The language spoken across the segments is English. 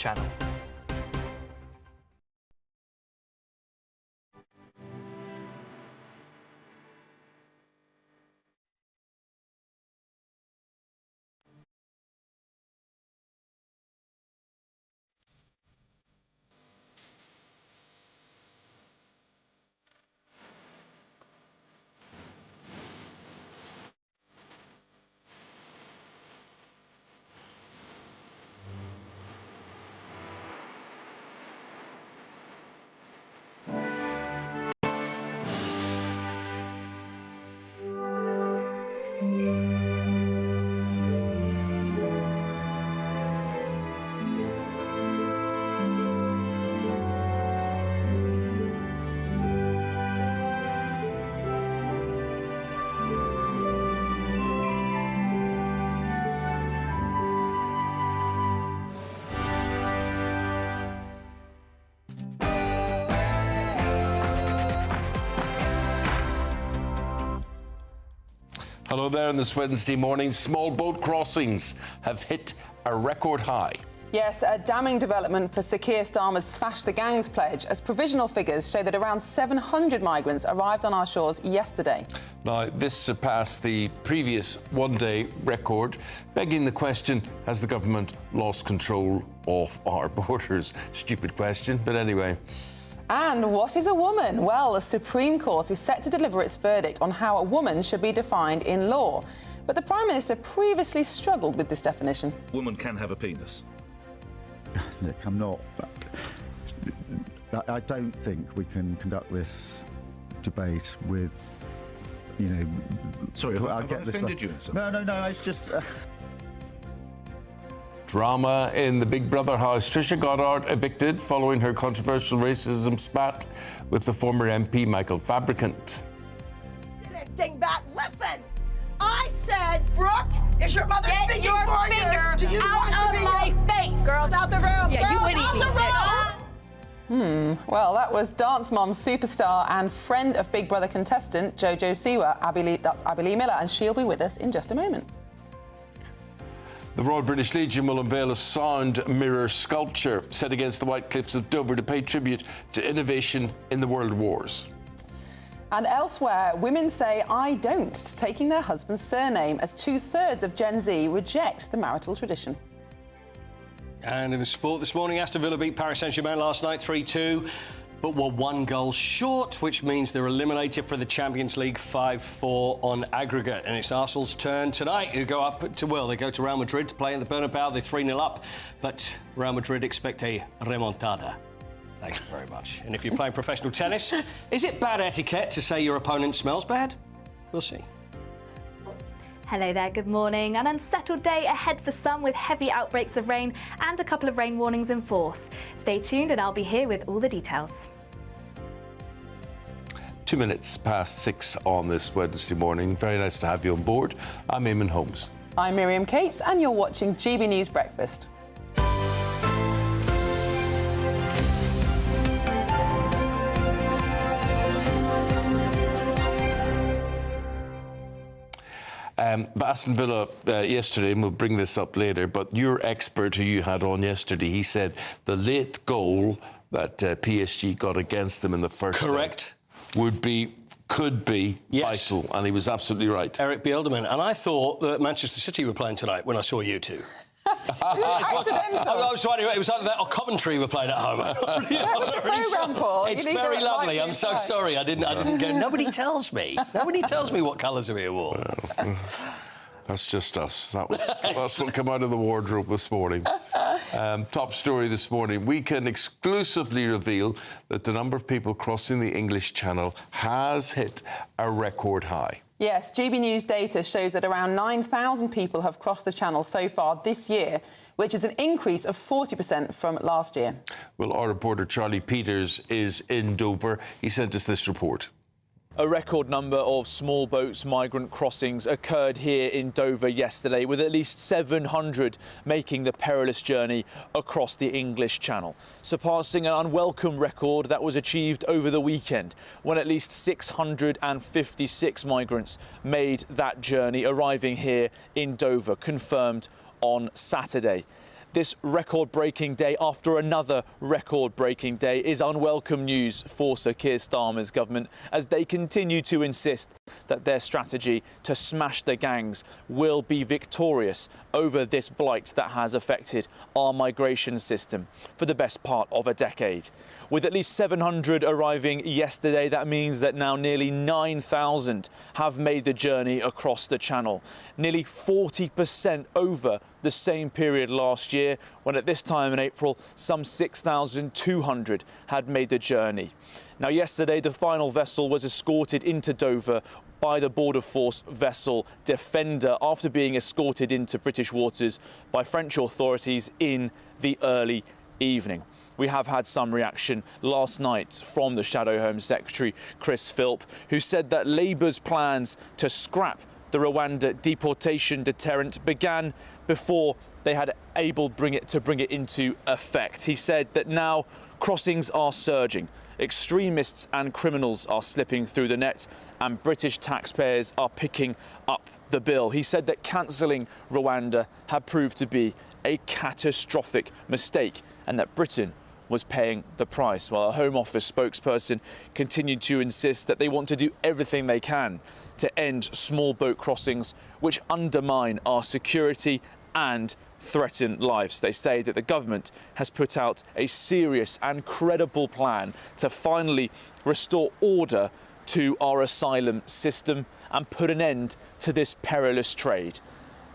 channel. Hello there on this Wednesday morning. Small boat crossings have hit a record high. Yes, a damning development for Sir Keir Starmer's Smash the Gangs pledge, as provisional figures show that around 700 migrants arrived on our shores yesterday. Now, this surpassed the previous one-day record, begging the question, has the government lost control of our borders? Stupid question, but anyway. And what is a woman? Well, the Supreme Court is set to deliver its verdict on how a woman should be defined in law. But the Prime Minister previously struggled with this definition. Woman can have a penis. Nick, I'm not. I don't think we can conduct this debate with, you know. Sorry, have I offended you in something? No, it's just. Drama in the Big Brother house. Trisha Goddard evicted following her controversial racism spat with the former MP Michael Fabricant. Dingbat, listen! I said, Brooke, is your mother speaking your for finger you? Do you out want to of be my face? Girls out the room! Yeah, Girls you would out eat the me. room! Well, that was Dance Mom superstar and friend of Big Brother contestant Jojo Siwa. That's Abby Lee Miller, and she'll be with us in just a moment. The Royal British Legion will unveil a sound mirror sculpture set against the White Cliffs of Dover to pay tribute to innovation in the world wars. And elsewhere, women say I don't to taking their husband's surname, as 2/3 of Gen Z reject the marital tradition. And in the sport this morning, Aston Villa beat Paris Saint-Germain last night 3-2, but were 1 goal short, which means they're eliminated for the Champions League 5-4 on aggregate. And it's Arsenal's turn tonight. They go to Real Madrid to play in the Bernabeu. They're 3-0 up, but Real Madrid expect a remontada. Thank you very much. And if you're playing professional tennis, is it bad etiquette to say your opponent smells bad? We'll see. Hello there, good morning. An unsettled day ahead for some, with heavy outbreaks of rain and a couple of rain warnings in force. Stay tuned and I'll be here with all the details. 2 minutes past 6 on this Wednesday morning. Very nice to have you on board. I'm Eamonn Holmes. I'm Miriam Cates, and you're watching GB News Breakfast. Aston Villa yesterday, and we'll bring this up later, but your expert who you had on yesterday, he said the late goal that PSG got against them in the first Correct. could be Yes. vital, and he was absolutely right. Eric Bielderman. And I thought that Manchester City were playing tonight when I saw you two. Accidental. I was trying to, it was either that or Coventry were playing at home. programme, Paul. It's You need very to lovely. like I'm it, so right. sorry. I didn't go. Nobody tells me. Nobody tells me what colours are being worn. That's just us. That's what came out of the wardrobe this morning. Top story this morning. We can exclusively reveal that the number of people crossing the English Channel has hit a record high. Yes, GB News data shows that around 9,000 people have crossed the Channel so far this year, which is an increase of 40% from last year. Well, our reporter Charlie Peters is in Dover. He sent us this report. A record number of small boats migrant crossings occurred here in Dover yesterday, with at least 700 making the perilous journey across the English Channel, surpassing an unwelcome record that was achieved over the weekend, when at least 656 migrants made that journey, arriving here in Dover, confirmed on Saturday. This record-breaking day after another record-breaking day is unwelcome news for Sir Keir Starmer's government as they continue to insist that their strategy to smash the gangs will be victorious over this blight that has affected our migration system for the best part of a decade. With at least 700 arriving yesterday, that means that now nearly 9,000 have made the journey across the Channel, nearly 40% over the same period last year, when at this time in April, some 6,200 had made the journey. Now, yesterday, the final vessel was escorted into Dover by the Border Force vessel Defender after being escorted into British waters by French authorities in the early evening. We have had some reaction last night from the Shadow Home Secretary, Chris Philp, who said that Labour's plans to scrap the Rwanda deportation deterrent began before they had able to bring it into effect. He said that now crossings are surging, extremists and criminals are slipping through the net, and British taxpayers are picking up the bill. He said that cancelling Rwanda had proved to be a catastrophic mistake and that Britain was paying the price, while a Home Office spokesperson continued to insist that they want to do everything they can to end small boat crossings which undermine our security and threaten lives. They say that the government has put out a serious and credible plan to finally restore order to our asylum system and put an end to this perilous trade.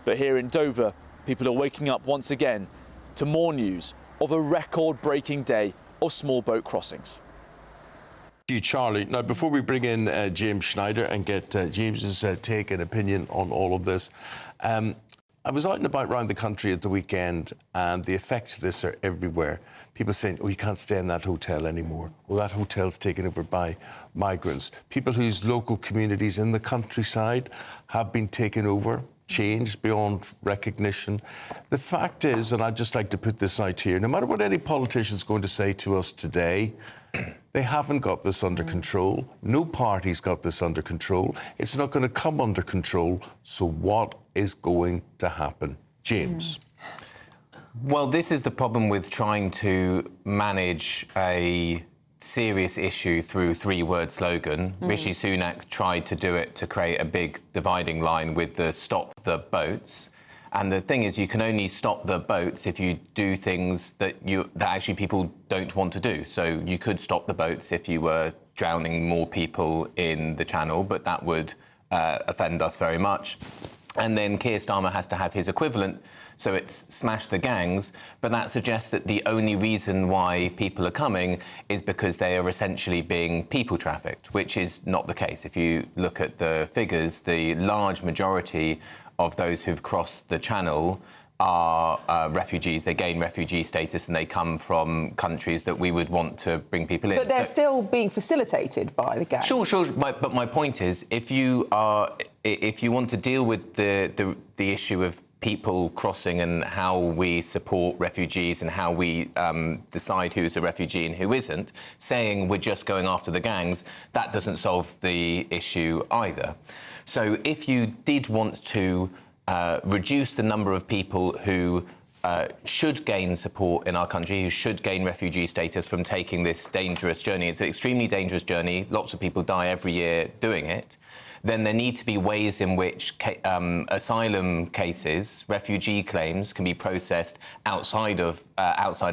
But here in Dover, people are waking up once again to more news of a record-breaking day of small boat crossings. Thank you, Charlie. Now, before we bring in James Schneider and get James's take and opinion on all of this, I was out and about around the country at the weekend, and the effects of this are everywhere. People saying, oh, you can't stay in that hotel anymore. Well, that hotel's taken over by migrants. People whose local communities in the countryside have been taken over, changed beyond recognition. The fact is, and I'd just like to put this out here, no matter what any politician's going to say to us today, they haven't got this under control. No party's got this under control. It's not going to come under control. So what is going to happen? James. Well, this is the problem with trying to manage a serious issue through three-word slogan. Rishi Sunak tried to do it to create a big dividing line with the stop the boats. And the thing is, you can only stop the boats if you do things that actually people don't want to do. So you could stop the boats if you were drowning more people in the Channel, but that would offend us very much. And then Keir Starmer has to have his equivalent. So it's smash the gangs, but that suggests that the only reason why people are coming is because they are essentially being people trafficked, which is not the case. If you look at the figures, the large majority of those who've crossed the Channel are refugees. They gain refugee status and they come from countries that we would want to bring people in. But they're still being facilitated by the gangs. Sure. But my point is, if you want to deal with the issue of people crossing and how we support refugees and how we decide who's a refugee and who isn't, saying we're just going after the gangs, that doesn't solve the issue either. So if you did want to reduce the number of people who should gain support in our country, who should gain refugee status from taking this dangerous journey, it's an extremely dangerous journey, lots of people die every year doing it, then there need to be ways in which asylum cases, refugee claims, can be processed outside of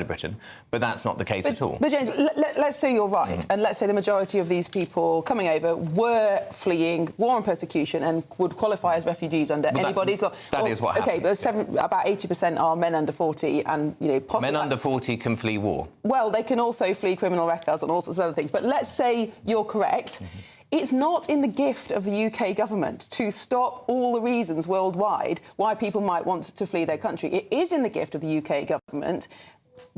Britain. But that's not the case at all. But James, let's say you're right, and let's say the majority of these people coming over were fleeing war and persecution and would qualify as refugees under anybody's law. That is what happened. Okay, but about 80% are men under 40, and possibly men under 40 can flee war. Well, they can also flee criminal records and all sorts of other things. But let's say you're correct. It's not in the gift of the UK government to stop all the reasons worldwide why people might want to flee their country. It is in the gift of the UK government,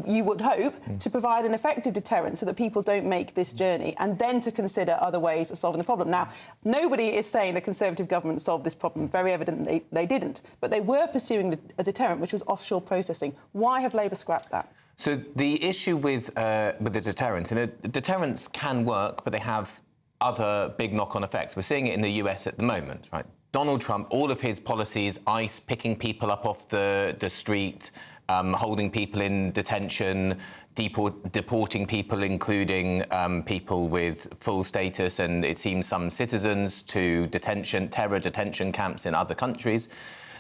you would hope, to provide an effective deterrent so that people don't make this journey, and then to consider other ways of solving the problem. Now, nobody is saying the Conservative government solved this problem. Very evident they didn't. But they were pursuing a deterrent, which was offshore processing. Why have Labour scrapped that? So the issue with the deterrent, and deterrents can work, but they have other big knock-on effects. We're seeing it in the US at the moment, right? Donald Trump, all of his policies, ICE picking people up off the street, holding people in detention, deporting people, including people with full status, and it seems some citizens, to terror detention camps in other countries.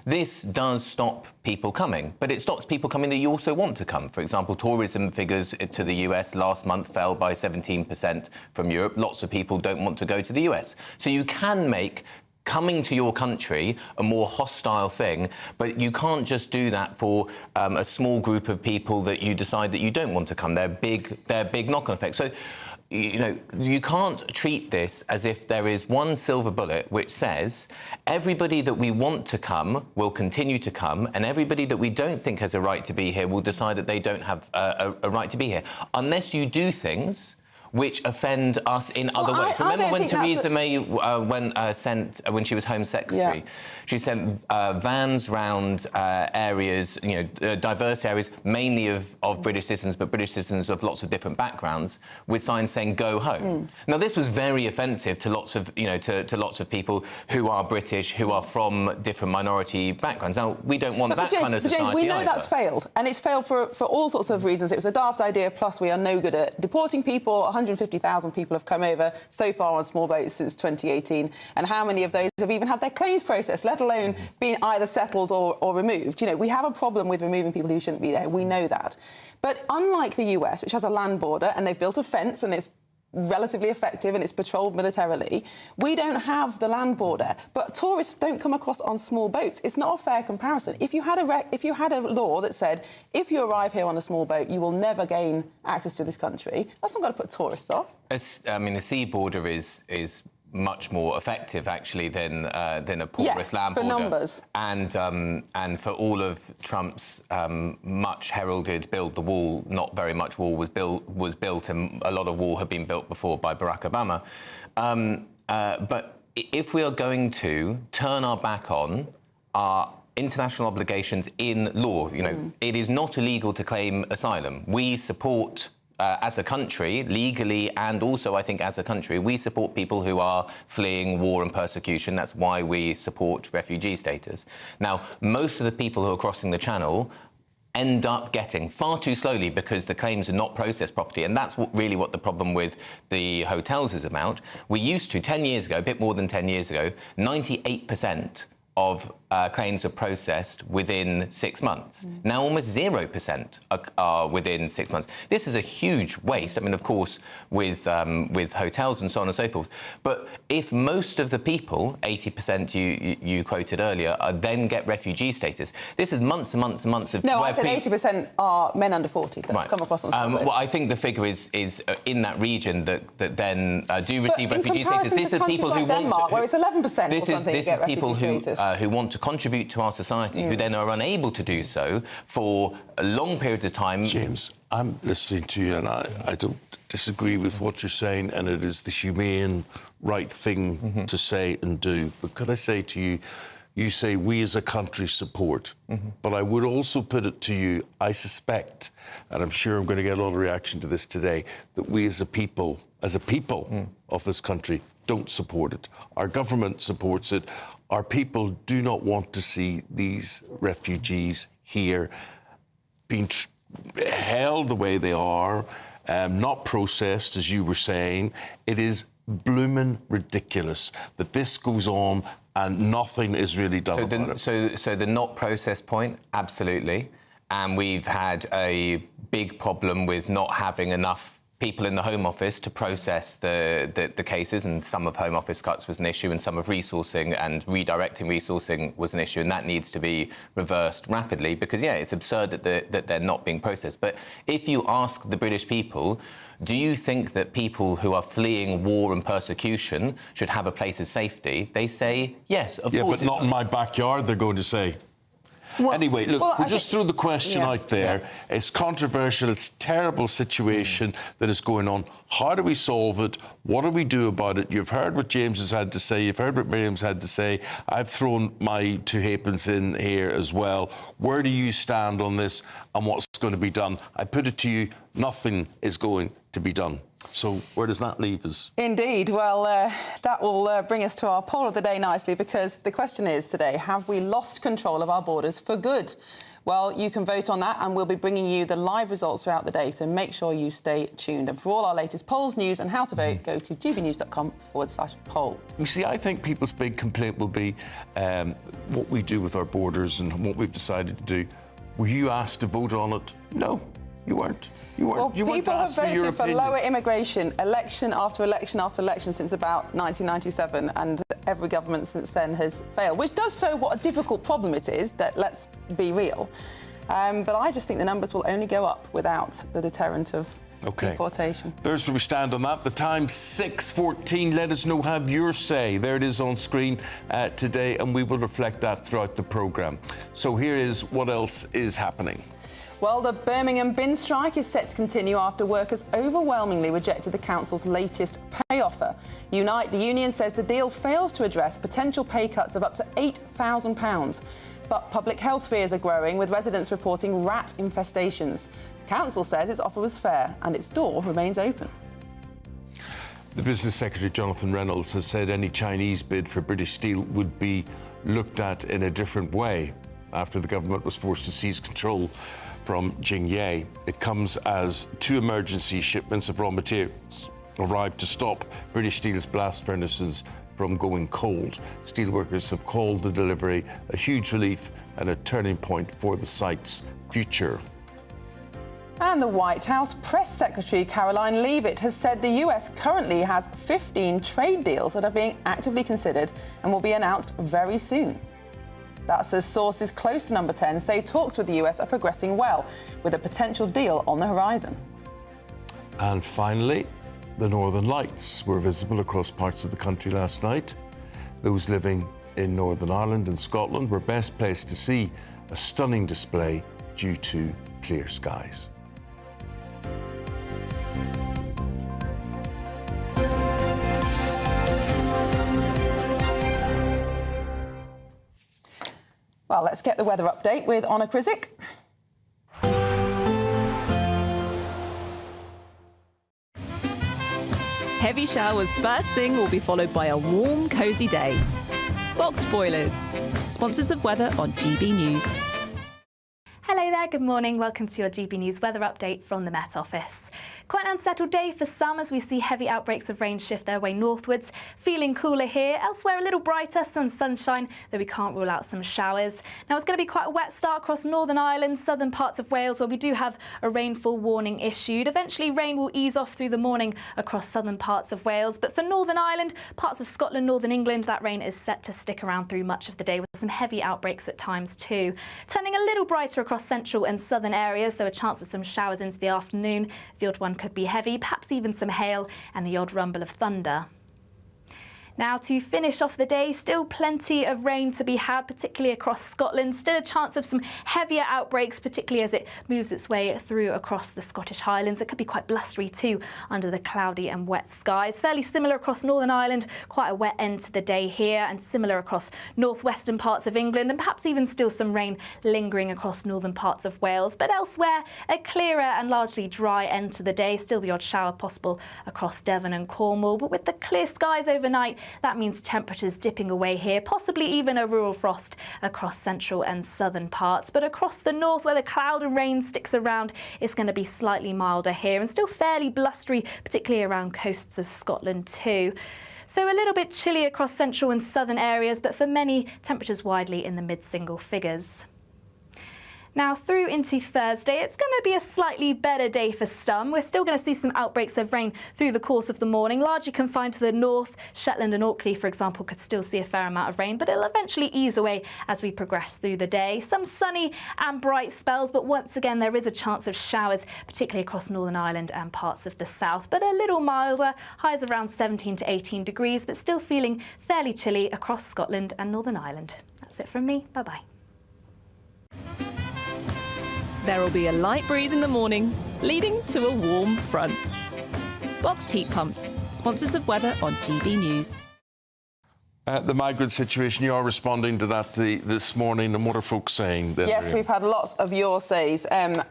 This does stop people coming, but it stops people coming that you also want to come. For example, tourism figures to the US last month fell by 17% from Europe. Lots of people don't want to go to the US. So you can make coming to your country a more hostile thing, but you can't just do that for a small group of people that you decide that you don't want to come. They're big knock-on effects. So, you know, you can't treat this as if there is one silver bullet which says everybody that we want to come will continue to come, and everybody that we don't think has a right to be here will decide that they don't have a right to be here, unless you do things which offend us in other ways. Remember when Theresa May when she was Home Secretary, she sent vans round areas, you know, diverse areas, mainly of British citizens, but British citizens of lots of different backgrounds, with signs saying "Go home." Now, this was very offensive to lots of, you know, to lots of people who are British, who are from different minority backgrounds. Now, we don't want that kind of society James, we know either. that's failed, and it's failed for all sorts of reasons. It was a daft idea. Plus, we are no good at deporting people. 150,000 people have come over so far on small boats since 2018, and how many of those have even had their claims processed, let alone been either settled or removed? You know, we have a problem with removing people who shouldn't be there. We know that. But unlike the US, which has a land border, and they've built a fence, and it's relatively effective and it's patrolled militarily, we don't have the land border. But tourists don't come across on small boats. It's not a fair comparison. If you had a law that said if you arrive here on a small boat, you will never gain access to this country, that's not going to put tourists off. I mean, the sea border is much more effective, actually, than a porous land border. For numbers. And for all of Trump's much heralded build the wall, not very much wall was built, and a lot of wall had been built before by Barack Obama. But if we are going to turn our back on our international obligations in law, you know, it is not illegal to claim asylum. We support as a country, legally, and also, I think, as a country, we support people who are fleeing war and persecution. That's why we support refugee status. Now, most of the people who are crossing the Channel end up getting far too slowly because the claims are not processed properly, and that's really what the problem with the hotels is about. We used to, 10 years ago, a bit more than 10 years ago, 98% of claims are processed within 6 months. Now almost 0% are within 6 months. This is a huge waste. I mean, of course, with hotels and so on and so forth. But if most of the people, 80% you quoted earlier, then get refugee status, this is months and months and months of... No, I said 80% are men under 40 that have come across on well, I think the figure is in that region that then do receive refugee status. This is people who want to... where it's 11% this is people who want to contribute to our society, who then are unable to do so for a long period of time. James, I'm listening to you, and I don't disagree with what you're saying, and it is the humane, right thing to say and do. But could I say to you, you say we as a country support, but I would also put it to you, I suspect, and I'm sure I'm going to get a lot of reaction to this today, that we as a people of this country don't support it. Our government supports it. Our people do not want to see these refugees here being held the way they are, not processed, as you were saying. It is blooming ridiculous that this goes on and nothing is really done about it. So the not processed point, absolutely. And we've had a big problem with not having enough people in the Home Office to process the cases, and some of Home Office cuts was an issue, and some of resourcing and redirecting resourcing was an issue, and that needs to be reversed rapidly because, yeah, it's absurd that they're not being processed. But if you ask the British people, do you think that people who are fleeing war and persecution should have a place of safety? They say, yes, of course. Yeah, but not in my backyard, they're going to say. Well, anyway, look, we just threw the question out there. Yeah. It's controversial. It's a terrible situation that is going on. How do we solve it? What do we do about it? You've heard what James has had to say. You've heard what Miriam's had to say. I've thrown my two halfpence in here as well. Where do you stand on this and what's going to be done? I put it to you, nothing is going to be done. So where does that leave us? Indeed. Well, that will bring us to our poll of the day nicely, because the question is today, have we lost control of our borders for good? Well, you can vote on that, and we'll be bringing you the live results throughout the day, so make sure you stay tuned. And for all our latest polls, news and how to vote, go to gbnews.com/poll. You see, I think people's big complaint will be what we do with our borders and what we've decided to do. Were you asked to vote on it? No, you weren't. You weren't. Well, You weren't people have asked for your voted for opinion. lower immigration election after election after election since about 1997, and every government since then has failed, which does show what a difficult problem it is, that let's be real. But I just think the numbers will only go up without the deterrent of deportation. There's where we stand on that. The time 6:14. Let us know, have your say. There it is on screen today, and we will reflect that throughout the programme. So here is what else is happening. Well, the Birmingham bin strike is set to continue after workers overwhelmingly rejected the council's latest pay offer. Unite, the union, says the deal fails to address potential pay cuts of up to £8,000. But public health fears are growing, with residents reporting rat infestations. The council says its offer was fair and its door remains open. The Business Secretary, Jonathan Reynolds, has said any Chinese bid for British steel would be looked at in a different way after the government was forced to seize control from Jingye. It comes as 2 emergency shipments of raw materials arrived to stop British Steel's blast furnaces from going cold. Steelworkers have called the delivery a huge relief and a turning point for the site's future. And the White House Press Secretary Caroline Leavitt has said the US currently has 15 trade deals that are being actively considered and will be announced very soon. That's as sources close to number 10 say talks with the US are progressing well, with a potential deal on the horizon. And finally, the Northern Lights were visible across parts of the country last night. Those living in Northern Ireland and Scotland were best placed to see a stunning display due to clear skies. Well, let's get the weather update with Honor Krizik. Heavy showers first thing will be followed by a warm, cosy day. Boxed boilers, sponsors of weather on GB News. Hello there, good morning. Welcome to your GB News weather update from the Met Office. Quite an unsettled day for some as we see heavy outbreaks of rain shift their way northwards. Feeling cooler here. Elsewhere a little brighter, some sunshine, though we can't rule out some showers. Now it's going to be quite a wet start across Northern Ireland, southern parts of Wales, where we do have a rainfall warning issued. Eventually rain will ease off through the morning across southern parts of Wales. But for Northern Ireland, parts of Scotland, Northern England, that rain is set to stick around through much of the day with some heavy outbreaks at times too. Turning a little brighter across central and southern areas, there are chances of some showers into the afternoon. The odd one could be heavy, perhaps even some hail and the odd rumble of thunder. Now to finish off the day, still plenty of rain to be had, particularly across Scotland. Still a chance of some heavier outbreaks, particularly as it moves its way through across the Scottish Highlands. It could be quite blustery too under the cloudy and wet skies. Fairly similar across Northern Ireland, quite a wet end to the day here, and similar across northwestern parts of England, and perhaps even still some rain lingering across northern parts of Wales. But elsewhere, a clearer and largely dry end to the day. Still the odd shower possible across Devon and Cornwall, but with the clear skies overnight, that means temperatures dipping away here, possibly even a rural frost across central and southern parts. But across the north, where the cloud and rain sticks around, it's going to be slightly milder here and still fairly blustery, particularly around coasts of Scotland too. So a little bit chilly across central and southern areas, but for many, temperatures widely in the mid-single figures. Now through into Thursday, it's going to be a slightly better day for some. We're still going to see some outbreaks of rain through the course of the morning, largely confined to the north. Shetland and Orkney, for example, could still see a fair amount of rain, but it'll eventually ease away as we progress through the day. Some sunny and bright spells, but once again, there is a chance of showers, particularly across Northern Ireland and parts of the south, but a little milder, highs around 17 to 18 degrees, but still feeling fairly chilly across Scotland and Northern Ireland. That's it from me. Bye-bye. There will be a light breeze in the morning, leading to a warm front. Boxed heat pumps, sponsors of weather on GB News. The migrant situation, you are responding to that this morning, and what are folks saying? Then, yes, Miriam? we've had lots of your says.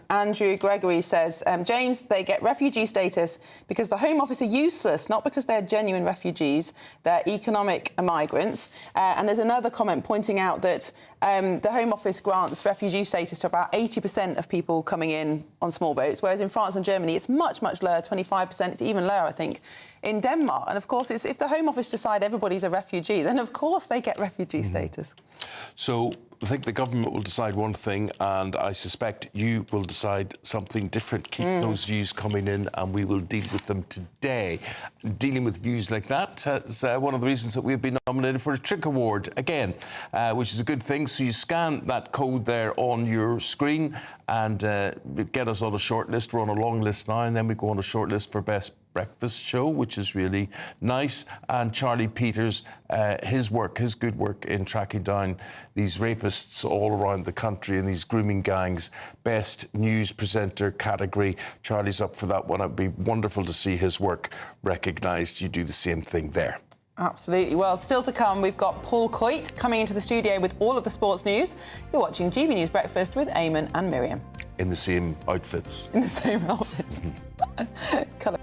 Andrew Gregory says, James, they get refugee status because the Home Office are useless, not because they're genuine refugees, they're economic migrants. And there's another comment pointing out that the Home Office grants refugee status to about 80% of people coming in on small boats, whereas in France and Germany it's much, much lower, 25%, it's even lower, I think, in Denmark. And of course, if the Home Office decide everybody's a refugee, then of course they get refugee status. So I think the government will decide one thing, and I suspect you will decide something different. Keep those views coming in, and we will deal with them today. Dealing with views like that is one of the reasons that we've been nominated for a Trick Award again, which is a good thing. So you scan that code there on your screen and get us on a short list. We're on a long list now, and then we go on a short list for Best Breakfast Show, which is really nice. And Charlie Peters, his good work in tracking down these rapists all around the country and these grooming gangs. Best News Presenter category. Charlie's up for that one. It'd be wonderful to see his work recognised. You do the same thing there. Absolutely. Well, still to come, we've got Paul Coit coming into the studio with all of the sports news. You're watching GB News Breakfast with Eamonn and Miriam. In the same outfits. In the same outfits. Colour.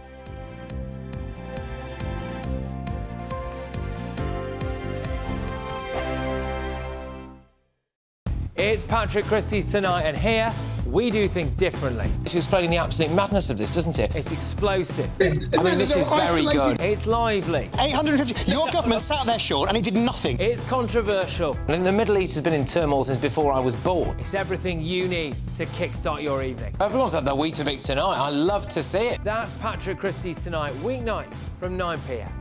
It's Patrick Christie's Tonight, and here we do things differently. It's explaining the absolute madness of this, doesn't it? It's explosive. I mean, this is very good. It's lively. 850. Your government sat there, Sean, and it did nothing. It's controversial. And the Middle East has been in turmoil since before I was born. It's everything you need to kickstart your evening. Everyone's had their Weetabix tonight. I love to see it. That's Patrick Christie's Tonight, weeknights from 9 p.m.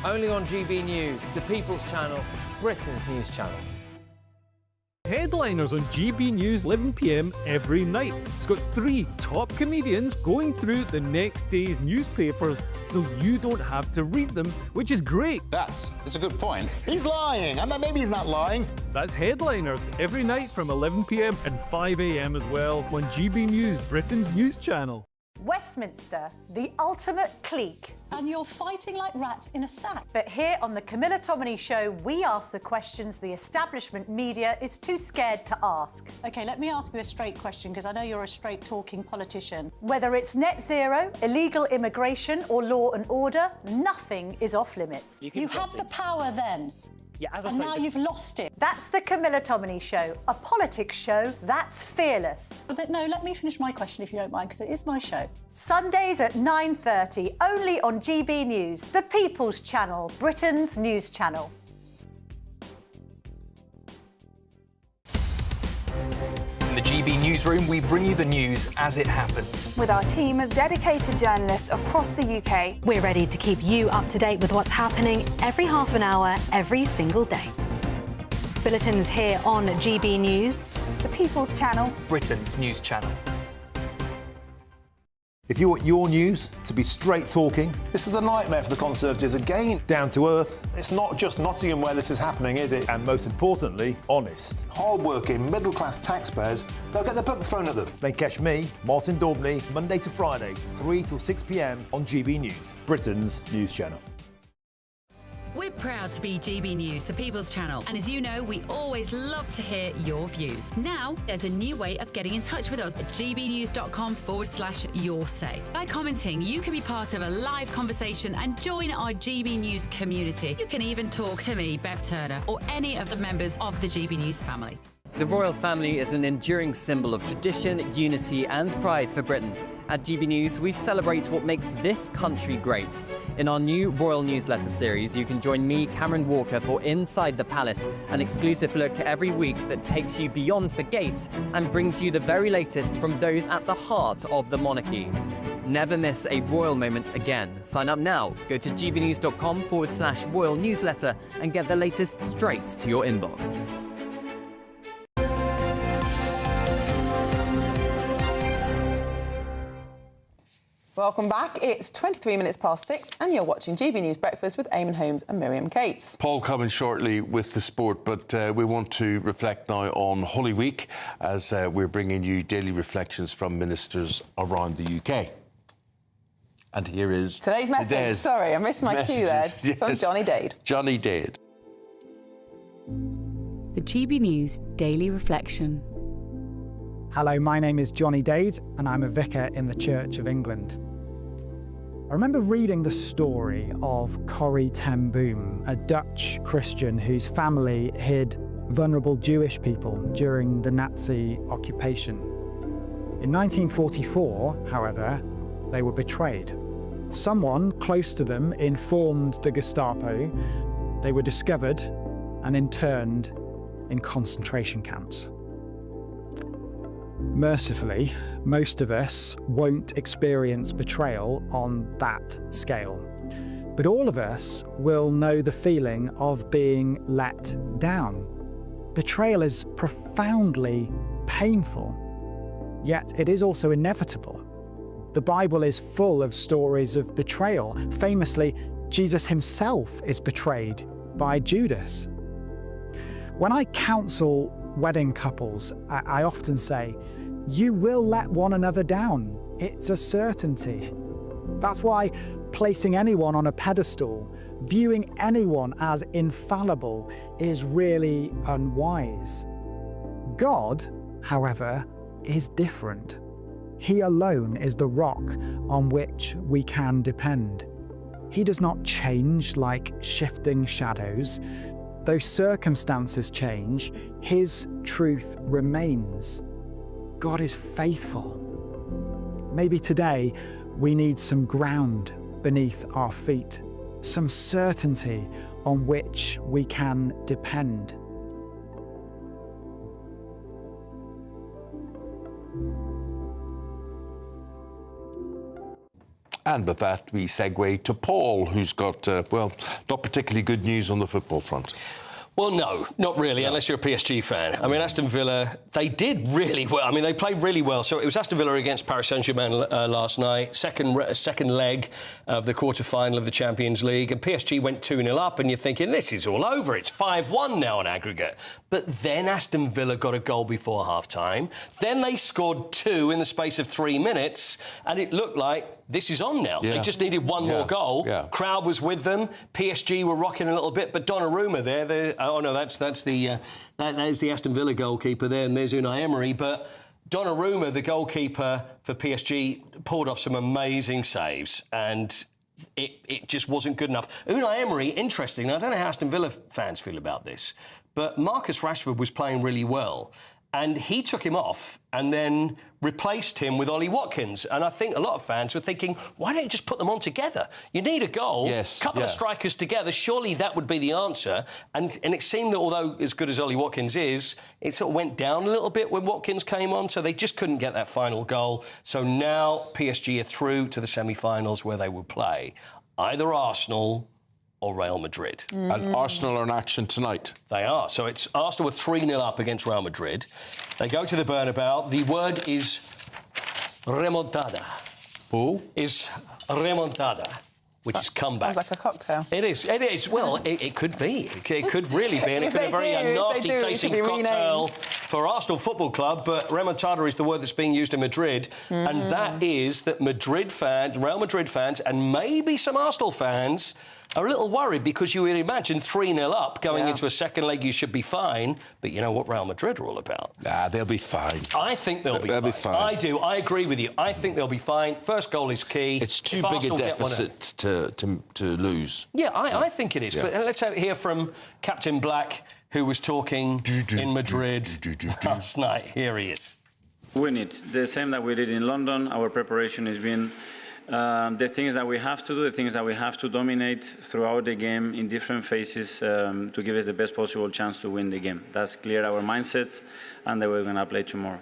Only on GB News, the People's Channel, Britain's news channel. Headliners on GB News 11 p.m. every night. It's got 3 top comedians going through the next day's newspapers so you don't have to read them, which is great. That's a good point. He's lying. Maybe he's not lying. That's Headliners every night from 11 p.m. and 5 a.m. as well on GB News, Britain's news channel. Westminster, the ultimate clique. And you're fighting like rats in a sack. But here on the Camilla Tominey Show, we ask the questions the establishment media is too scared to ask. OK, let me ask you a straight question, because I know you're a straight-talking politician. Whether it's net zero, illegal immigration or law and order, nothing is off limits. You had the power then. Yeah, and now you've lost it. That's the Camilla Tominey Show, a politics show that's fearless. But no, let me finish my question if you don't mind, because it is my show. Sundays at 9:30, only on GB News, the People's Channel, Britain's news channel. In the GB Newsroom, we bring you the news as it happens. With our team of dedicated journalists across the UK, we're ready to keep you up to date with what's happening every half an hour, every single day. Bulletins here on GB News, the People's Channel, Britain's news channel. If you want your news to be straight talking... This is a nightmare for the Conservatives again. Down to earth. It's not just Nottingham where this is happening, is it? And most importantly, honest. Hard-working, middle-class taxpayers, they'll get their book thrown at them. Then catch me, Martin Daubney, Monday to Friday, 3 till 6 p.m. on GB News, Britain's news channel. We're proud to be GB News, the People's Channel, and as you know, we always love to hear your views. Now, there's a new way of getting in touch with us at gbnews.com/yoursay. By commenting, you can be part of a live conversation and join our GB News community. You can even talk to me, Bev Turner, or any of the members of the GB News family. The royal family is an enduring symbol of tradition, unity and pride for Britain. At GB News, we celebrate what makes this country great. In our new Royal Newsletter series, you can join me, Cameron Walker, for Inside the Palace, an exclusive look every week that takes you beyond the gates and brings you the very latest from those at the heart of the monarchy. Never miss a royal moment again. Sign up now. Go to gbnews.com/royal newsletter and get the latest straight to your inbox. Welcome back. It's 23 minutes past 6 and you're watching GB News Breakfast with Eamonn Holmes and Miriam Cates. Paul coming shortly with the sport, but we want to reflect now on Holy Week as we're bringing you daily reflections from ministers around the UK. And here is today's message. Sorry, I missed my cue there. From Johnny Dade. Johnny Dade. the GB News Daily Reflection. Hello, my name is Johnny Dade and I'm a vicar in the Church of England. I remember reading the story of Corrie ten Boom, a Dutch Christian whose family hid vulnerable Jewish people during the Nazi occupation. In 1944, however, they were betrayed. Someone close to them informed the Gestapo. They were discovered and interned in concentration camps. Mercifully, most of us won't experience betrayal on that scale. But all of us will know the feeling of being let down. Betrayal is profoundly painful, yet it is also inevitable. The Bible is full of stories of betrayal. Famously, Jesus himself is betrayed by Judas. When I counsel wedding couples, I often say, you will let one another down. It's a certainty. That's why placing anyone on a pedestal, viewing anyone as infallible, is really unwise. God, however, is different. He alone is the rock on which we can depend. He does not change like shifting shadows. Though circumstances change, his truth remains. God is faithful. Maybe today we need some ground beneath our feet, some certainty on which we can depend. And with that, we segue to Paul, who's got, well, not particularly good news on the football front. Well, no, not really, unless you're a PSG fan. I mean, Aston Villa, they did really well. I mean, they played really well. So it was Aston Villa against Paris Saint-Germain last night, second leg of the quarter-final of the Champions League, and PSG went 2-0 up, and you're thinking, this is all over. It's 5-1 now on aggregate. But then Aston Villa got a goal before half-time. Then they scored 2 in the space of 3 minutes, and it looked like this is on now. Yeah. They just needed one more goal. Yeah. Crowd was with them. PSG were rocking a little bit, but Donnarumma there. Oh no, that's the Aston Villa goalkeeper there, and there's Unai Emery. But Donnarumma, the goalkeeper for PSG, pulled off some amazing saves, and it just wasn't good enough. Unai Emery, interesting. I don't know how Aston Villa fans feel about this, but Marcus Rashford was playing really well. And he took him off and then replaced him with Ollie Watkins. And I think a lot of fans were thinking, why don't you just put them on together? You need a goal, couple of strikers together, surely that would be the answer. And it seemed that although as good as Ollie Watkins is, it sort of went down a little bit when Watkins came on, so they just couldn't get that final goal. So now PSG are through to the semi-finals where they will play either Arsenal or Real Madrid. And Arsenal are in action tonight. They are. So it's Arsenal were 3-0 up against Real Madrid. They go to the Bernabeu. The word is remontada. Who? Is remontada, which is comeback. Sounds like a cocktail. It is. It is. Well, it could be. It could really be. And it could be a very nasty-tasting cocktail for Arsenal Football Club. But remontada is the word that's being used in Madrid. And that is that Real Madrid fans, and maybe some Arsenal fans, are a little worried because you would imagine 3-0 up going into a second leg, you should be fine. But you know what Real Madrid are all about. They'll be fine. I think they'll be fine. I do. I agree with you. I think they'll be fine. First goal is key. It's too big a deficit to lose. Yeah, I think it is. Yeah. But let's hear from Captain Black, who was talking in Madrid last night. Here he is. We need the same that we did in London. Our preparation has been the things that we have to do, the things that we have to dominate throughout the game in different phases to give us the best possible chance to win the game. That's clear our mindsets, and that we're going to play tomorrow.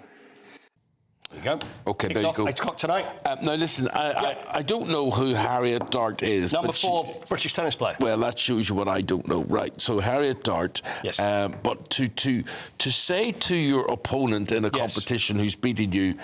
There you go. OK, Kicks there you off go. 8 o'clock tonight. Now, listen, I don't know who Harriet Dart is. Number 4 British tennis player. Well, that shows you what I don't know. Right, so Harriet Dart. Yes. But to say to your opponent in a competition who's beating you,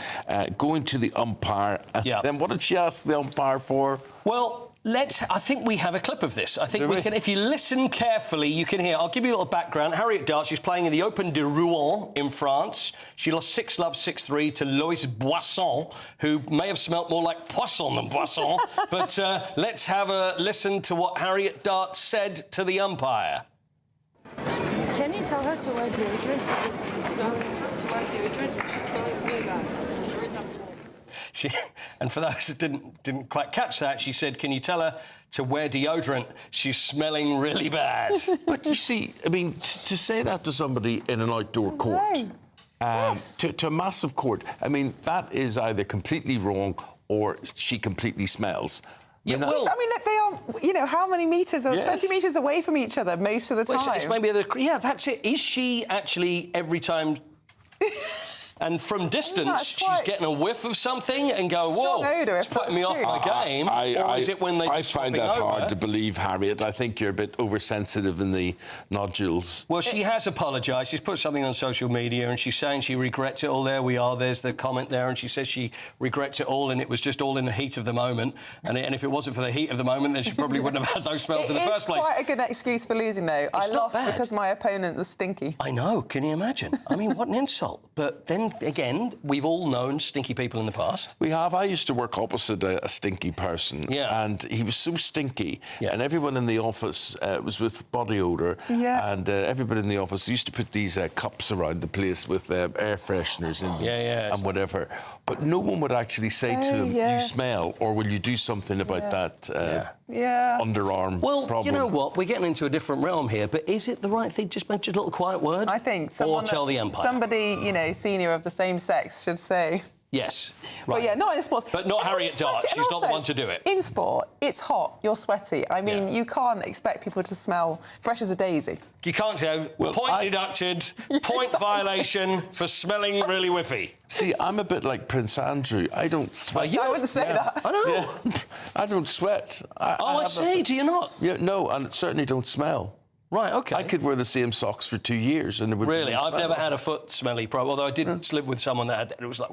going to the umpire, then what did she ask the umpire for? Well, I think we have a clip of this. I think we can, if you listen carefully, you can hear. I'll give you a little background. Harriet Dart, she's playing in the Open de Rouen in France. She lost 6-love, 6-3 to Loïs Boisson, who may have smelt more like poisson than Boisson. But let's have a listen to what Harriet Dart said to the umpire. Can you didn't tell her to wear deodorant because it's smelling to wear deodorant. She's smelling really bad. Every time. And for those that didn't quite catch that, she said, "Can you tell her to wear deodorant? She's smelling really bad." But you see, I mean, to say that to somebody in an outdoor court, to a massive court, I mean, that is either completely wrong or she completely smells. I mean, they are, you know, how many metres or 20 metres away from each other most of the time. It's maybe that's it. Is she actually every time... And from distance, she's getting a whiff of something and go, whoa, it's putting me off my game. Or is it when they just I find that hard to believe, Harriet. I think you're a bit oversensitive in the nodules. Well, she has apologised. She's put something on social media and she's saying she regrets it all. There we are. There's the comment there. And she says she regrets it all and it was just all in the heat of the moment. And if it wasn't for the heat of the moment, then she probably wouldn't have had those smells in the first place. It's quite a good excuse for losing, though. I lost because my opponent was stinky. I know. Can you imagine? I mean, what an insult. But then again, we've all known stinky people in the past. We have. I used to work opposite a stinky person. Yeah. And he was so stinky. Yeah. And everyone in the office was with body odour. Yeah. And everybody in the office used to put these cups around the place with air fresheners in them and whatever. But no one would actually say to him, you smell, or will you do something about that underarm problem? Well, you know what? We're getting into a different realm here, but is it the right thing? Just a little quiet word? I think or tell the umpire. Somebody, you know, senior of the same sex should say... Yes. Right. Well, yeah, not in sports. But not Harriet Dart. She's not the one to do it. In sport, it's hot, you're sweaty. I mean, you can't expect people to smell fresh as a daisy. You can't go, point deducted, point violation for smelling really whiffy. See, I'm a bit like Prince Andrew. I don't sweat. I wouldn't say that. I know. Yeah. I don't sweat. I see. Do you not? Yeah, no, and certainly don't smell. Right, OK. I could wear the same socks for 2 years and it would Really? no I've smell. never had a foot smelly problem, although I did live with someone that had... It was like...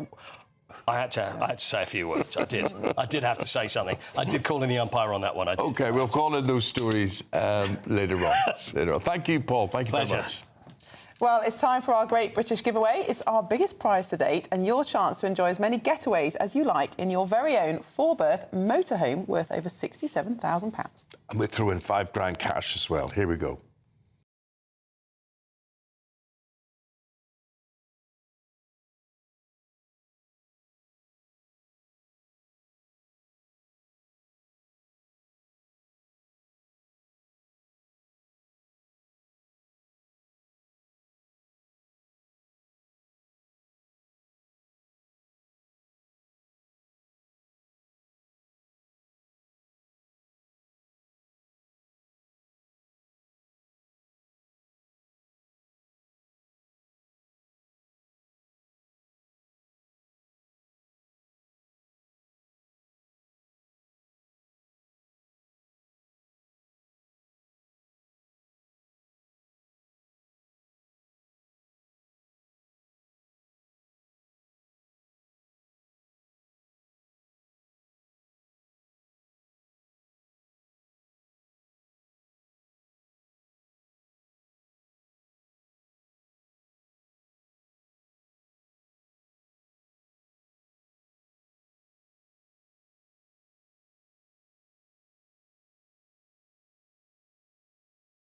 I had to say a few words. I did. I did have to say something. I did call in the umpire on that one. I did. OK, we'll call in those stories later on. Thank you, Paul. Thank you very much. Well, it's time for our Great British Giveaway. It's our biggest prize to date and your chance to enjoy as many getaways as you like in your very own 4-berth motorhome worth over £67,000. And we'll throw in £5,000 cash as well. Here we go.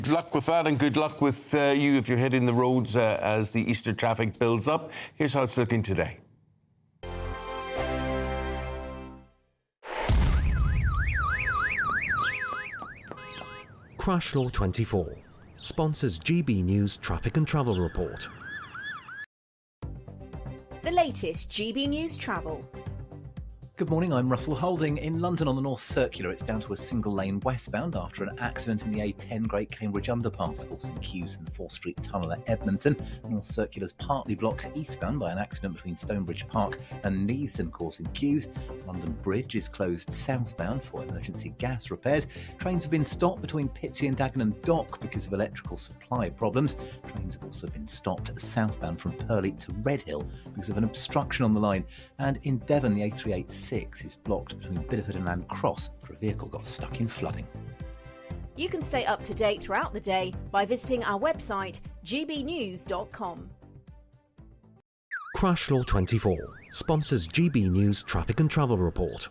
Good luck with that and good luck with you if you're hitting the roads as the Easter traffic builds up. Here's how it's looking today. Crash Law 24 sponsors GB News Traffic and Travel Report. The latest GB News Travel. Good morning, I'm Russell Holding. In London on the North Circular, it's down to a single lane westbound after an accident in the A10 Great Cambridge underpass, causing queues in the 4th Street Tunnel at Edmonton. The North Circular is partly blocked eastbound by an accident between Stonebridge Park and Neeson, causing queues. London Bridge is closed southbound for emergency gas repairs. Trains have been stopped between Pitsea and Dagenham Dock because of electrical supply problems. Trains have also been stopped southbound from Purley to Redhill because of an obstruction on the line. And in Devon, the A386 is blocked between Bideford and Land Cross for a vehicle got stuck in flooding. You can stay up to date throughout the day by visiting our website gbnews.com. Crash Law 24 sponsors GB News Traffic and Travel Report.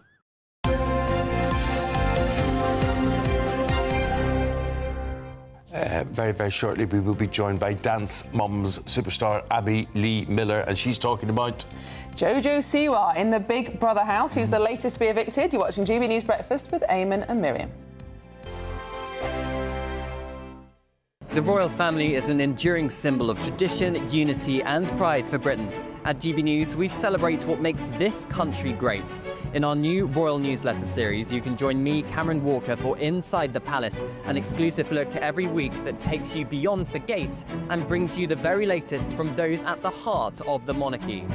Very, very shortly, we will be joined by Dance Mums superstar Abby Lee Miller, and she's talking about Jojo Siwa in the Big Brother house, who's the latest to be evicted. You're watching GB News Breakfast with Eamonn and Miriam. The royal family is an enduring symbol of tradition, unity and pride for Britain. At GB News, we celebrate what makes this country great. In our new royal newsletter series, you can join me, Cameron Walker, for Inside the Palace, an exclusive look every week that takes you beyond the gates and brings you the very latest from those at the heart of the monarchy.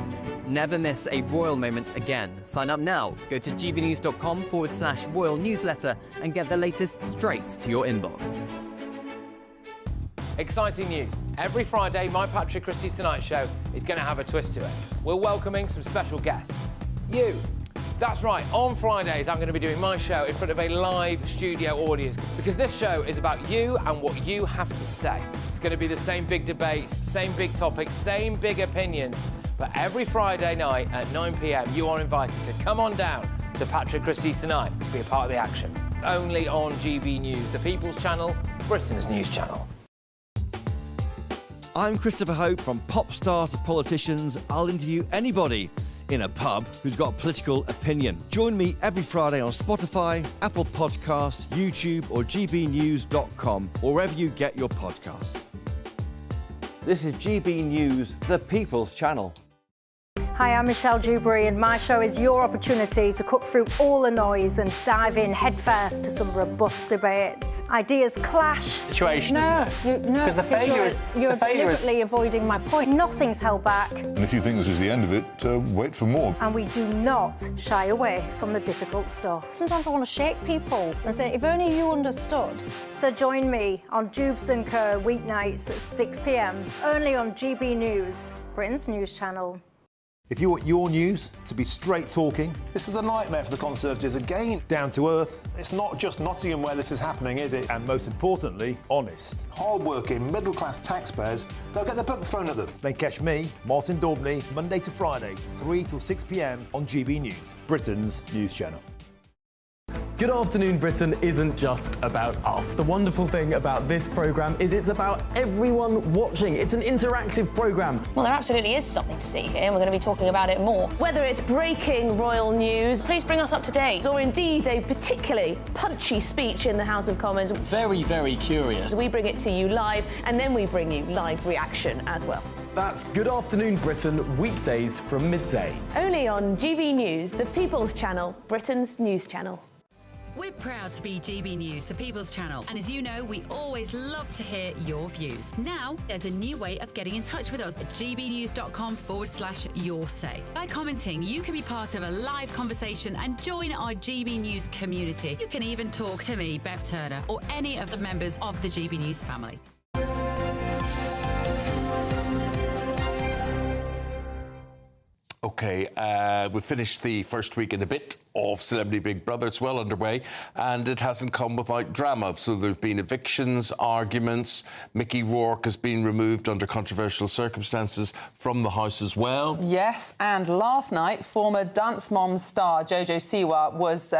Never miss a royal moment again. Sign up now. Go to gbnews.com/royal newsletter and get the latest straight to your inbox. Exciting news. Every Friday, my Patrick Christie's Tonight Show is going to have a twist to it. We're welcoming some special guests. You. That's right, on Fridays I'm going to be doing my show in front of a live studio audience because this show is about you and what you have to say. It's going to be the same big debates, same big topics, same big opinions. But every Friday night at 9 p.m, you are invited to come on down to Patrick Christie's Tonight to be a part of the action. Only on GB News, the People's Channel, Britain's news channel. I'm Christopher Hope. From pop stars to politicians, I'll interview anybody in a pub who's got a political opinion. Join me every Friday on Spotify, Apple Podcasts, YouTube or gbnews.com, or wherever you get your podcasts. This is GB News, the People's Channel. Hi, I'm Michelle Dewberry, and my show is your opportunity to cut through all the noise and dive in headfirst to some robust debates. Ideas clash. Situation, no, isn't it? Because the failure is... You're deliberately avoiding my point. Nothing's held back. And if you think this is the end of it, wait for more. And we do not shy away from the difficult stuff. Sometimes I want to shake people and say, if only you understood. So join me on Jubes & Co. weeknights at 6 p.m, only on GB News, Britain's news channel. If you want your news to be straight talking, This is the nightmare for the Conservatives again. down to earth, It's not just Nottingham where this is happening, is it? and most importantly, honest, Hard-working, middle-class taxpayers, they'll get the book thrown at them. then catch me, Martin Daubney, Monday to Friday, 3 till 6 p.m. on GB News, Britain's news channel. Good Afternoon Britain isn't just about us. The wonderful thing about this programme is it's about everyone watching. It's an interactive programme. Well, there absolutely is something to see here, and we're going to be talking about it more. Whether it's breaking royal news, please bring us up to date. Or indeed a particularly punchy speech in the House of Commons. Very, very curious. We bring it to you live, and then we bring you live reaction as well. That's Good Afternoon Britain, weekdays from midday. Only on GB News, the People's Channel, Britain's news channel. We're proud to be GB News, the People's Channel. And as you know, we always love to hear your views. Now, there's a new way of getting in touch with us at gbnews.com/your say. By commenting, you can be part of a live conversation and join our GB News community. You can even talk to me, Bev Turner, or any of the members of the GB News family. Okay, we've finished the first week and a bit of Celebrity Big Brother. It's well underway, and it hasn't come without drama. So there's been evictions, arguments. Mickey Rourke has been removed under controversial circumstances from the house as well. Yes, and last night, former Dance Moms star Jojo Siwa was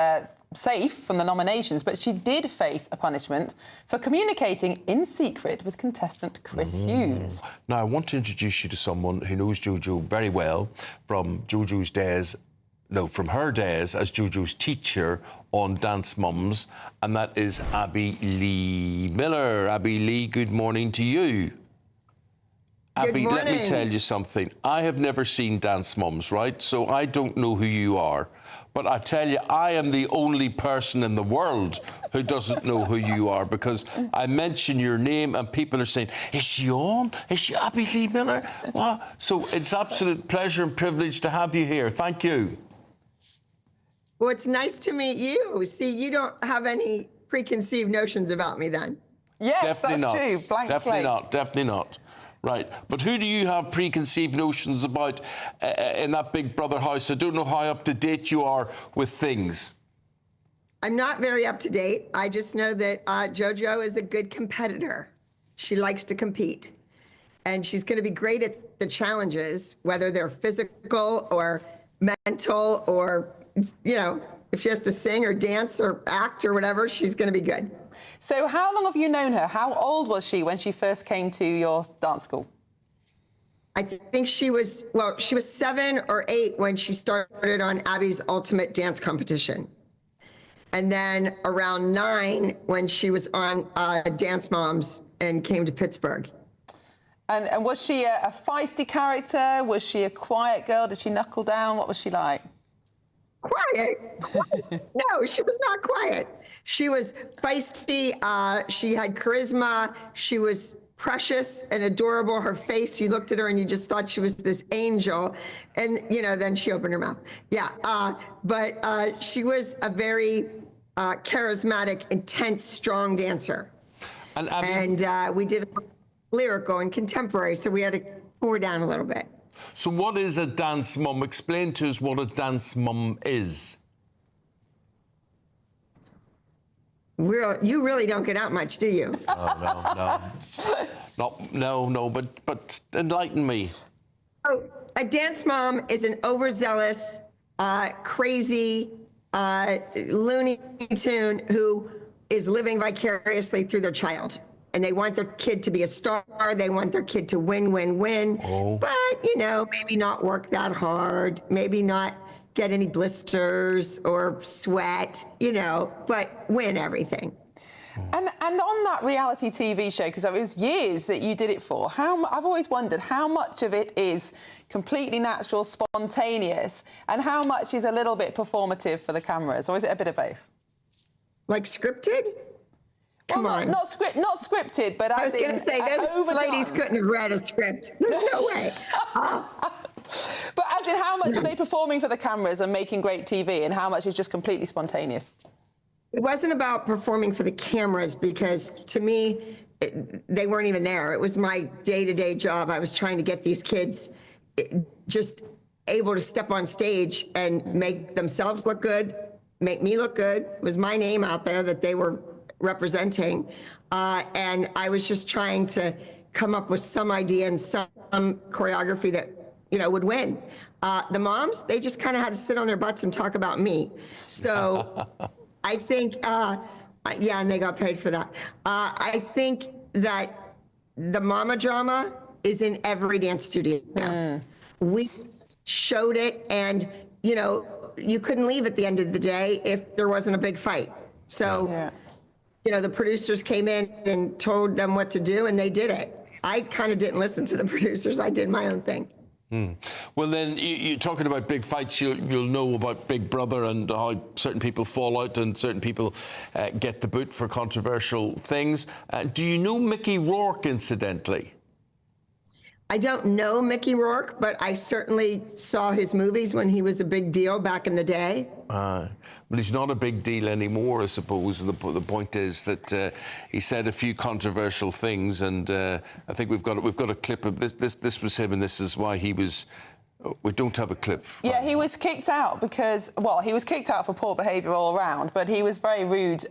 safe from the nominations, but she did face a punishment for communicating in secret with contestant Chris Hughes. Now, I want to introduce you to someone who knows Jojo very well from Jojo's days, no, from her days as Jojo's teacher on Dance Mums, and that is Abby Lee Miller. Abby Lee, good morning to you. Abby, let me tell you something. I have never seen Dance Mums, right? So I don't know who you are. But I tell you, I am the only person in the world who doesn't know who you are, because I mention your name and people are saying, is she on? Is she Abby Lee Miller? What? So it's absolute pleasure and privilege to have you here. Thank you. Well, it's nice to meet you. See, you don't have any preconceived notions about me then. Yes, Definitely that's not. true. Blank Definitely slate. not. Definitely not. Right, but who do you have preconceived notions about in that Big Brother house? I don't know how up to date you are with things. I'm not very up to date. I just know that JoJo is a good competitor. She likes to compete. And she's going to be great at the challenges, whether they're physical or mental or, you know, If she has to sing or dance or act or whatever, she's going to be good. So how long have you known her? How old was she when she first came to your dance school? I think she was 7 or 8 when she started on Abby's Ultimate Dance Competition. And then around 9 when she was on Dance Moms and came to Pittsburgh. And was she a feisty character? Was she a quiet girl? Did she knuckle down? What was she like? Quiet? No, she was not quiet. She was feisty. She had charisma. She was precious and adorable. Her face, you looked at her and you just thought she was this angel. And, then she opened her mouth. Yeah. But she was a very charismatic, intense, strong dancer. And we did lyrical and contemporary, so we had to pour down a little bit. So what is a dance mum? Explain to us what a dance mum is. You really don't get out much, do you? No, but enlighten me. Oh, a dance mom is an overzealous, crazy, Looney Tune who is living vicariously through their child. And they want their kid to be a star. They want their kid to win. Oh. But, maybe not work that hard. Maybe not get any blisters or sweat, but win everything. And on that reality TV show, because it was years that you did it for, I've always wondered how much of it is completely natural, spontaneous, and how much is a little bit performative for the cameras, or is it a bit of both? Like scripted? Come on. Not scripted, but I was going to say, those ladies couldn't have read a script. There's no way. But as in, how much are they performing for the cameras and making great TV, and how much is just completely spontaneous? It wasn't about performing for the cameras, because to me, they weren't even there. It was my day-to-day job. I was trying to get these kids just able to step on stage and make themselves look good, make me look good. It was my name out there that they were representing. And I was just trying to come up with some idea and some choreography that, would win. The moms, they just kind of had to sit on their butts and talk about me. So I think, and they got paid for that. I think that the mama drama is in every dance studio now. We showed it, and, you couldn't leave at the end of the day if there wasn't a big fight. So, the producers came in and told them what to do, and they did it. I kind of didn't listen to the producers. I did my own thing. Well, then, you're talking about big fights. You'll know about Big Brother and how certain people fall out and certain people get the boot for controversial things. Do you know Mickey Rourke, incidentally? I don't know Mickey Rourke, but I certainly saw his movies when he was a big deal back in the day. But he's not a big deal anymore, I suppose. The point is that he said a few controversial things, and I think we've got a clip of this. This was him, and this is why he was. We don't have a clip. Yeah, he was kicked out because, he was kicked out for poor behaviour all around, but he was very rude to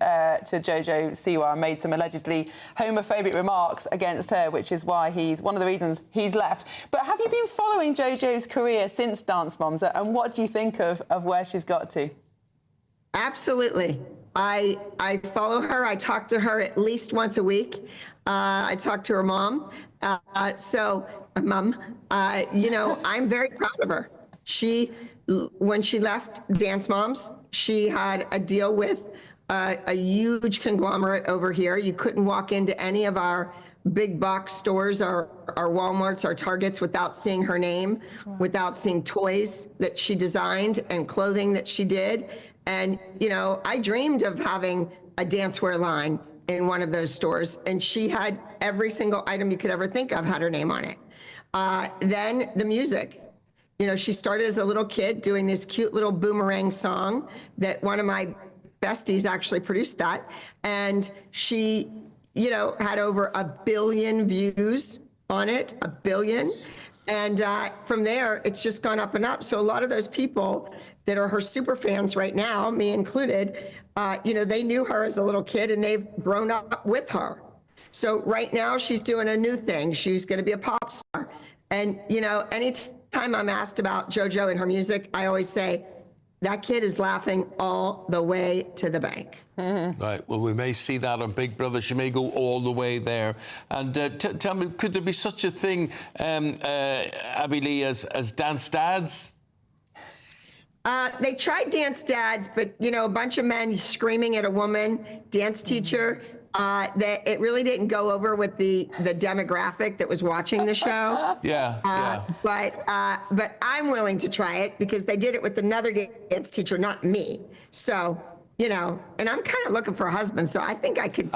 Jojo Siwa and made some allegedly homophobic remarks against her, which is why one of the reasons he's left. But have you been following Jojo's career since Dance Moms, and what do you think of where she's got to? Absolutely. I follow her. I talk to her at least once a week. I talk to her mom. Mom, I'm very proud of her. When she left Dance Moms, she had a deal with a huge conglomerate over here. You couldn't walk into any of our big box stores, our Walmarts, our Targets, without seeing her name, without seeing toys that she designed and clothing that she did. And, I dreamed of having a dancewear line in one of those stores, and she had every single item you could ever think of had her name on it. Then the music. She started as a little kid doing this cute little boomerang song that one of my besties actually produced that. And she, had over 1 billion views on it, 1 billion. And from there, it's just gone up and up. So a lot of those people that are her super fans right now, me included, they knew her as a little kid and they've grown up with her. So right now she's doing a new thing. She's going to be a pop star. And, anytime I'm asked about JoJo and her music, I always say, That kid is laughing all the way to the bank. Right, well, we may see that on Big Brother. She may go all the way there. And tell me, could there be such a thing, Abby Lee, as dance dads? They tried dance dads, but, you know, a bunch of men screaming at a woman, dance teacher. It really didn't go over with the demographic that was watching the show. Yeah. But I'm willing to try it because they did it with another dance teacher, not me. So, you know, and I'm kind of looking for a husband, so I think I could,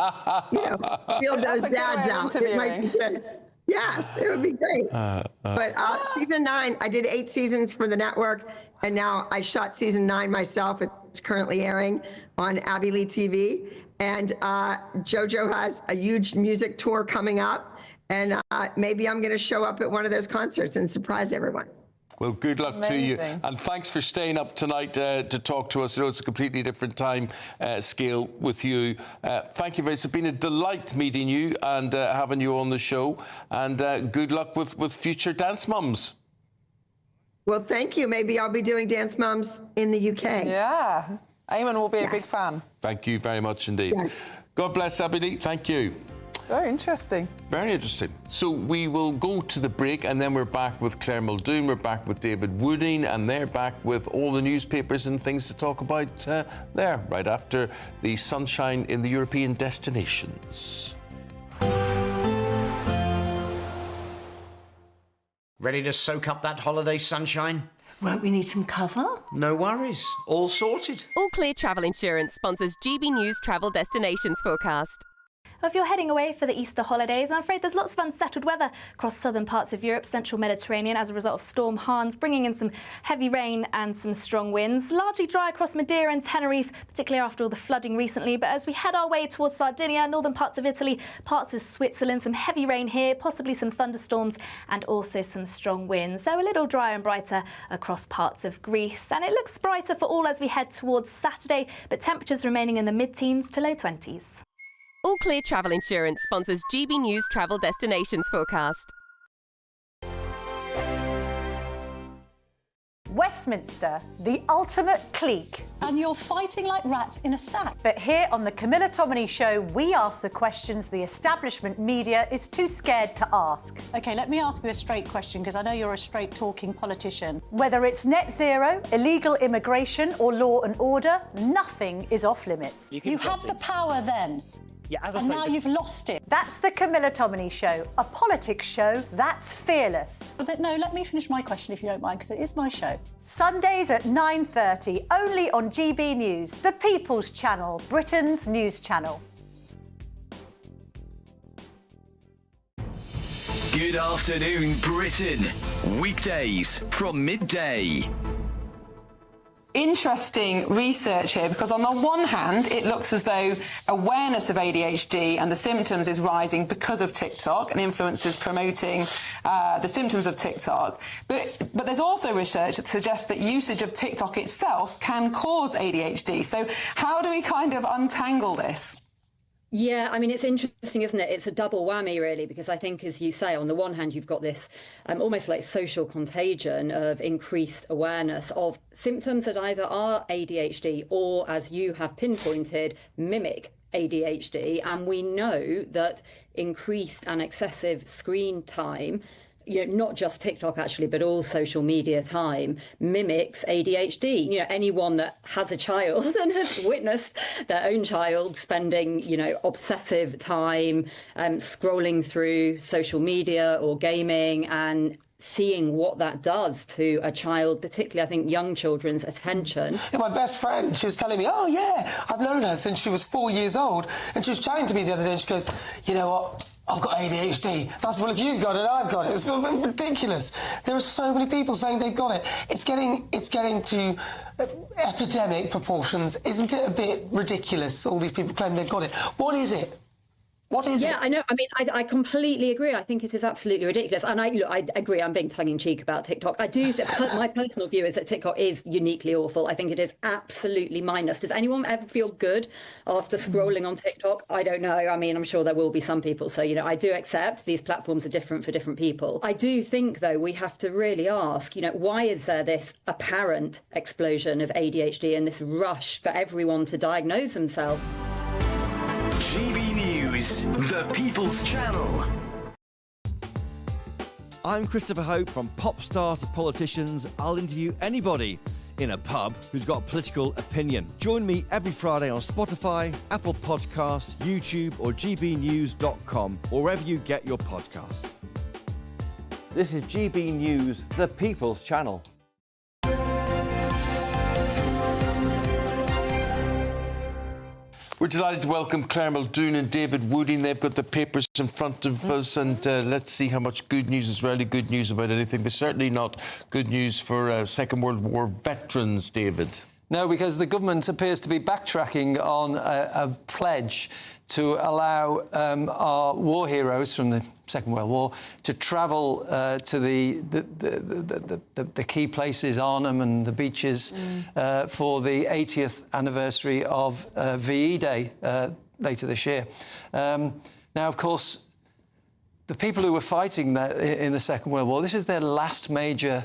you know, feel those dads out. It might be good. Yes, it would be great. But season 9, I did 8 seasons for the network, and now I shot season 9 myself. It's currently airing on Abby Lee TV. And JoJo has a huge music tour coming up, and maybe I'm going to show up at one of those concerts and surprise everyone. Well, good luck to you. And thanks for staying up tonight to talk to us. I know it's a completely different time scale with you. Thank you very much. It's been a delight meeting you and having you on the show. And good luck with future Dance Mums. Well, thank you. Maybe I'll be doing Dance Mums in the UK. Yeah. Eamonn will be a big fan. Thank you very much indeed. Yes. God bless, Abby Lee. Thank you. Very interesting. Very interesting. So we will go to the break and then we're back with Claire Muldoon, we're back with David Wooding, and they're back with all the newspapers and things to talk about there, right after the sunshine in the European destinations. Ready to soak up that holiday sunshine? Won't we need some cover? No worries. All sorted. All Clear Travel Insurance sponsors GB News Travel Destinations Forecast. If you're heading away for the Easter holidays, I'm afraid there's lots of unsettled weather across southern parts of Europe, central Mediterranean, as a result of Storm Hans, bringing in some heavy rain and some strong winds. Largely dry across Madeira and Tenerife, particularly after all the flooding recently. But as we head our way towards Sardinia, northern parts of Italy, parts of Switzerland, some heavy rain here, possibly some thunderstorms and also some strong winds. They're a little drier and brighter across parts of Greece. And it looks brighter for all as we head towards Saturday, but temperatures remaining in the mid-teens to low 20s. All Clear Travel Insurance sponsors GB News Travel Destinations Forecast. Westminster, the ultimate clique. And you're fighting like rats in a sack. But here on the Camilla Tominey Show, we ask the questions the establishment media is too scared to ask. OK, let me ask you a straight question, because I know you're a straight-talking politician. Whether it's net zero, illegal immigration or law and order, nothing is off limits. You had the power then. Yeah, as I and say, now you've lost it. That's the Camilla Tominey Show, a politics show that's fearless. But no, let me finish my question if you don't mind, because it is my show. Sundays at 9:30, only on GB News, the People's Channel, Britain's news channel. Good afternoon, Britain. Weekdays from midday. Interesting research here, because on the one hand, it looks as though awareness of ADHD and the symptoms is rising because of TikTok and influencers promoting the symptoms of TikTok. But there's also research that suggests that usage of TikTok itself can cause ADHD. So how do we kind of untangle this? Yeah, I mean, it's interesting, isn't it? It's a double whammy, really, because I think, as you say, on the one hand, you've got this almost like social contagion of increased awareness of symptoms that either are ADHD or, as you have pinpointed, mimic ADHD. And we know that increased and excessive screen time, not just TikTok actually, but all social media time, mimics ADHD. Anyone that has a child and has witnessed their own child spending, obsessive time scrolling through social media or gaming and seeing what that does to a child, particularly, I think, young children's attention. Yeah, my best friend, she was telling me, oh, yeah, I've known her since she was 4 years old. And she was chatting to me the other day, and she goes, you know what? I've got ADHD. That's, well, if you've got it, I've got it. It's ridiculous. There are so many people saying they've got it. It's getting to epidemic proportions. Isn't it a bit ridiculous, all these people claim they've got it? What is it? What is it? Yeah, I know. I mean, I completely agree. I think it is absolutely ridiculous. And I agree. I'm being tongue-in-cheek about TikTok. I do. My personal view is that TikTok is uniquely awful. I think it is absolutely mindless. Does anyone ever feel good after scrolling on TikTok? I don't know. I mean, I'm sure there will be some people. So, I do accept these platforms are different for different people. I do think, though, we have to really ask, why is there this apparent explosion of ADHD and this rush for everyone to diagnose themselves? GB News, the People's Channel. I'm Christopher Hope. From pop stars to politicians, I'll interview anybody in a pub who's got a political opinion. Join me every Friday on Spotify, Apple Podcasts, YouTube or gbnews.com, or wherever you get your podcasts. This is GB News, the People's Channel. We're delighted to welcome Claire Muldoon and David Wooding. They've got the papers in front of us, and let's see how much good news is really good news about anything. There's certainly not good news for Second World War veterans, David. No, because the government appears to be backtracking on a pledge to allow our war heroes from the Second World War to travel to the key places, Arnhem and the beaches, for the 80th anniversary of VE Day later this year. Now, of course, the people who were fighting in the Second World War, this is their last major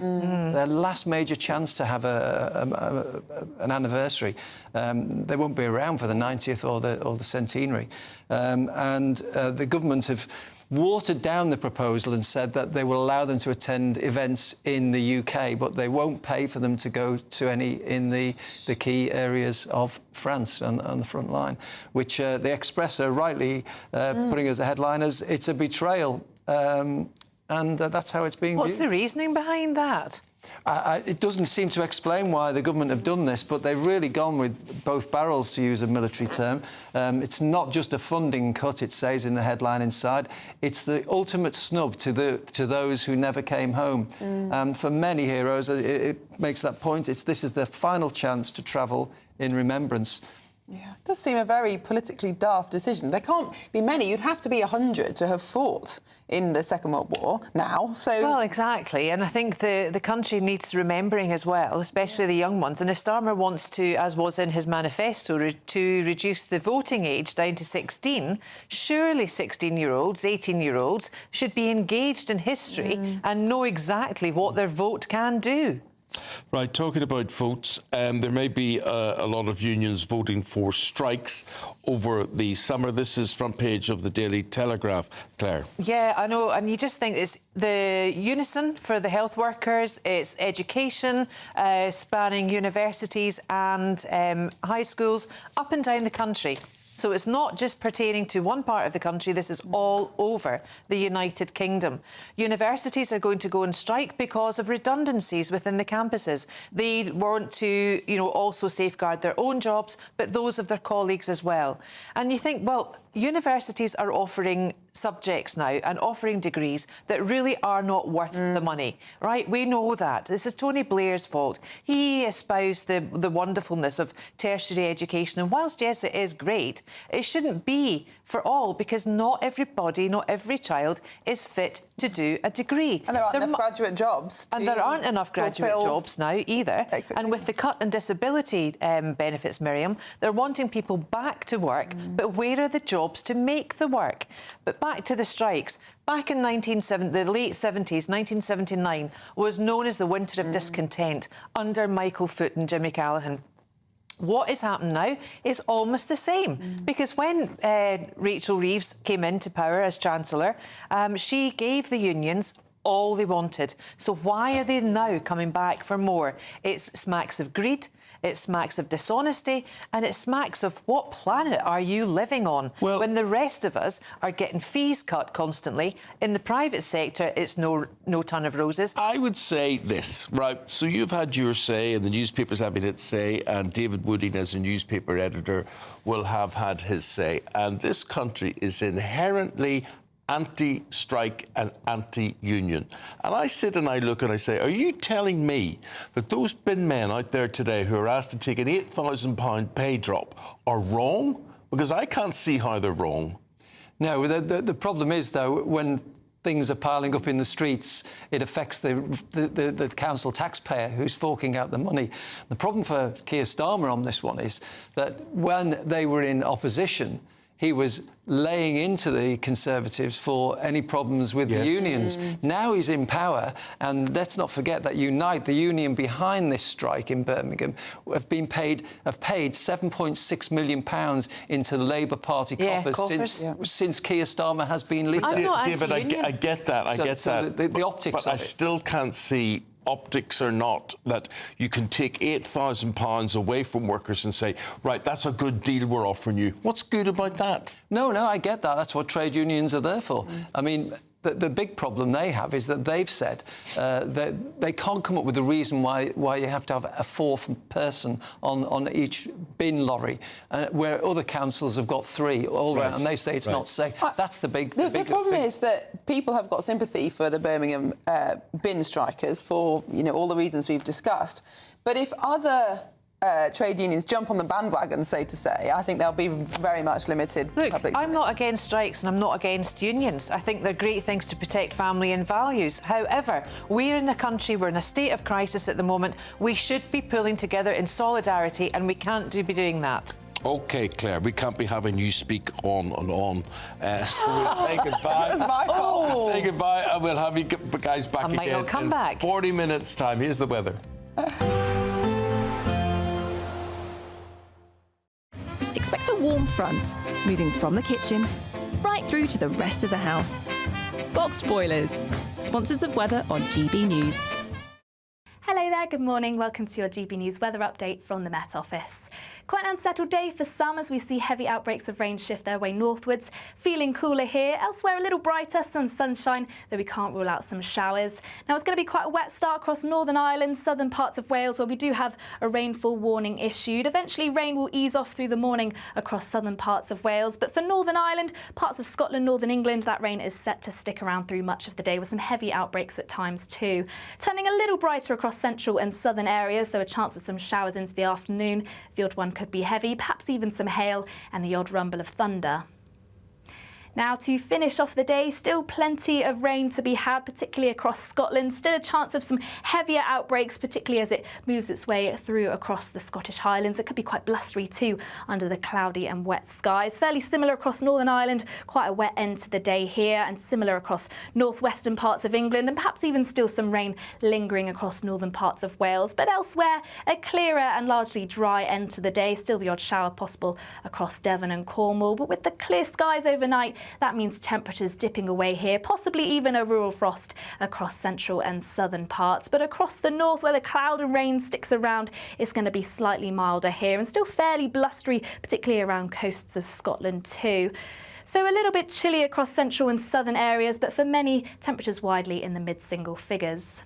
chance to have an anniversary. They won't be around for the 90th or the centenary. And the government have watered down the proposal and said that they will allow them to attend events in the UK, but they won't pay for them to go to any in the key areas of France on the front line, which the Express are rightly putting as a headline as it's a betrayal. And that's how it's being viewed. What's the reasoning behind that? It doesn't seem to explain why the government have done this, but they've really gone with both barrels, to use a military term. It's not just a funding cut, it says in the headline inside. It's the ultimate snub to those who never came home. For many heroes, it makes that point. This is their final chance to travel in remembrance. Yeah, it does seem a very politically daft decision. There can't be many. You'd have to be 100 to have fought in the Second World War now. So well, exactly, and I think the country needs remembering as well, especially the young ones. And if Starmer wants to, as was in his manifesto, to reduce the voting age down to 16, surely 16-year-olds, 18-year-olds should be engaged in history and know exactly what their vote can do. Right, talking about votes, there may be a lot of unions voting for strikes over the summer. This is front page of the Daily Telegraph, Claire. Yeah, I know, and you just think it's the unison for the health workers, it's education, spanning universities and high schools up and down the country. So it's not just pertaining to one part of the country, this is all over the United Kingdom. Universities are going to go on strike because of redundancies within the campuses. They want to, also safeguard their own jobs, but those of their colleagues as well. And you think, well, universities are offering subjects now and offering degrees that really are not worth the money, right? We know that. This is Tony Blair's fault. He espoused the wonderfulness of tertiary education, and whilst, yes, it is great, it shouldn't be for all, because not everybody, not every child is fit to do a degree. And there aren't enough graduate jobs. And there aren't enough graduate jobs now either. And with the cut in disability benefits, Miriam, they're wanting people back to work, but where are the jobs to make the work? But back to the strikes. Back in the late 70s, 1979, was known as the Winter of Discontent under Michael Foot and Jimmy Callaghan. What has happened now is almost the same, because when Rachel Reeves came into power as Chancellor, she gave the unions all they wanted. So why are they now coming back for more? It smacks of greed, it smacks of dishonesty, and it smacks of what planet are you living on when the rest of us are getting fees cut constantly. In the private sector, it's no ton of roses. I would say this, right? So you've had your say, and the newspapers have had its say, and David Wooding, as a newspaper editor, will have had his say. And this country is inherently anti-strike and anti-union. And I sit and I look and I say, are you telling me that those bin men out there today who are asked to take an £8,000 pay drop are wrong? Because I can't see how they're wrong. No, the problem is, though, when things are piling up in the streets, it affects the council taxpayer who's forking out the money. The problem for Keir Starmer on this one is that when they were in opposition, he was laying into the Conservatives for any problems with the unions. Now he's in power, and let's not forget that Unite, the union behind this strike in Birmingham, have paid £7.6 million into the Labour Party coffers since Keir Starmer has been leader. David, I get that. I get that. The optics but of I still can't see, optics or not, that you can take £8,000 away from workers and say, right, that's a good deal we're offering you. What's good about that? No, I get that. That's what trade unions are there for. I mean, the big problem they have is that they've said that they can't come up with a reason why you have to have a fourth person on each bin lorry, where other councils have got three all round, and they say it's not safe. That's the big... The problem is that people have got sympathy for the Birmingham bin strikers for, all the reasons we've discussed. But if other trade unions jump on the bandwagon, so to say, I think there'll be very much limited public... I'm not against strikes and I'm not against unions. I think they're great things to protect family and values. However, we're in a country, we're in a state of crisis at the moment. We should be pulling together in solidarity, and we can't be doing that. OK, Claire, we can't be having you speak on and on. So we'll say goodbye. That was my fault. We'll say goodbye, and we'll have you guys back again. I might not come back. 40 minutes' time. Here's the weather. Expect a warm front, moving from the kitchen right through to the rest of the house. Boxed Boilers, sponsors of weather on GB News. Hello there, good morning. Welcome to your GB News weather update from the Met Office. Quite an unsettled day for some as we see heavy outbreaks of rain shift their way northwards. Feeling cooler here. Elsewhere a little brighter, some sunshine, though we can't rule out some showers. Now it's going to be quite a wet start across Northern Ireland, southern parts of Wales, where we do have a rainfall warning issued. Eventually rain will ease off through the morning across southern parts of Wales. But for Northern Ireland, parts of Scotland, Northern England, that rain is set to stick around through much of the day with some heavy outbreaks at times too. Turning a little brighter across central and southern areas, there are chances of some showers into the afternoon. The odd one could be heavy, perhaps even some hail and the odd rumble of thunder. Now, to finish off the day, still plenty of rain to be had, particularly across Scotland. Still a chance of some heavier outbreaks, particularly as it moves its way through across the Scottish Highlands. It could be quite blustery too under the cloudy and wet skies. Fairly similar across Northern Ireland, quite a wet end to the day here, and similar across northwestern parts of England, and perhaps even still some rain lingering across northern parts of Wales. But elsewhere, a clearer and largely dry end to the day. Still the odd shower possible across Devon and Cornwall, but with the clear skies overnight, that means temperatures dipping away here, possibly even a rural frost across central and southern parts. But across the north, where the cloud and rain sticks around, it's going to be slightly milder here and still fairly blustery, particularly around coasts of Scotland too. So a little bit chilly across central and southern areas, but for many, temperatures widely in the mid-single figures.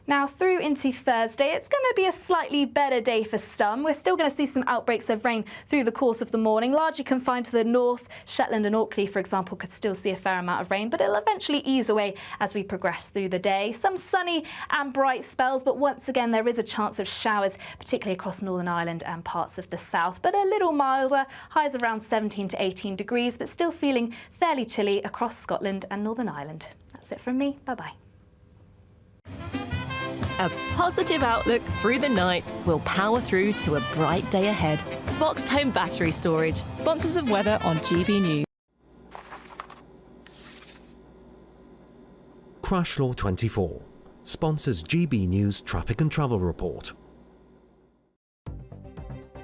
Now, through into Thursday, it's going to be a slightly better day for some. We're still going to see some outbreaks of rain through the course of the morning, largely confined to the north. Shetland and Orkney, for example, could still see a fair amount of rain, but it'll eventually ease away as we progress through the day. Some sunny and bright spells, but once again, there is a chance of showers, particularly across Northern Ireland and parts of the south, but a little milder, highs around 17 to 18 degrees, but still feeling fairly chilly across Scotland and Northern Ireland. That's it from me. Bye-bye. A positive outlook through the night will power through to a bright day ahead. Boxed Home Battery Storage, sponsors of weather on GB News. Crash Law 24 sponsors GB News Traffic and Travel Report.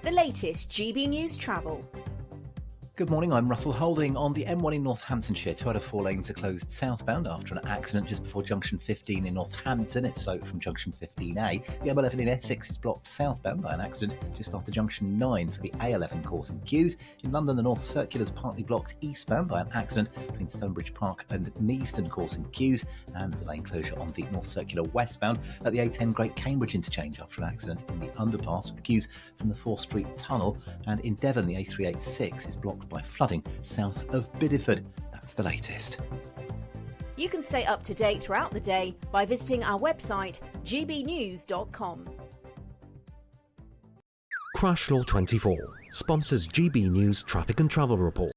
The latest GB News Travel. Good morning, I'm Russell Holding. On the M1 in Northamptonshire, 2 out of 4 lanes are closed southbound after an accident just before junction 15 in Northampton. It's slowed from junction 15A. The M11 in Essex is blocked southbound by an accident just after junction 9 for the A11 causing queues. In London, the North Circular is partly blocked eastbound by an accident between Stonebridge Park and Neaston causing queues. And there's a lane closure on the North Circular westbound at the A10 Great Cambridge interchange after an accident in the underpass with queues from the 4th Street Tunnel. And in Devon, the A386 is blocked by flooding south of Bideford. That's the latest. You can stay up to date throughout the day by visiting our website gbnews.com. Crash Law 24 sponsors GB News Traffic and Travel Report.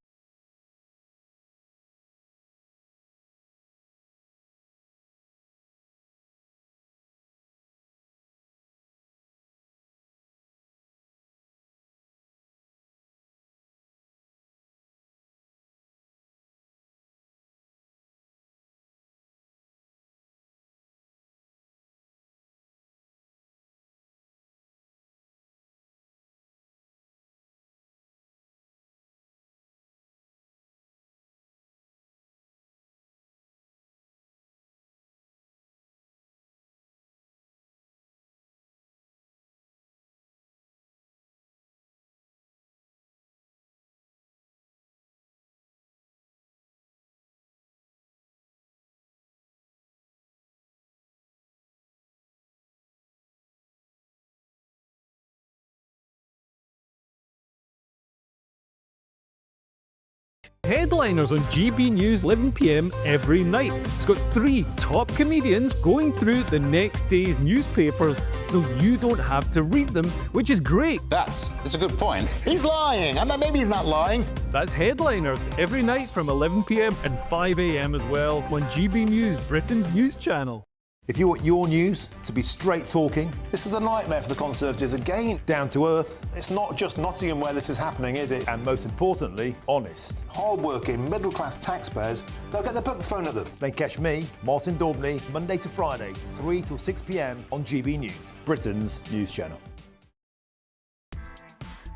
Headliners on GB News 11 p.m. every night. It's got 3 top comedians going through the next day's newspapers so you don't have to read them, which is great. That's a good point. He's lying. Maybe he's not lying. That's Headliners every night from 11 p.m. and 5 a.m. as well on GB News, Britain's news channel. If you want your news to be straight talking, this is a nightmare for the Conservatives again. Down to earth. It's not just Nottingham where this is happening, is it? And most importantly, honest. Hard-working, middle-class taxpayers, they'll get their book thrown at them. Then catch me, Martin Daubney, Monday to Friday, 3 till 6 p.m. on GB News, Britain's news channel.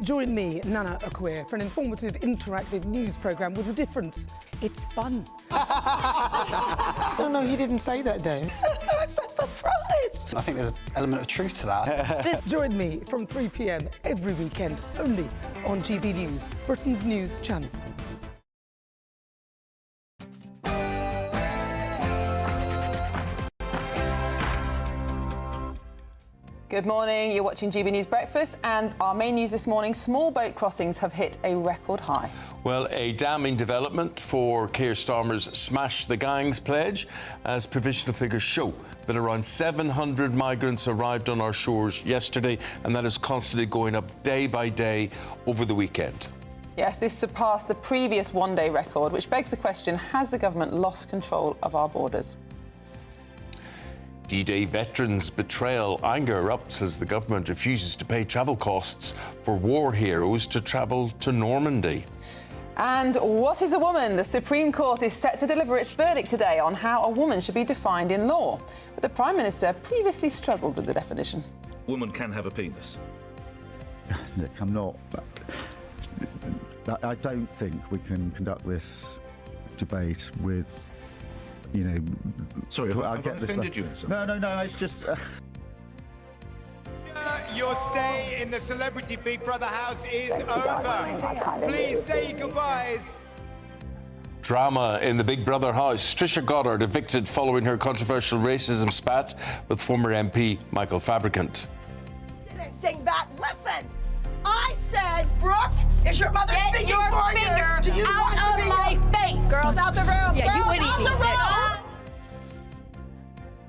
Join me, Nana Akwe, for an informative, interactive news programme with a difference. It's fun. No, he didn't say that, Dave. I'm so surprised. I think there's an element of truth to that. Join me from 3 p.m. every weekend, only on GB News, Britain's news channel. Good morning, you're watching GB News Breakfast, and our main news this morning, small boat crossings have hit a record high. Well, a damning development for Keir Starmer's Smash the Gangs pledge, as provisional figures show that around 700 migrants arrived on our shores yesterday, and that is constantly going up day by day over the weekend. Yes, this surpassed the previous one-day record, which begs the question, has the government lost control of our borders? D-Day veterans' betrayal. Anger erupts as the government refuses to pay travel costs for war heroes to travel to Normandy. And what is a woman? The Supreme Court is set to deliver its verdict today on how a woman should be defined in law. But the Prime Minister previously struggled with the definition. Woman can have a penis. Nick, I'm not... I don't think we can conduct this debate with... You know, sorry, have I offended you in some? No, it's just... Your stay in the Celebrity Big Brother house is over. Please say your goodbyes. Drama in the Big Brother house. Trisha Goddard evicted following her controversial racism spat with former MP Michael Fabricant. Ding that. Listen, I said, Brooke, is your mother speaking your for finger you? Do you out want to of be my face? Girls out the room. Yeah, you Girls would out eat the me. room.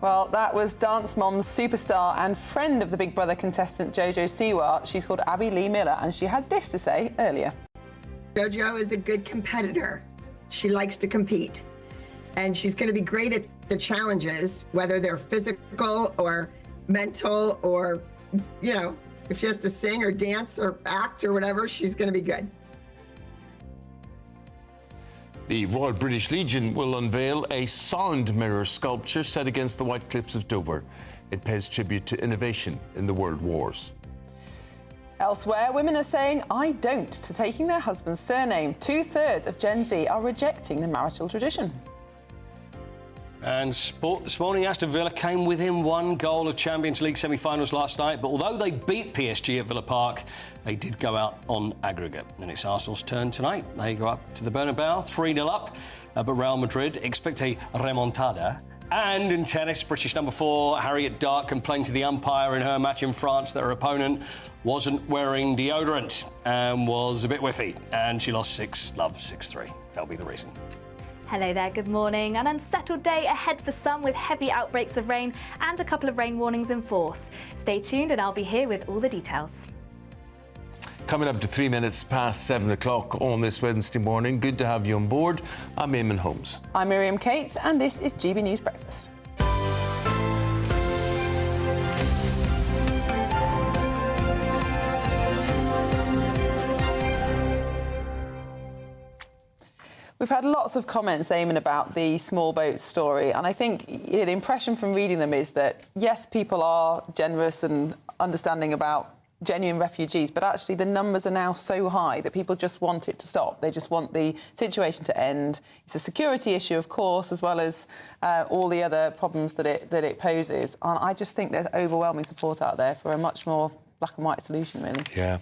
Well, that was Dance Mom's superstar and friend of the Big Brother contestant Jojo Siwa. She's called Abby Lee Miller, and she had this to say earlier. Jojo is a good competitor. She likes to compete. And she's going to be great at the challenges, whether they're physical or mental or, you know, if she has to sing or dance or act or whatever, she's going to be good. The Royal British Legion will unveil a sound mirror sculpture set against the White Cliffs of Dover. It pays tribute to innovation in the world wars. Elsewhere, women are saying I don't to taking their husband's surname. 2/3 of Gen Z are rejecting the marital tradition. And sport this morning, Aston Villa came within one goal of Champions League semi-finals last night, but although they beat PSG at Villa Park, they did go out on aggregate. And it's Arsenal's turn tonight. They go up to the Bernabeu, 3-0 up, but Real Madrid expect a remontada. And in tennis, British number 4 Harriet Dart complained to the umpire in her match in France that her opponent wasn't wearing deodorant and was a bit whiffy, and she lost 6-love, 6-3. That'll be the reason. Hello there, good morning. An unsettled day ahead for some with heavy outbreaks of rain and a couple of rain warnings in force. Stay tuned and I'll be here with all the details. Coming up to 3 minutes past 7 o'clock on this Wednesday morning. Good to have you on board. I'm Eamonn Holmes. I'm Miriam Cates, and this is GB News Breakfast. We've had lots of comments, Eamonn, about the small boat story, and I think the impression from reading them is that, yes, people are generous and understanding about genuine refugees, but actually the numbers are now so high that people just want it to stop. They just want the situation to end. It's a security issue, of course, as well as all the other problems that it poses. And I just think there's overwhelming support out there for a much more black and white solution, really. Yeah.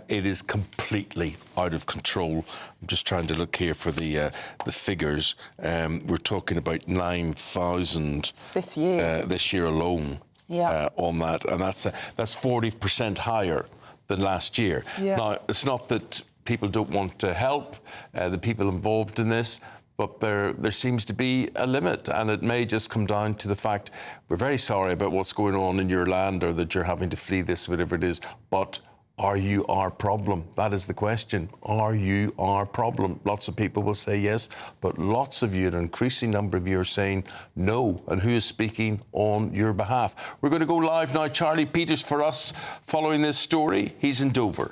It is completely out of control. I'm just trying to look here for the figures. We're talking about 9,000 this year alone. Yeah. On that, and that's 40% higher than last year. Yeah. Now, it's not that people don't want to help the people involved in this. But there seems to be a limit, and it may just come down to the fact we're very sorry about what's going on in your land, or that you're having to flee this, whatever it is, but are you our problem? That is the question. Are you our problem? Lots of people will say yes, but lots of you, an increasing number of you, are saying no. And who is speaking on your behalf? We're going to go live now. Charlie Peters for us following this story. He's in Dover.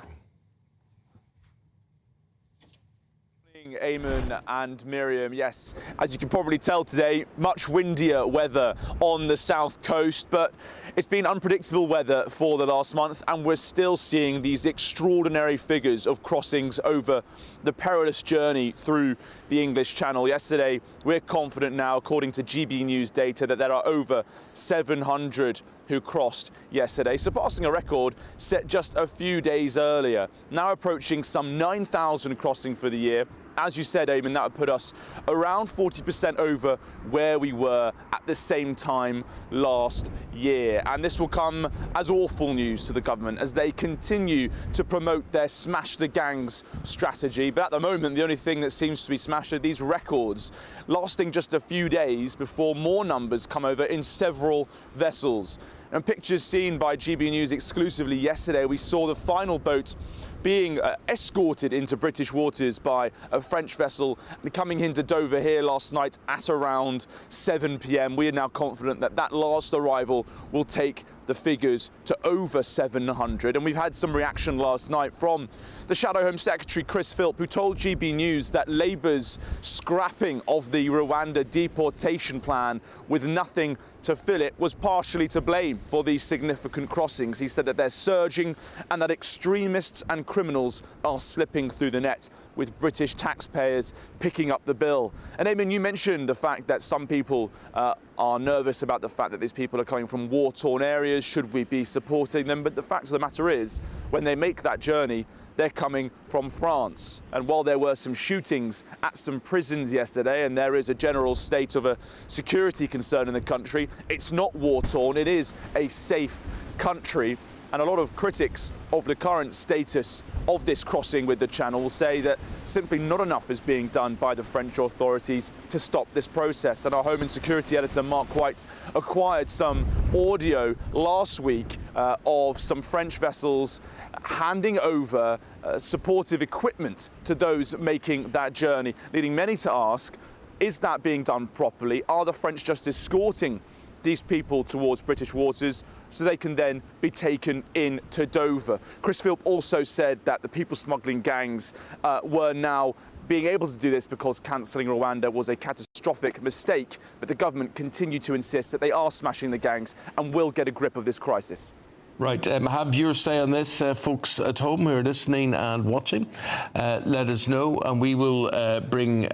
Eamonn and Miriam, yes, as you can probably tell today, much windier weather on the south coast, but it's been unpredictable weather for the last month, and we're still seeing these extraordinary figures of crossings over the perilous journey through the English Channel. Yesterday, we're confident now, according to GB News data, that there are over 700 who crossed yesterday, surpassing a record set just a few days earlier, now approaching some 9,000 crossing for the year. As you said, Eamonn, that would put us around 40% over where we were at the same time last year. And this will come as awful news to the government as they continue to promote their smash the gangs strategy. But at the moment, the only thing that seems to be smashed are these records, lasting just a few days before more numbers come over in several vessels. And pictures seen by GB News exclusively yesterday, we saw the final boat being escorted into British waters by a French vessel and coming into Dover here last night at around 7 p.m. We are now confident that that last arrival will take the figures to over 700. And we've had some reaction last night from the Shadow Home Secretary, Chris Philp, who told GB News that Labour's scrapping of the Rwanda deportation plan with nothing to fill it was partially to blame for these significant crossings. He said that they're surging and that extremists and criminals are slipping through the net, with British taxpayers picking up the bill. And Eamonn, you mentioned the fact that some people are nervous about the fact that these people are coming from war-torn areas. Should we be supporting them? But the fact of the matter is, when they make that journey, they're coming from France. And while there were some shootings at some prisons yesterday, and there is a general state of a security concern in the country, it's not war-torn, it is a safe country. And a lot of critics of the current status of this crossing with the Channel will say that simply not enough is being done by the French authorities to stop this process. And our Home and Security editor, Mark White, acquired some audio last week of some French vessels handing over supportive equipment to those making that journey, leading many to ask, is that being done properly? Are the French just escorting these people towards British waters so they can then be taken into Dover? Chris Philp also said that the people smuggling gangs were now being able to do this because cancelling Rwanda was a catastrophic mistake, but the government continue to insist that they are smashing the gangs and will get a grip of this crisis. Right, have your say on this, folks at home who are listening and watching. Let us know, and we will bring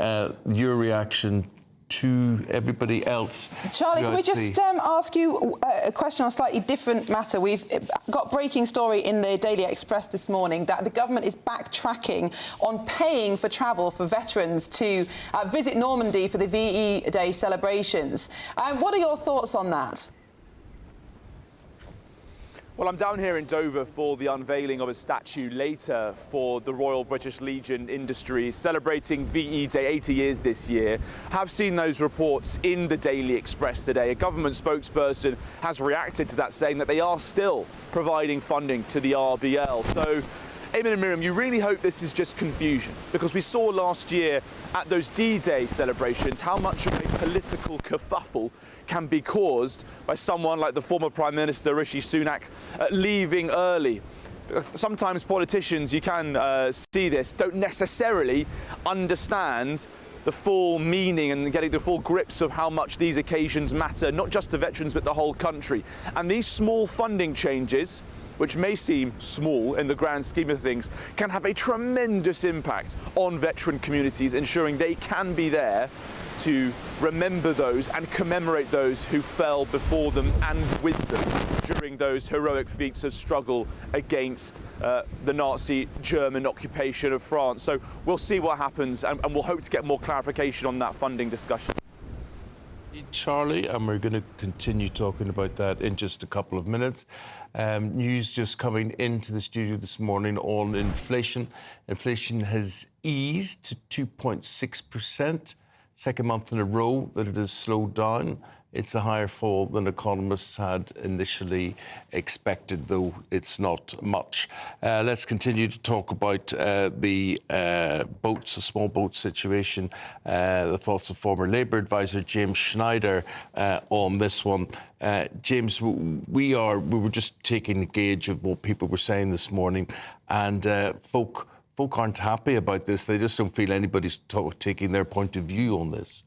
your reaction to everybody else. Charlie, can we just ask you a question on a slightly different matter? We've got breaking story in the Daily Express this morning that the government is backtracking on paying for travel for veterans to visit Normandy for the VE Day celebrations. What are your thoughts on that? Well, I'm down here in Dover for the unveiling of a statue later for the Royal British Legion Industries, celebrating VE Day 80 years this year. Have seen those reports in the Daily Express today. A government spokesperson has reacted to that, saying that they are still providing funding to the RBL. So, Eamonn and Miriam, you really hope this is just confusion, because we saw last year at those D-Day celebrations how much of a political kerfuffle can be caused by someone like the former Prime Minister Rishi Sunak leaving early. Sometimes politicians, you can see this, don't necessarily understand the full meaning and getting the full grips of how much these occasions matter, not just to veterans but the whole country. And these small funding changes, which may seem small in the grand scheme of things, can have a tremendous impact on veteran communities, ensuring they can be there to remember those and commemorate those who fell before them and with them during those heroic feats of struggle against the Nazi German occupation of France. So we'll see what happens, and we'll hope to get more clarification on that funding discussion. Charlie, and we're going to continue talking about that in just a couple of minutes. News just coming into the studio this morning on inflation. Inflation has eased to 2.6%, second month in a row that it has slowed down. It's a higher fall than economists had initially expected, though it's not much. Let's continue to talk about the boats, the small boat situation. The thoughts of former Labour advisor James Schneider on this one. James, we were just taking a gauge of what people were saying this morning, and folk aren't happy about this. They just don't feel anybody's taking their point of view on this.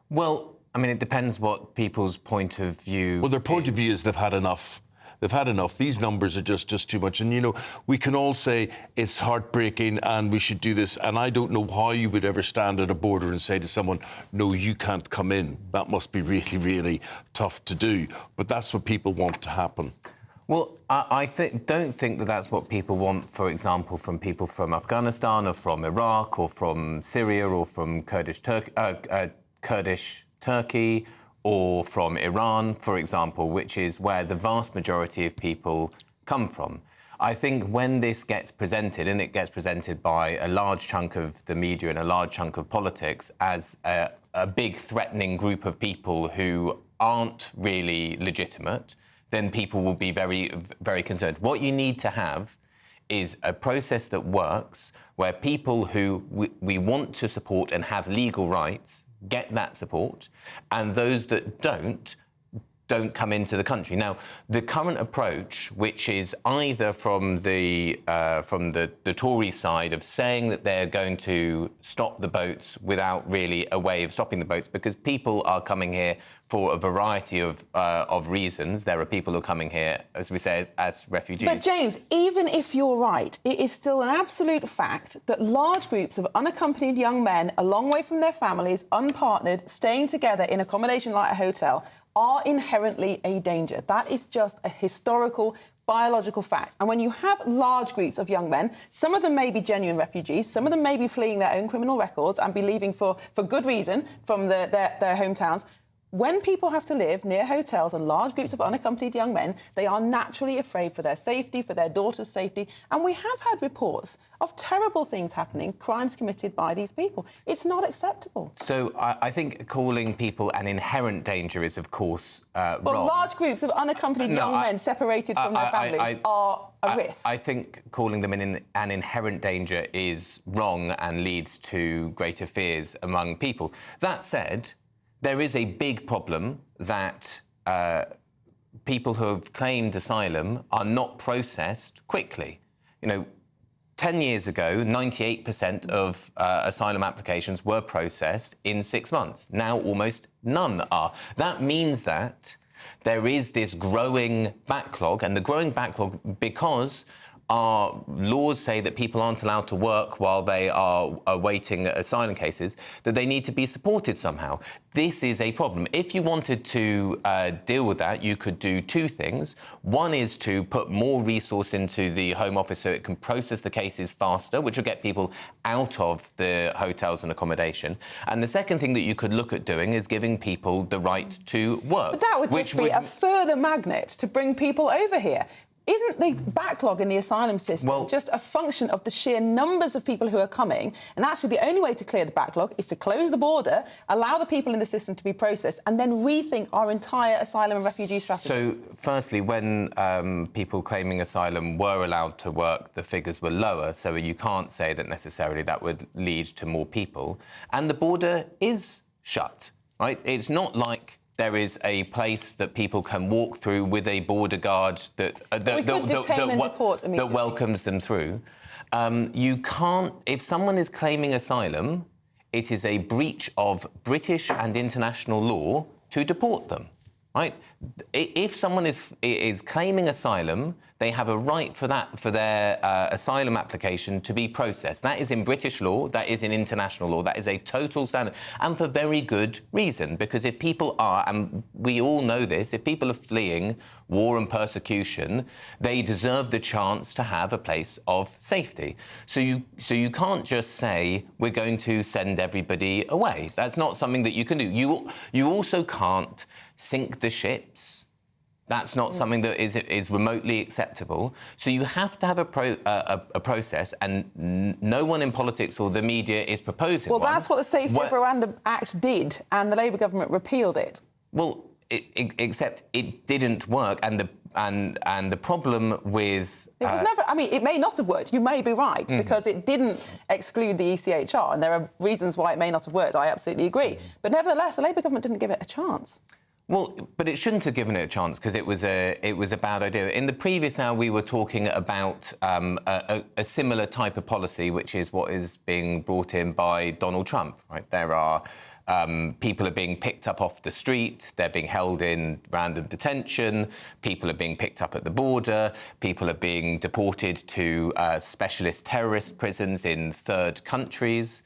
Well, I mean, it depends what people's point of view. Well, their point of view is they've had enough. They've had enough. These numbers are just too much. And, you know, we can all say it's heartbreaking and we should do this. And I don't know how you would ever stand at a border and say to someone, no, you can't come in. That must be really, really tough to do. But that's what people want to happen. Well, I don't think that that's what people want, for example, from people from Afghanistan or from Iraq or from Syria or from Kurdish Turkey or from Iran, for example, which is where the vast majority of people come from. I think when this gets presented, and it gets presented by a large chunk of the media and a large chunk of politics as a big threatening group of people who aren't really legitimate, then people will be very, very concerned. What you need to have is a process that works where people who we want to support and have legal rights get that support, and those that don't come into the country. Now, the current approach, which is either from the Tory side of saying that they're going to stop the boats without really a way of stopping the boats, because people are coming here for a variety of reasons. There are people who are coming here, as we say, as refugees. But James, even if you're right, it is still an absolute fact that large groups of unaccompanied young men, a long way from their families, unpartnered, staying together in accommodation like a hotel, are inherently a danger. That is just a historical, biological fact. And when you have large groups of young men, some of them may be genuine refugees, some of them may be fleeing their own criminal records and be leaving for good reason from their hometowns. When people have to live near hotels and large groups of unaccompanied young men, they are naturally afraid for their safety, for their daughter's safety. And we have had reports of terrible things happening, crimes committed by these people. It's not acceptable. So I think calling people an inherent danger is, of course, wrong. But large groups of unaccompanied young men separated from their families are a risk. I think calling them an inherent danger is wrong and leads to greater fears among people. That said, there is a big problem that people who have claimed asylum are not processed quickly. You know, 10 years ago, 98% of asylum applications were processed in 6 months. Now almost none are. That means that there is this growing backlog, and the growing backlog because our laws say that people aren't allowed to work while they are awaiting asylum cases, that they need to be supported somehow. This is a problem. If you wanted to deal with that, you could do two things. One is to put more resource into the Home Office so it can process the cases faster, which will get people out of the hotels and accommodation. And the second thing that you could look at doing is giving people the right to work. But that would just be a further magnet to bring people over here. Isn't the backlog in the asylum system just a function of the sheer numbers of people who are coming? And actually, the only way to clear the backlog is to close the border, allow the people in the system to be processed, and then rethink our entire asylum and refugee strategy. So, firstly, when people claiming asylum were allowed to work, the figures were lower, so you can't say that necessarily that would lead to more people. And the border is shut, right? It's not like there is a place that people can walk through with a border guard that welcomes them through. You can't... If someone is claiming asylum, it is a breach of British and international law to deport them, right? if someone is claiming asylum, they have a right for their asylum application to be processed. That is in British law, that is in international law, that is a total standard, and for very good reason, because if people are, and we all know this, if people are fleeing war and persecution, they deserve the chance to have a place of safety. So you can't just say, we're going to send everybody away. That's not something that you can do. You also can't sink the ships. That's not something that is remotely acceptable. So you have to have a process, and no one in politics or the media is proposing one. Well, that's what the Safety of Rwanda Act did, and the Labour government repealed it. Well, except it didn't work, and the problem with it was never. I mean, it may not have worked. You may be right because it didn't exclude the ECHR, and there are reasons why it may not have worked. I absolutely agree, but nevertheless, the Labour government didn't give it a chance. Well, but it shouldn't have given it a chance because it was a bad idea. In the previous hour, we were talking about a similar type of policy, which is what is being brought in by Donald Trump. Right, there are people are being picked up off the street, they're being held in random detention, people are being picked up at the border, people are being deported to specialist terrorist prisons in third countries.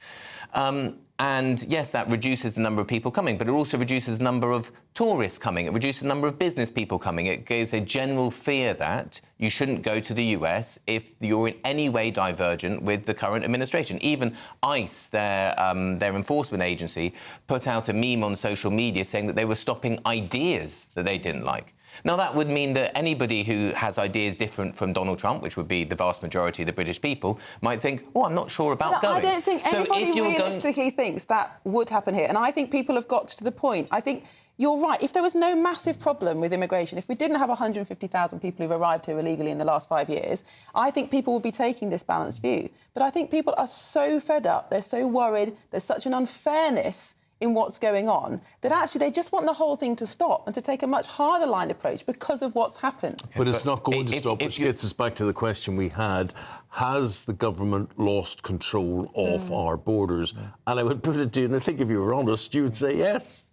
And yes, that reduces the number of people coming, but it also reduces the number of tourists coming. It reduces the number of business people coming. It gives a general fear that you shouldn't go to the US if you're in any way divergent with the current administration. Even ICE, their enforcement agency, put out a meme on social media saying that they were stopping ideas that they didn't like. Now, that would mean that anybody who has ideas different from Donald Trump, which would be the vast majority of the British people, might think, oh, I'm not sure about going. I don't think anybody realistically thinks that would happen here. And I think people have got to the point. I think you're right. If there was no massive problem with immigration, if we didn't have 150,000 people who've arrived here illegally in the last 5 years, I think people would be taking this balanced view. But I think people are so fed up, they're so worried, there's such an unfairness in what's going on, that actually they just want the whole thing to stop and to take a much harder line approach because of what's happened. But it's not going to stop, which gets us back to the question we had. Has the government lost control of our borders? And I would put it to you, and I think if you were honest, you would say yes.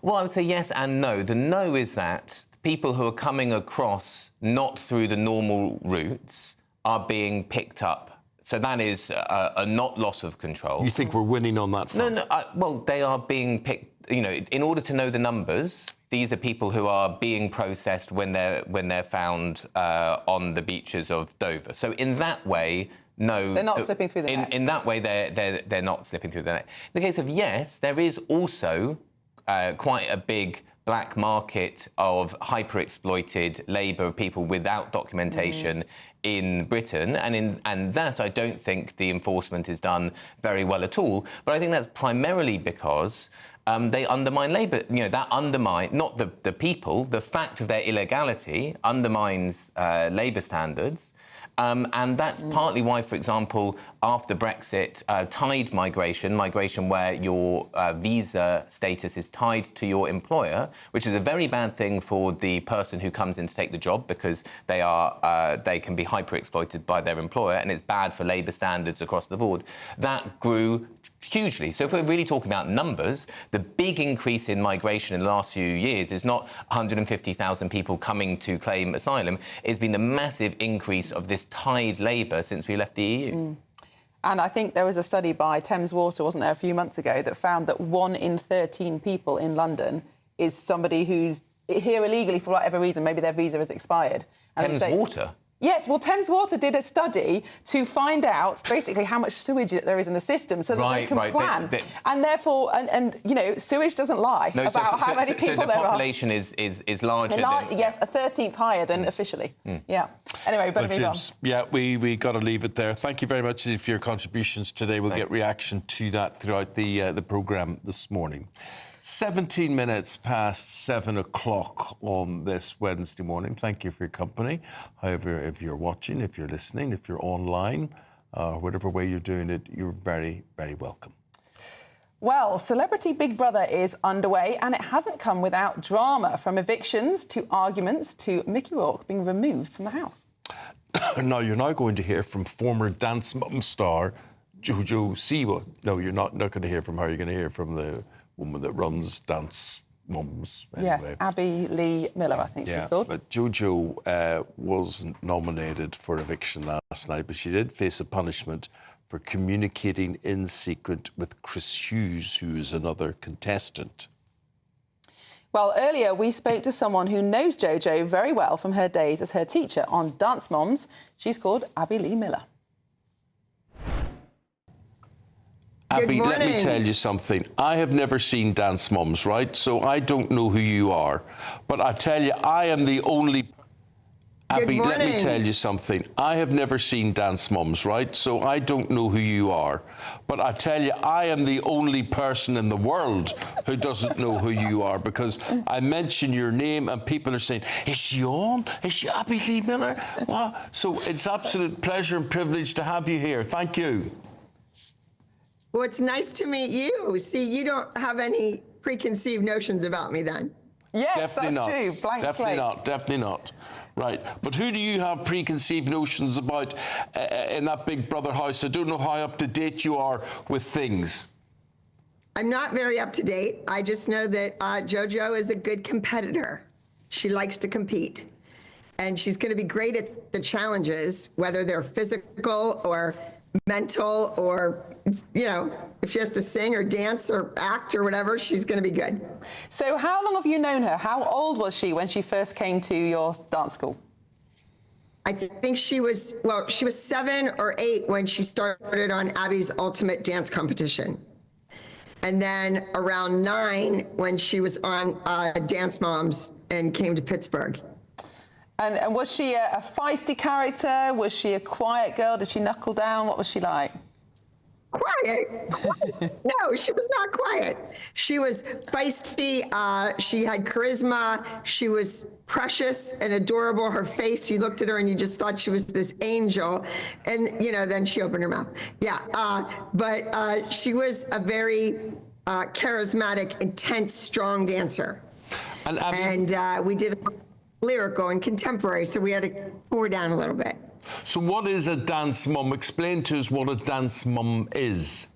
Well, I would say yes and no. The no is that people who are coming across not through the normal routes are being picked up. So that is a not loss of control. You think we're winning on that front? No. Well, they are being picked. You know, in order to know the numbers, these are people who are being processed when they're found on the beaches of Dover. So in that way, no, they're not slipping through the net. In that way, they're not slipping through the net. In the case of yes, there is also quite a big black market of hyper-exploited labour of people without documentation in Britain, and that I don't think the enforcement is done very well at all. But I think that's primarily because they undermine labour. You know, that undermines not the people. The fact of their illegality undermines labour standards. And that's partly why, for example, after Brexit, tied migration where your visa status is tied to your employer, which is a very bad thing for the person who comes in to take the job because they can be hyper-exploited by their employer, and it's bad for labour standards across the board. That grew hugely. So if we're really talking about numbers, the big increase in migration in the last few years is not 150,000 people coming to claim asylum. It's been the massive increase of this tied labour since we left the EU. And I think there was a study by Thames Water, wasn't there, a few months ago, that found that 1 in 13 people in London is somebody who's here illegally for whatever reason. Maybe their visa has expired. And Thames Water? Yes, well, Thames Water did a study to find out basically how much sewage there is in the system so that they can plan. And therefore, and you know, sewage doesn't lie about how many people there are. So the population is larger than... Yes, a 13th higher than officially. Yeah. Anyway, we better move on. Yeah, we got to leave it there. Thank you very much for your contributions today. We'll get reaction to that throughout the programme this morning. 17 minutes past 7 o'clock on this Wednesday morning. Thank you for your company. However, if you're watching, if you're listening, if you're online, whatever way you're doing it, you're very, very welcome. Well, Celebrity Big Brother is underway, and it hasn't come without drama, from evictions to arguments to Mickey Rourke being removed from the house. Now, you're now going to hear from former Dance Mum star Jojo Siwa. No, you're not going to hear from her. You're going to hear from the woman that runs Dance mums. Yes, Anyway. Abby Lee Miller, I think she's called. But Jojo wasn't nominated for eviction last night, but she did face a punishment for communicating in secret with Chris Hughes, who is another contestant. Well, earlier we spoke to someone who knows Jojo very well from her days as her teacher on Dance Moms. She's called Abby Lee Miller. Abby, let me tell you something. I have never seen Dance Moms, right? So I don't know who you are. But I tell you, I am the only... Abby, let me tell you something. I have never seen Dance Moms, right? So I don't know who you are. But I tell you, I am the only person in the world who doesn't know who you are, because I mention your name and people are saying, is she on? Is she Abby Lee Miller? Well, so it's absolute pleasure and privilege to have you here. Thank you. Well, it's nice to meet you. See, you don't have any preconceived notions about me then. Yes, Definitely that's not. true. Blank Definitely slate. not. Definitely not. Right. But who do you have preconceived notions about in that Big Brother house? I don't know how up to date you are with things. I'm not very up to date. I just know that JoJo is a good competitor. She likes to compete. And she's going to be great at the challenges, whether they're physical or mental or, you know, if she has to sing or dance or act or whatever, she's going to be good. So how long have you known her? How old was she when she first came to your dance school? I think she was 7 or 8 when she started on Abby's Ultimate Dance Competition. And then around 9 when she was on Dance Moms and came to Pittsburgh. And was she a feisty character? Was she a quiet girl? Did she knuckle down? What was she like? Quiet? No, she was not quiet. She was feisty. She had charisma. She was precious and adorable. Her face, you looked at her and you just thought she was this angel. And, you know, then she opened her mouth. Yeah, but she was a very charismatic, intense, strong dancer. And we did lyrical and contemporary, so we had to pour down a little bit. So what is a dance mum? Explain to us what a dance mum is.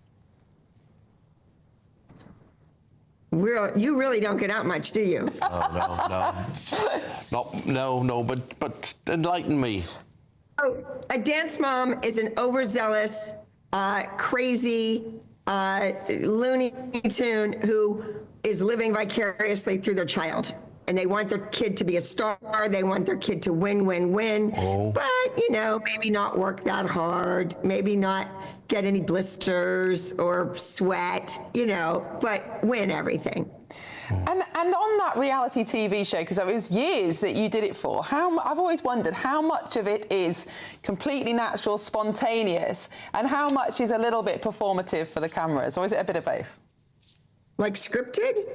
You really don't get out much, do you? No, but enlighten me. Oh, a dance mom is an overzealous, crazy, Looney Tune who is living vicariously through their child. And they want their kid to be a star. They want their kid to win. Oh. But, you know, maybe not work that hard. Maybe not get any blisters or sweat, you know, but win everything. And on that reality TV show, because it was years that you did it for, I've always wondered how much of it is completely natural, spontaneous, and how much is a little bit performative for the cameras, or is it a bit of both? Like scripted?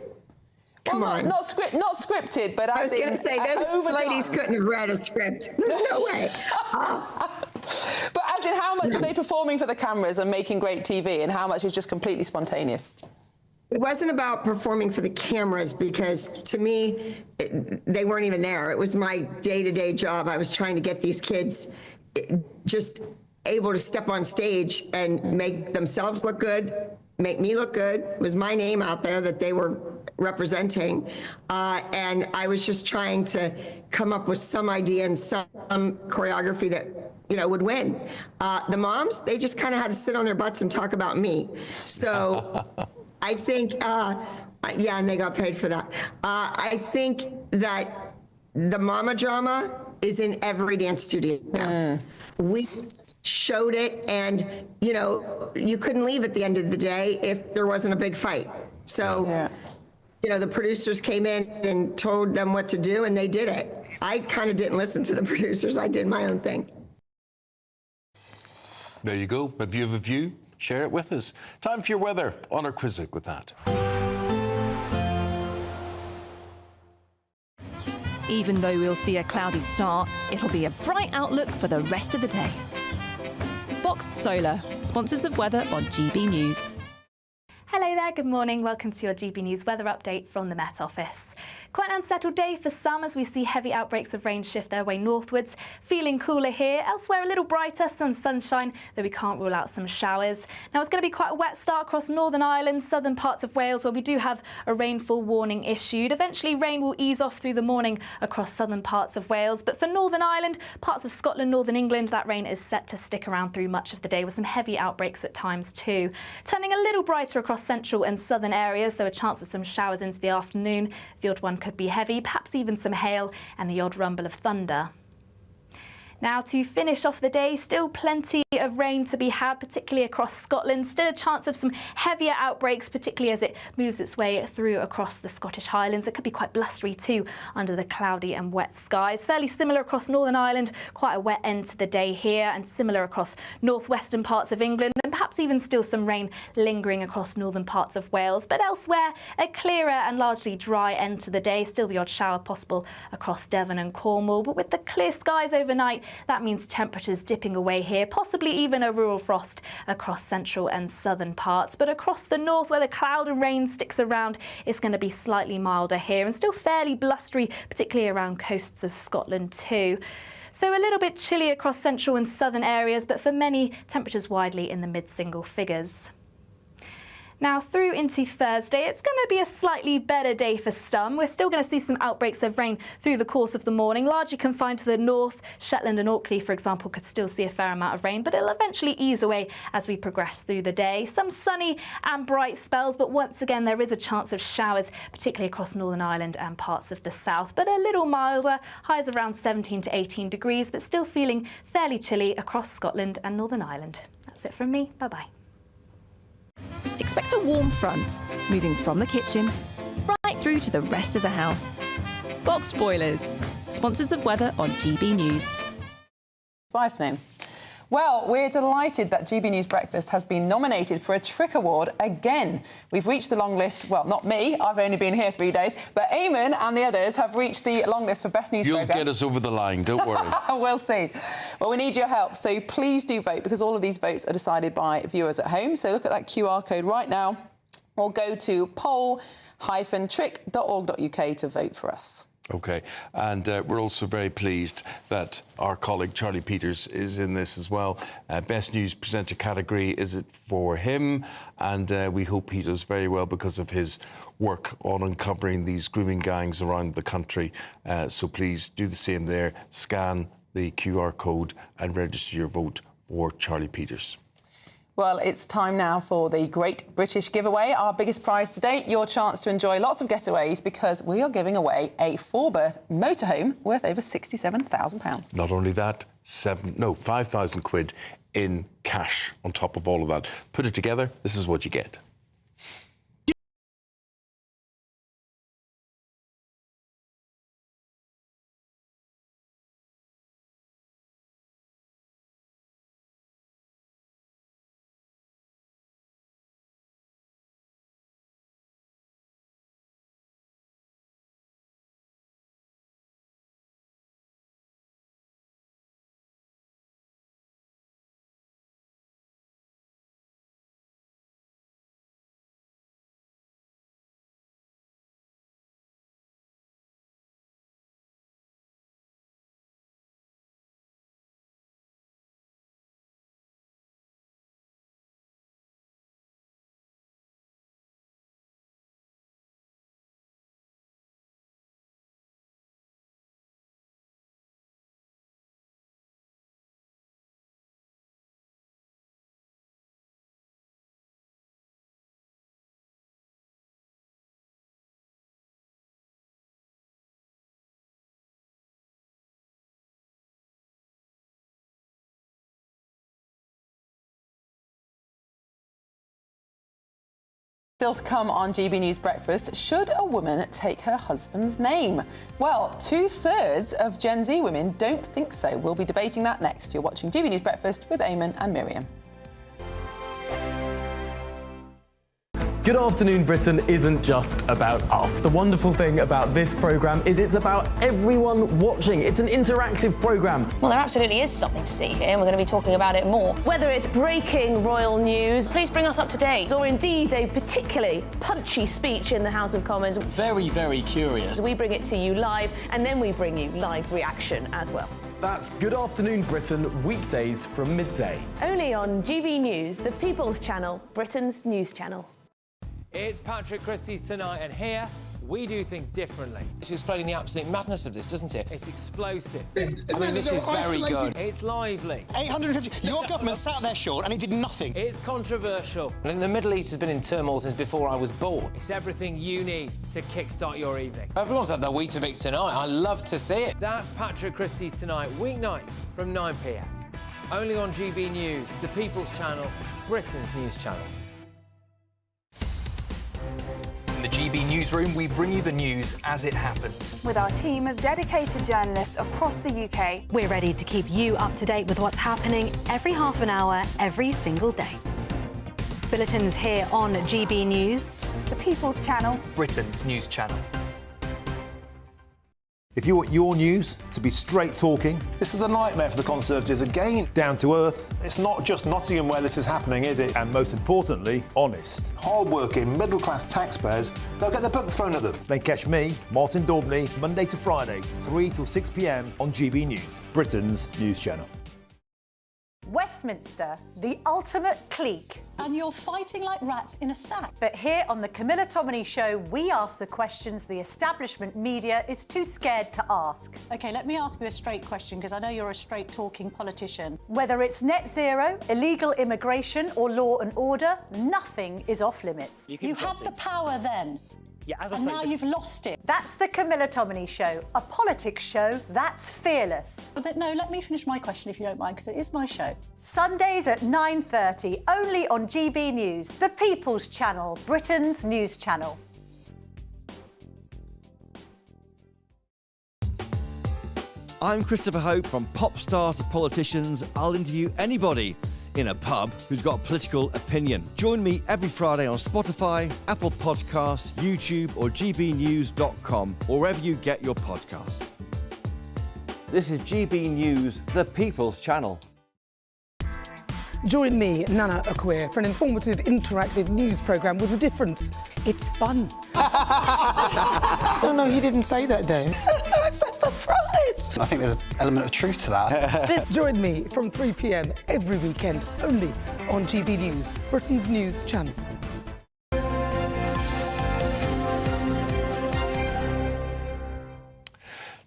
Come on. Not scripted, but I was going to say, those ladies couldn't have read a script. There's no way. But as in, how much are they performing for the cameras and making great TV, and how much is just completely spontaneous? It wasn't about performing for the cameras, because to me, they weren't even there. It was my day-to-day job. I was trying to get these kids just able to step on stage and make themselves look good, make me look good. It was my name out there that they were representing. And I was just trying to come up with some idea and some choreography that, you know, would win. The moms, they just kind of had to sit on their butts and talk about me. So I think, yeah, and they got paid for that. I think that the mama drama is in every dance studio now. We showed it, and, you know, you couldn't leave at the end of the day if there wasn't a big fight. So, you know, the producers came in and told them what to do, and they did it. I kind of didn't listen to the producers. I did my own thing. There you go. If you have a view, share it with us. Time for your weather. Honor Krizik with that. Even though we'll see a cloudy start, it'll be a bright outlook for the rest of the day. Boxed Solar, sponsors of weather on GB News. Hello Hey there, good morning. Welcome to your GB News weather update from the Met Office. Quite an unsettled day for some as we see heavy outbreaks of rain shift their way northwards. Feeling cooler here. Elsewhere a little brighter, some sunshine, though we can't rule out some showers. Now it's going to be quite a wet start across Northern Ireland, southern parts of Wales where we do have a rainfall warning issued. Eventually rain will ease off through the morning across southern parts of Wales. But for Northern Ireland, parts of Scotland, Northern England, that rain is set to stick around through much of the day with some heavy outbreaks at times too. Turning a little brighter across central and southern areas. There are chances of some showers into the afternoon. The odd one could be heavy, perhaps even some hail and the odd rumble of thunder. Now to finish off the day, still plenty of rain to be had, particularly across Scotland. Still a chance of some heavier outbreaks, particularly as it moves its way through across the Scottish Highlands. It could be quite blustery too under the cloudy and wet skies. Fairly similar across Northern Ireland, quite a wet end to the day here, and similar across northwestern parts of England, and perhaps even still some rain lingering across northern parts of Wales. But elsewhere, a clearer and largely dry end to the day. Still the odd shower possible across Devon and Cornwall, but with the clear skies overnight, that means temperatures dipping away here, possibly even a rural frost across central and southern parts. But across the north, where the cloud and rain sticks around, it's going to be slightly milder here and still fairly blustery, particularly around coasts of Scotland too. So a little bit chilly across central and southern areas, but for many, temperatures widely in the mid-single figures. Now through into Thursday, it's going to be a slightly better day for some. We're still going to see some outbreaks of rain through the course of the morning, largely confined to the north. Shetland and Orkney, for example, could still see a fair amount of rain, but it'll eventually ease away as we progress through the day. Some sunny and bright spells, but once again, there is a chance of showers, particularly across Northern Ireland and parts of the south, but a little milder, highs around 17 to 18 degrees, but still feeling fairly chilly across Scotland and Northern Ireland. That's it from me. Bye-bye. Expect a warm front, moving from the kitchen right through to the rest of the house. Boxed Boilers, sponsors of weather on GB News. Wife's name. Well, we're delighted that GB News Breakfast has been nominated for a Trick Award again. We've reached the long list. Well, not me. I've only been here 3 days. But Eamonn and the others have reached the long list for Best News Programme. You'll get us over the line, don't worry. We'll see. Well, we need your help, so please do vote, because all of these votes are decided by viewers at home. So look at that QR code right now, or go to poll-trick.org.uk to vote for us. OK, and we're also very pleased that our colleague Charlie Peters is in this as well. Best News Presenter category is it for him, and we hope he does very well because of his work on uncovering these grooming gangs around the country. So please do the same there. Scan the QR code and register your vote for Charlie Peters. Well, it's time now for the Great British Giveaway, our biggest prize to date, your chance to enjoy lots of getaways, because we are giving away a 4-berth motorhome worth over £67,000. Not only that, 5,000 quid in cash on top of all of that. Put it together, this is what you get. Still to come on GB News Breakfast, should a woman take her husband's name? Well, 2/3 of Gen Z women don't think so. We'll be debating that next. You're watching GB News Breakfast with Eamonn and Miriam. Good Afternoon Britain isn't just about us. The wonderful thing about this programme is it's about everyone watching. It's an interactive programme. Well, there absolutely is something to see here, and we're going to be talking about it more. Whether it's breaking royal news, please bring us up to date, or indeed a particularly punchy speech in the House of Commons. Very, very curious. We bring it to you live, and then we bring you live reaction as well. That's Good Afternoon Britain, weekdays from midday. Only on GB News, the People's Channel, Britain's news channel. It's Patrick Christie's Tonight, and here we do things differently. It's explaining the absolute madness of this, doesn't it? It's explosive. I mean, this is very good. It's lively. 850. Your government sat there, Sean, and it did nothing. It's controversial. And the Middle East has been in turmoil since before I was born. It's everything you need to kickstart your evening. Everyone's had their Weetabix tonight. I love to see it. That's Patrick Christie's Tonight, weeknights from 9 p.m. Only on GB News, the People's Channel, Britain's news channel. In the GB Newsroom, we bring you the news as it happens. With our team of dedicated journalists across the UK, we're ready to keep you up to date with what's happening every half an hour, every single day. Bulletins here on GB News, the People's Channel, Britain's news channel. If you want your news to be straight talking, this is the nightmare for the Conservatives again. Down to earth. It's not just Nottingham where this is happening, is it? And most importantly, honest. Hard-working, middle-class taxpayers, they'll get the book thrown at them. They catch me, Martin Daubney, Monday to Friday, 3 till 6 p.m. on GB News, Britain's news channel. Westminster, the ultimate clique. And you're fighting like rats in a sack. But here on the Camilla Tominey Show, we ask the questions the establishment media is too scared to ask. OK, let me ask you a straight question, because I know you're a straight-talking politician. Whether it's net zero, illegal immigration or law and order, nothing is off limits. You had the power then. Yeah, as I and say, now you've lost it. That's the Camilla Tominey Show, a politics show that's fearless. But no, let me finish my question if you don't mind, because it is my show. Sundays at 9:30, only on GB News, the People's Channel, Britain's news channel. I'm Christopher Hope. From pop stars to politicians, I'll interview anybody in a pub who's got a political opinion. Join me every Friday on Spotify, Apple Podcasts, YouTube or gbnews.com, or wherever you get your podcasts. This is GB News, the People's Channel. Join me, Nana Akwe, for an informative, interactive news programme with a difference. It's fun. No, he didn't say that, Dave. I'm so surprised. I think there's an element of truth to that. Join me from 3 p.m. every weekend, only on GB News, Britain's news channel.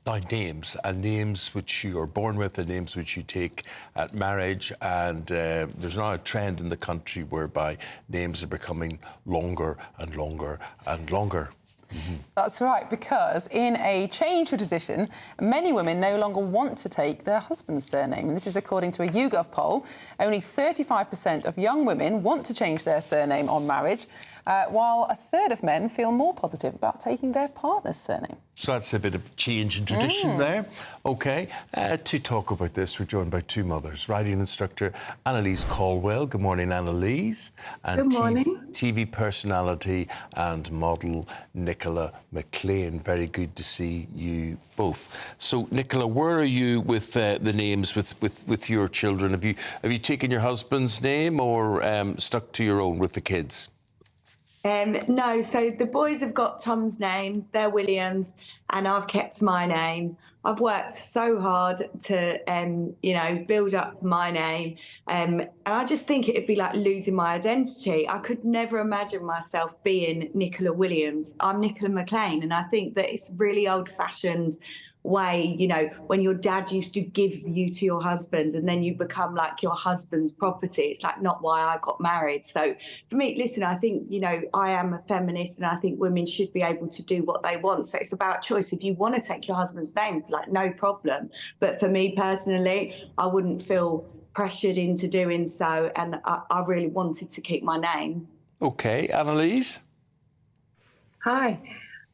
Now, names, and names which you are born with, and names which you take at marriage, and there's now a trend in the country whereby names are becoming longer and longer and longer. Mm-hmm. That's right, because in a change to tradition, many women no longer want to take their husband's surname. And this is according to a YouGov poll. Only 35% of young women want to change their surname on marriage, while a third of men feel more positive about taking their partner's surname. So that's a bit of change in tradition there. OK, to talk about this, we're joined by two mothers, riding instructor Annalise Caldwell. Good morning, Annalise. And Good morning. TV personality and model Nicola McLean. Very good to see you both. So, Nicola, where are you with the names with your children? Have you taken your husband's name or stuck to your own with the kids? No, so the boys have got Tom's name, they're Williams, and I've kept my name. I've worked so hard to, build up my name. And I just think it'd be like losing my identity. I could never imagine myself being Nicola Williams. I'm Nicola McLean, and I think that it's really old-fashioned way, when your dad used to give you to your husband and then you become like your husband's property. It's like not why I got married. So for me, listen, I think, I am a feminist and I think women should be able to do what they want. So it's about choice. If you want to take your husband's name, like no problem. But for me personally, I wouldn't feel pressured into doing so. And I really wanted to keep my name. OK, Annalise? Hi.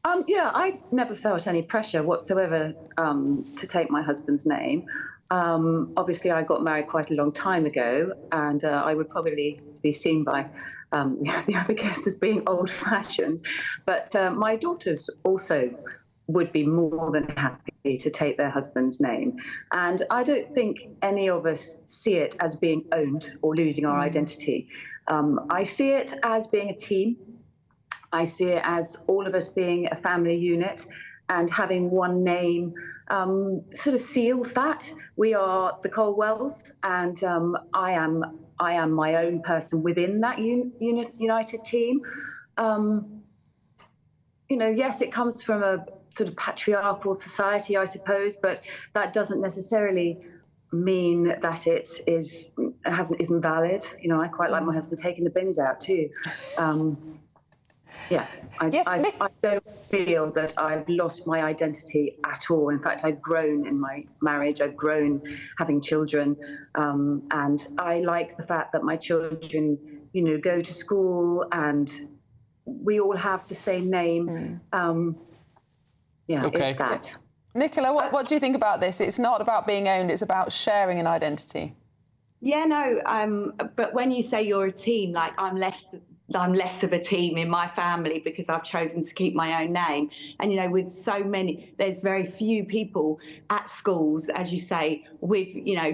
I never felt any pressure whatsoever to take my husband's name. Obviously, I got married quite a long time ago, and I would probably be seen by the other guest as being old-fashioned. But my daughters also would be more than happy to take their husband's name. And I don't think any of us see it as being owned or losing our identity. I see it as being a team. I see it as all of us being a family unit, and having one name sort of seals that. We are the Colwells, and I am my own person within that united team. Yes, it comes from a sort of patriarchal society, I suppose, but that doesn't necessarily mean that it isn't valid. I quite like my husband taking the bins out too. I don't feel that I've lost my identity at all. In fact, I've grown in my marriage. I've grown having children, and I like the fact that my children, go to school and we all have the same name. Okay. It's that. Nicola, what do you think about this? It's not about being owned, it's about sharing an identity. Yeah, no, but when you say you're a team, like I'm less of a team in my family because I've chosen to keep my own name. And, with so many, there's very few people at schools, as you say, with,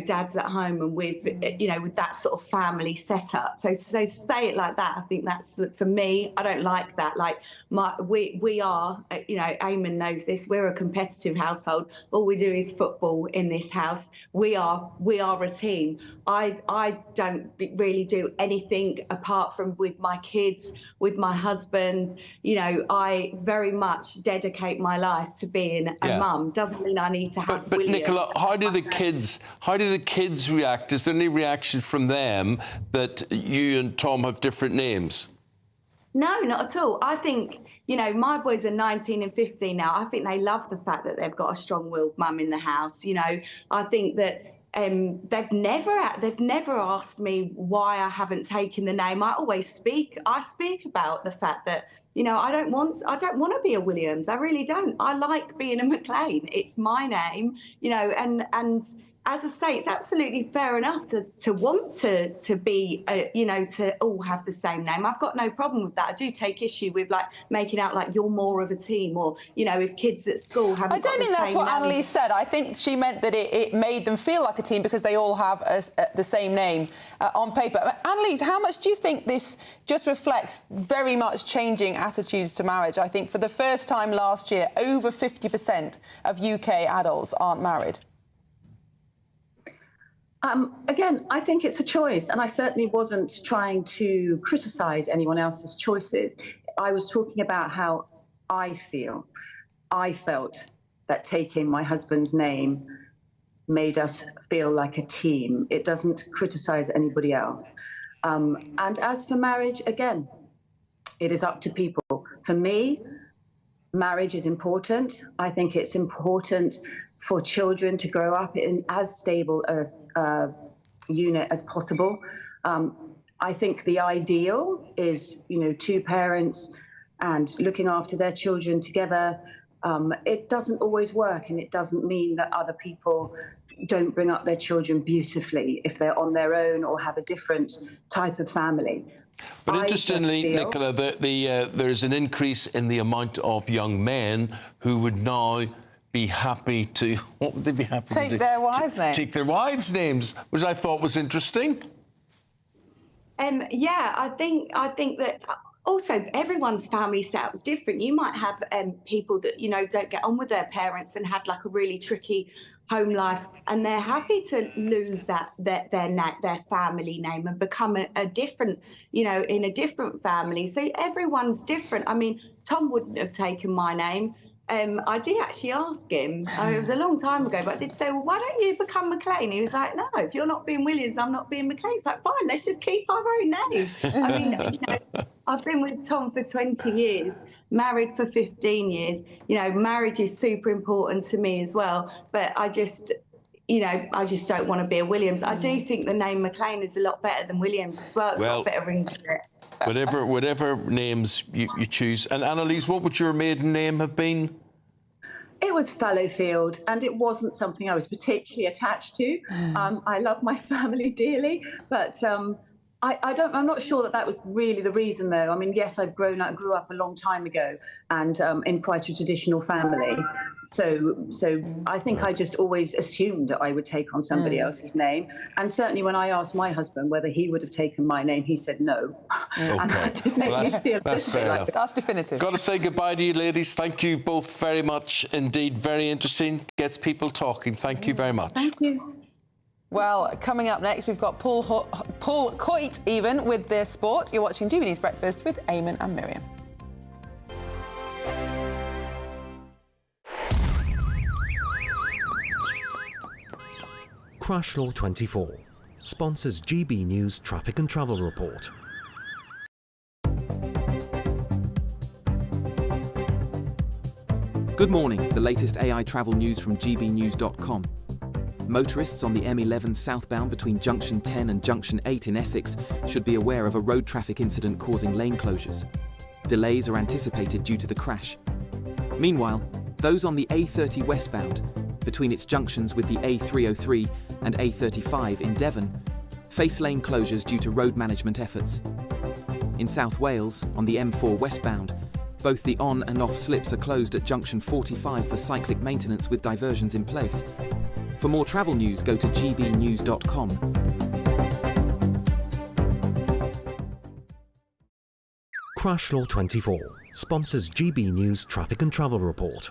dads at home and with, with that sort of family setup. So say it like that. I think that's, for me, I don't like that. Like we are, Eamonn knows this, we're a competitive household. All we do is football in this house. We are a team. I don't really do anything apart from with my kids, with my husband. I very much dedicate my life to being a mum. Doesn't mean I need to have But William. Nicola, how do the kids react? Is there any reaction from them that you and Tom have different names? No, not at all. I think, my boys are 19 and 15 now. I think they love the fact that they've got a strong-willed mum in the house. I think that they've never asked me why I haven't taken the name. I speak about the fact that, I don't want to be a Williams. I really don't. I like being a McLean. It's my name, and as I say, it's absolutely fair enough to want to be, to all have the same name. I've got no problem with that. I do take issue with making out like you're more of a team, or if kids at school haven't. I don't think that's what Annalise said. I think she meant that it made them feel like a team because they all have the same name on paper. Annalise, how much do you think this just reflects very much changing attitudes to marriage? I think for the first time last year, over 50% of UK adults aren't married. Again, I think it's a choice, and I certainly wasn't trying to criticise anyone else's choices. I was talking about how I feel. I felt that taking my husband's name made us feel like a team. It doesn't criticise anybody else. And as for marriage, again, it is up to people. For me, marriage is important. I think it's important for children to grow up in as stable a unit as possible. I think the ideal is, two parents and looking after their children together. It doesn't always work, and it doesn't mean that other people don't bring up their children beautifully if they're on their own or have a different type of family. But interestingly, Nicola, there's an increase in the amount of young men who would now be happy to... What would they be happy to do? Take their wives' names. Take their wives' names, which I thought was interesting. I think that also everyone's family setup's different. You might have people that don't get on with their parents and had like a really tricky home life, and they're happy to lose their family name and become a different, in a different family. So everyone's different. I mean, Tom wouldn't have taken my name. I did actually ask him, it was a long time ago, but I did say, well, why don't you become McLean? He was like, no, if you're not being Williams, I'm not being McLean. It's like, fine, let's just keep our own names. I mean, I've been with Tom for 20 years, married for 15 years. Marriage is super important to me as well, but I just don't want to be a Williams. I do think the name McLean is a lot better than Williams as well. It's got a better ring to it. Whatever names you choose. And Annalise, what would your maiden name have been? It was Fallowfield, and it wasn't something I was particularly attached to. I love my family dearly, but I'm not sure that was really the reason, though. I mean, yes, I grew up a long time ago, and in quite a traditional family. So I think I just always assumed that I would take on somebody else's name. And certainly, when I asked my husband whether he would have taken my name, he said no. Okay. And that did make me feel that's fair enough. That's definitive. Got to say goodbye to you, ladies. Thank you both very much indeed. Very interesting. Gets people talking. Thank you very much. Thank you. Well, coming up next, we've got Paul Coit even with their sport. You're watching GB News Breakfast with Eamonn and Miriam. Crash Law 24 sponsors GB News Traffic and Travel Report. Good morning, the latest AI travel news from gbnews.com. Motorists on the M11 southbound between Junction 10 and Junction 8 in Essex should be aware of a road traffic incident causing lane closures. Delays are anticipated due to the crash. Meanwhile, those on the A30 westbound between its junctions with the A303 and A35 in Devon face lane closures due to road management efforts. In South Wales, on the M4 westbound, both the on and off slips are closed at Junction 45 for cyclic maintenance with diversions in place. For more travel news, go to gbnews.com. Crash Law 24 sponsors GB News Traffic and Travel Report.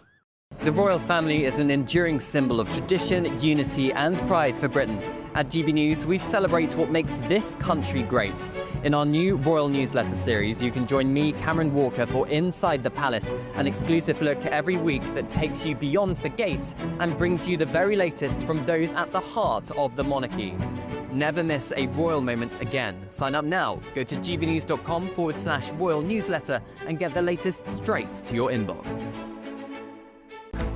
The royal family is an enduring symbol of tradition, unity and pride for Britain. At GB News, we celebrate what makes this country great. In our new royal newsletter series, you can join me, Cameron Walker, for Inside the Palace, an exclusive look every week that takes you beyond the gates and brings you the very latest from those at the heart of the monarchy. Never miss a royal moment again. Sign up now. Go to gbnews.com/royal newsletter and get the latest straight to your inbox.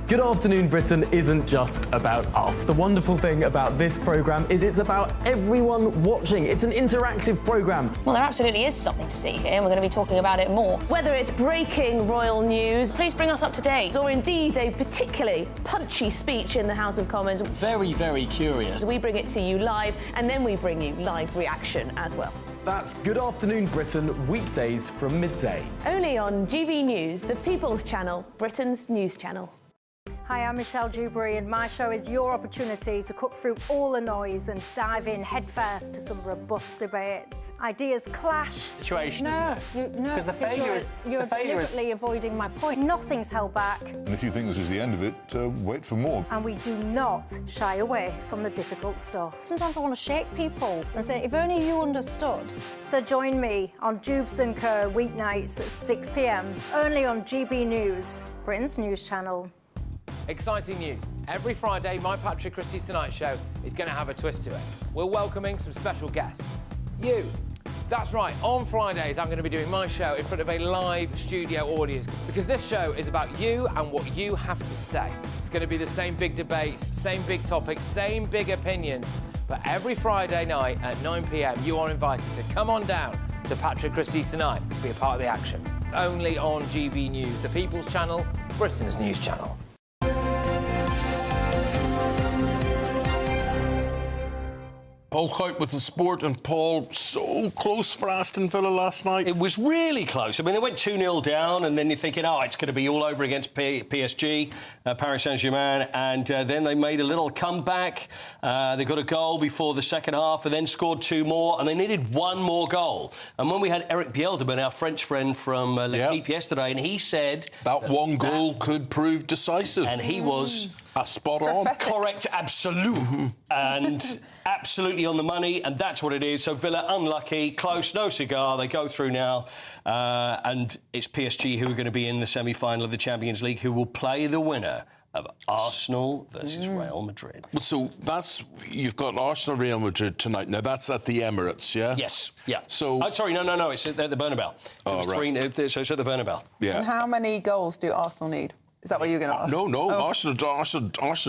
Good Afternoon Britain isn't just about us. The wonderful thing about this programme is it's about everyone watching. It's an interactive programme. Well, there absolutely is something to see here, and we're going to be talking about it more. Whether it's breaking royal news, please bring us up to date, or indeed a particularly punchy speech in the House of Commons. Very, very curious. We bring it to you live, and then we bring you live reaction as well. That's Good Afternoon Britain, weekdays from midday. Only on GB News, the People's Channel, Britain's news channel. Hi, I'm Michelle Dewberry, and my show is your opportunity to cut through all the noise and dive in headfirst to some robust debates. Ideas clash. Situation, no, isn't it? No, Because the failure is... You're deliberately avoiding my point. Nothing's held back. And if you think this is the end of it, wait for more. And we do not shy away from the difficult stuff. Sometimes I want to shake people and say, if only you understood. So join me on Jubes & Co. weeknights at 6 p.m, only on GB News, Britain's news channel. Exciting news. Every Friday, my Patrick Christie's Tonight Show is going to have a twist to it. We're welcoming some special guests. You. That's right, on Fridays, I'm going to be doing my show in front of a live studio audience because this show is about you and what you have to say. It's going to be the same big debates, same big topics, same big opinions. But every Friday night at 9 p.m, you are invited to come on down to Patrick Christie's Tonight to be a part of the action. Only on GB News, the People's Channel, Britain's news channel. Paul Coit with the sport, and Paul, so close for Aston Villa last night. It was really close. I mean, they went 2-0 down, and then you're thinking, oh, it's going to be all over against PSG, Paris Saint-Germain, and then they made a little comeback. They got a goal before the second half, and then scored 2 more, and they needed 1 more goal. And when we had Eric Bielderman, our French friend from L'Equipe yesterday, and he said... That one goal could prove decisive. And he was... spot on. Correct, absolute. And absolutely on the money, and that's what it is. So Villa, unlucky, close, no cigar. They go through now, and it's PSG who are going to be in the semi-final of the Champions League, who will play the winner of Arsenal versus Real Madrid. So you've got Arsenal, Real Madrid tonight. Now, that's at the Emirates, yeah? Yes, yeah. So... Oh, sorry, no, it's at the Bernabeu. Oh, right. So it's at the Bernabeu. Yeah. And how many goals do Arsenal need? Is that what you're going to ask? No. Arsenal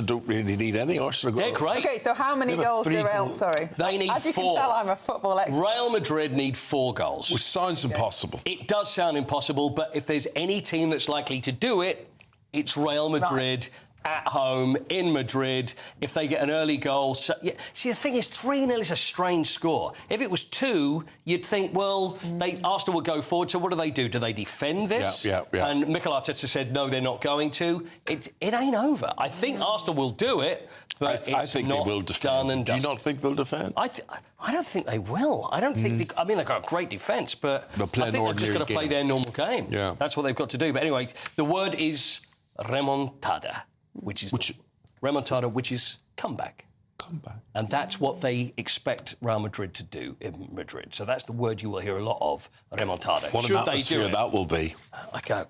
don't really need any. Arsenal. They're great. OK, so how many goals do Real... Sorry. They need 4. As you can tell, I'm a football expert. Real Madrid need 4 goals. Which sounds impossible. It does sound impossible, but if there's any team that's likely to do it, it's Real Madrid. Right. at home in Madrid. If they get an early goal... So, yeah, see, the thing is, 3-0 is a strange score. If it was 2, you'd think, well, Arsenal would go forward, so what do? Do they defend this? Yeah. And Mikel Arteta said, no, they're not going to. It ain't over. I think Arsenal will do it, but I think not they will defend. done and Do you dusted. not think they'll defend? I don't think they will. I don't think... I mean, they've got a great defence, but They'll play I think they've just ordinary got to play game. their normal game. Yeah. That's what they've got to do. But anyway, the word is remontada, which is comeback. Comeback. And that's what they expect Real Madrid to do in Madrid. So that's the word you will hear a lot of, remontada. What an atmosphere that will be.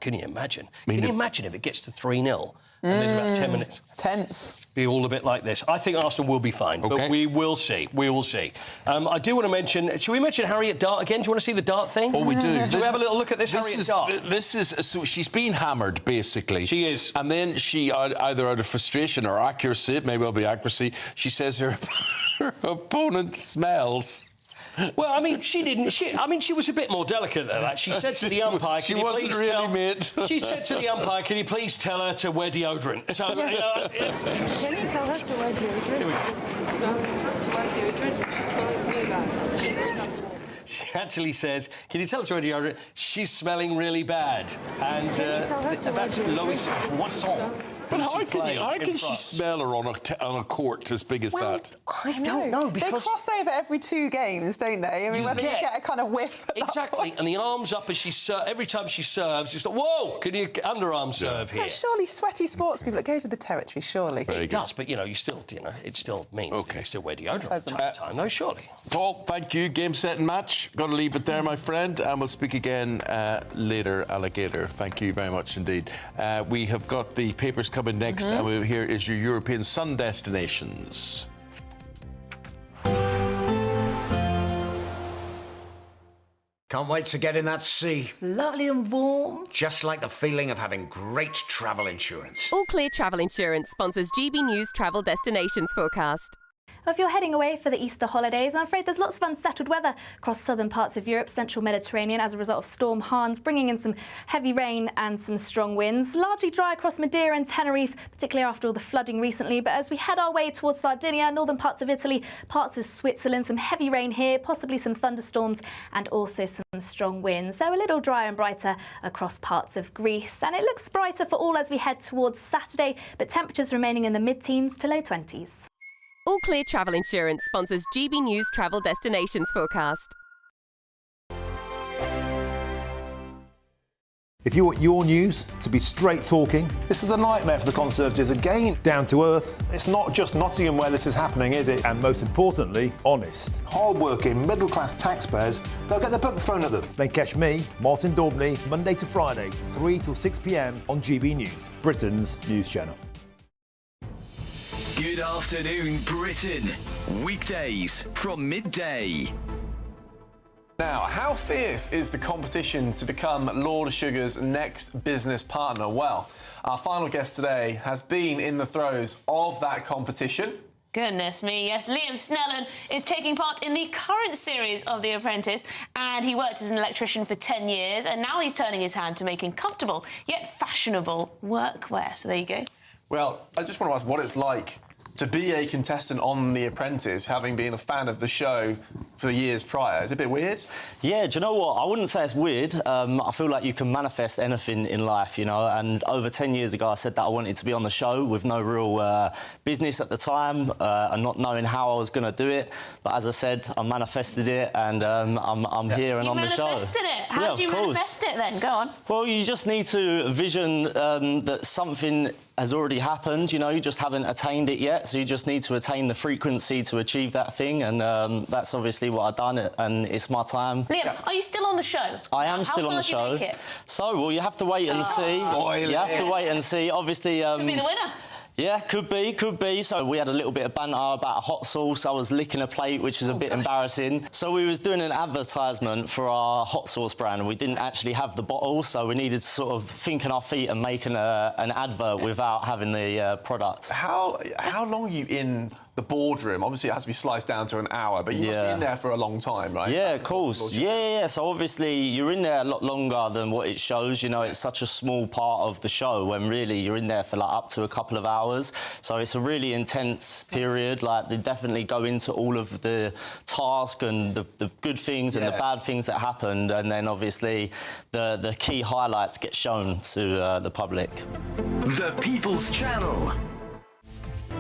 Can you imagine? mean, Can you imagine if it gets to 3-0 and there's about 10 minutes? Tense. Be all a bit like this. I think Arsenal will be fine, but we will see. We will see. I do want to mention... Should we mention Harriet Dart again? Do you want to see the dart thing? Oh, we do. Do we have a little look at this Harriet Dart? This is... So she's been hammered, basically. She is. And then she, either out of frustration or accuracy, it may well be accuracy, she says her opponent smells. Well, I mean, she didn't. She was a bit more delicate than that. She said to the umpire, She wasn't really, mate. She said to the umpire, can you please tell her to wear deodorant? So, Can you tell her to wear deodorant? So, to wear deodorant, she's smelling really bad. She actually says, can you tell us where deodorant? She's smelling really bad. And that's Lois Boisson. But how can she smell her on a court as big as that? I don't know, because... They cross over every 2 games, don't they? I mean, whether you get a kind of whiff at Exactly, and the arms up as every time she serves, it's like, whoa, can you underarm serve here? But surely sweaty sports people, it goes with the territory, surely. It does, but, you still, it still means that you still wear deodorant from time to time, though, surely. Paul, thank you. Game, set and match. Got to leave it there, my friend, and we'll speak again later, Alligator. Thank you very much indeed. We have got the papers coming next, and here is your European sun destinations. Can't wait to get in that sea. Lovely and warm. Just like the feeling of having great travel insurance. All Clear Travel Insurance sponsors GB News Travel Destinations Forecast. If you're heading away for the Easter holidays, I'm afraid there's lots of unsettled weather across southern parts of Europe, central Mediterranean, as a result of Storm Hans, bringing in some heavy rain and some strong winds. Largely dry across Madeira and Tenerife, particularly after all the flooding recently. But as we head our way towards Sardinia, northern parts of Italy, parts of Switzerland, some heavy rain here, possibly some thunderstorms and also some strong winds. They're a little drier and brighter across parts of Greece. And it looks brighter for all as we head towards Saturday, but temperatures remaining in the mid-teens to low 20s. All Clear Travel Insurance sponsors GB News Travel Destinations Forecast. If you want your news to be straight talking, this is a nightmare for the Conservatives again. Down to earth. It's not just Nottingham where this is happening, is it? And most importantly, honest. Hard-working, middle-class taxpayers, they'll get the book thrown at them. Then catch me, Martin Daubney, Monday to Friday, 3 till 6 p.m. on GB News, Britain's news channel. Good afternoon, Britain. Weekdays from midday. Now, how fierce is the competition to become Lord Sugar's next business partner? Well, our final guest today has been in the throes of that competition. Goodness me, yes. Liam Snellen is taking part in the current series of The Apprentice, and he worked as an electrician for 10 years, and now he's turning his hand to making comfortable yet fashionable workwear. So there you go. Well, I just want to ask what it's like to be a contestant on The Apprentice, having been a fan of the show for years prior. Is it a bit weird? Yeah, do you know what? I wouldn't say it's weird. I feel like you can manifest anything in life, and over 10 years ago I said that I wanted to be on the show with no real business at the time and not knowing how I was going to do it. But as I said, I manifested it and I'm here and on the show. You manifested it? How did you manifest it then? Go on. Well, you just need to vision that something has already happened, you just haven't attained it yet, so you just need to attain the frequency to achieve that thing, and that's obviously what I've done, and it's my time. Liam, are you still on the show? I am still on the show. How far did you make it? So, well, you have to wait and see. You have to wait and see. Obviously... Could be the winner. Yeah, could be. So we had a little bit of banter about a hot sauce. I was licking a plate, which was a bit embarrassing. So we was doing an advertisement for our hot sauce brand, and we didn't actually have the bottle, so we needed to sort of think on our feet and make an advert without having the product. How long are you in the boardroom? Obviously, it has to be sliced down to an hour, but you must be in there for a long time, right? Yeah, of course. Yeah. So obviously, you're in there a lot longer than what it shows. You know, it's such a small part of the show when really you're in there for like up to a couple of hours. So it's a really intense period. Like, they definitely go into all of the task and the good things and the bad things that happened, and then obviously the key highlights get shown to the public. The People's Channel.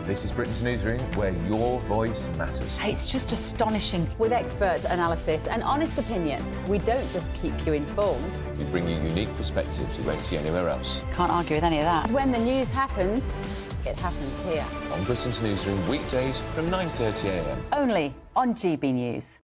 This is Britain's Newsroom, where your voice matters. It's just astonishing. With expert analysis and honest opinion, we don't just keep you informed. We bring you unique perspectives you won't see anywhere else. Can't argue with any of that. When the news happens, it happens here. On Britain's Newsroom, weekdays from 9:30 a.m. Only on GB News.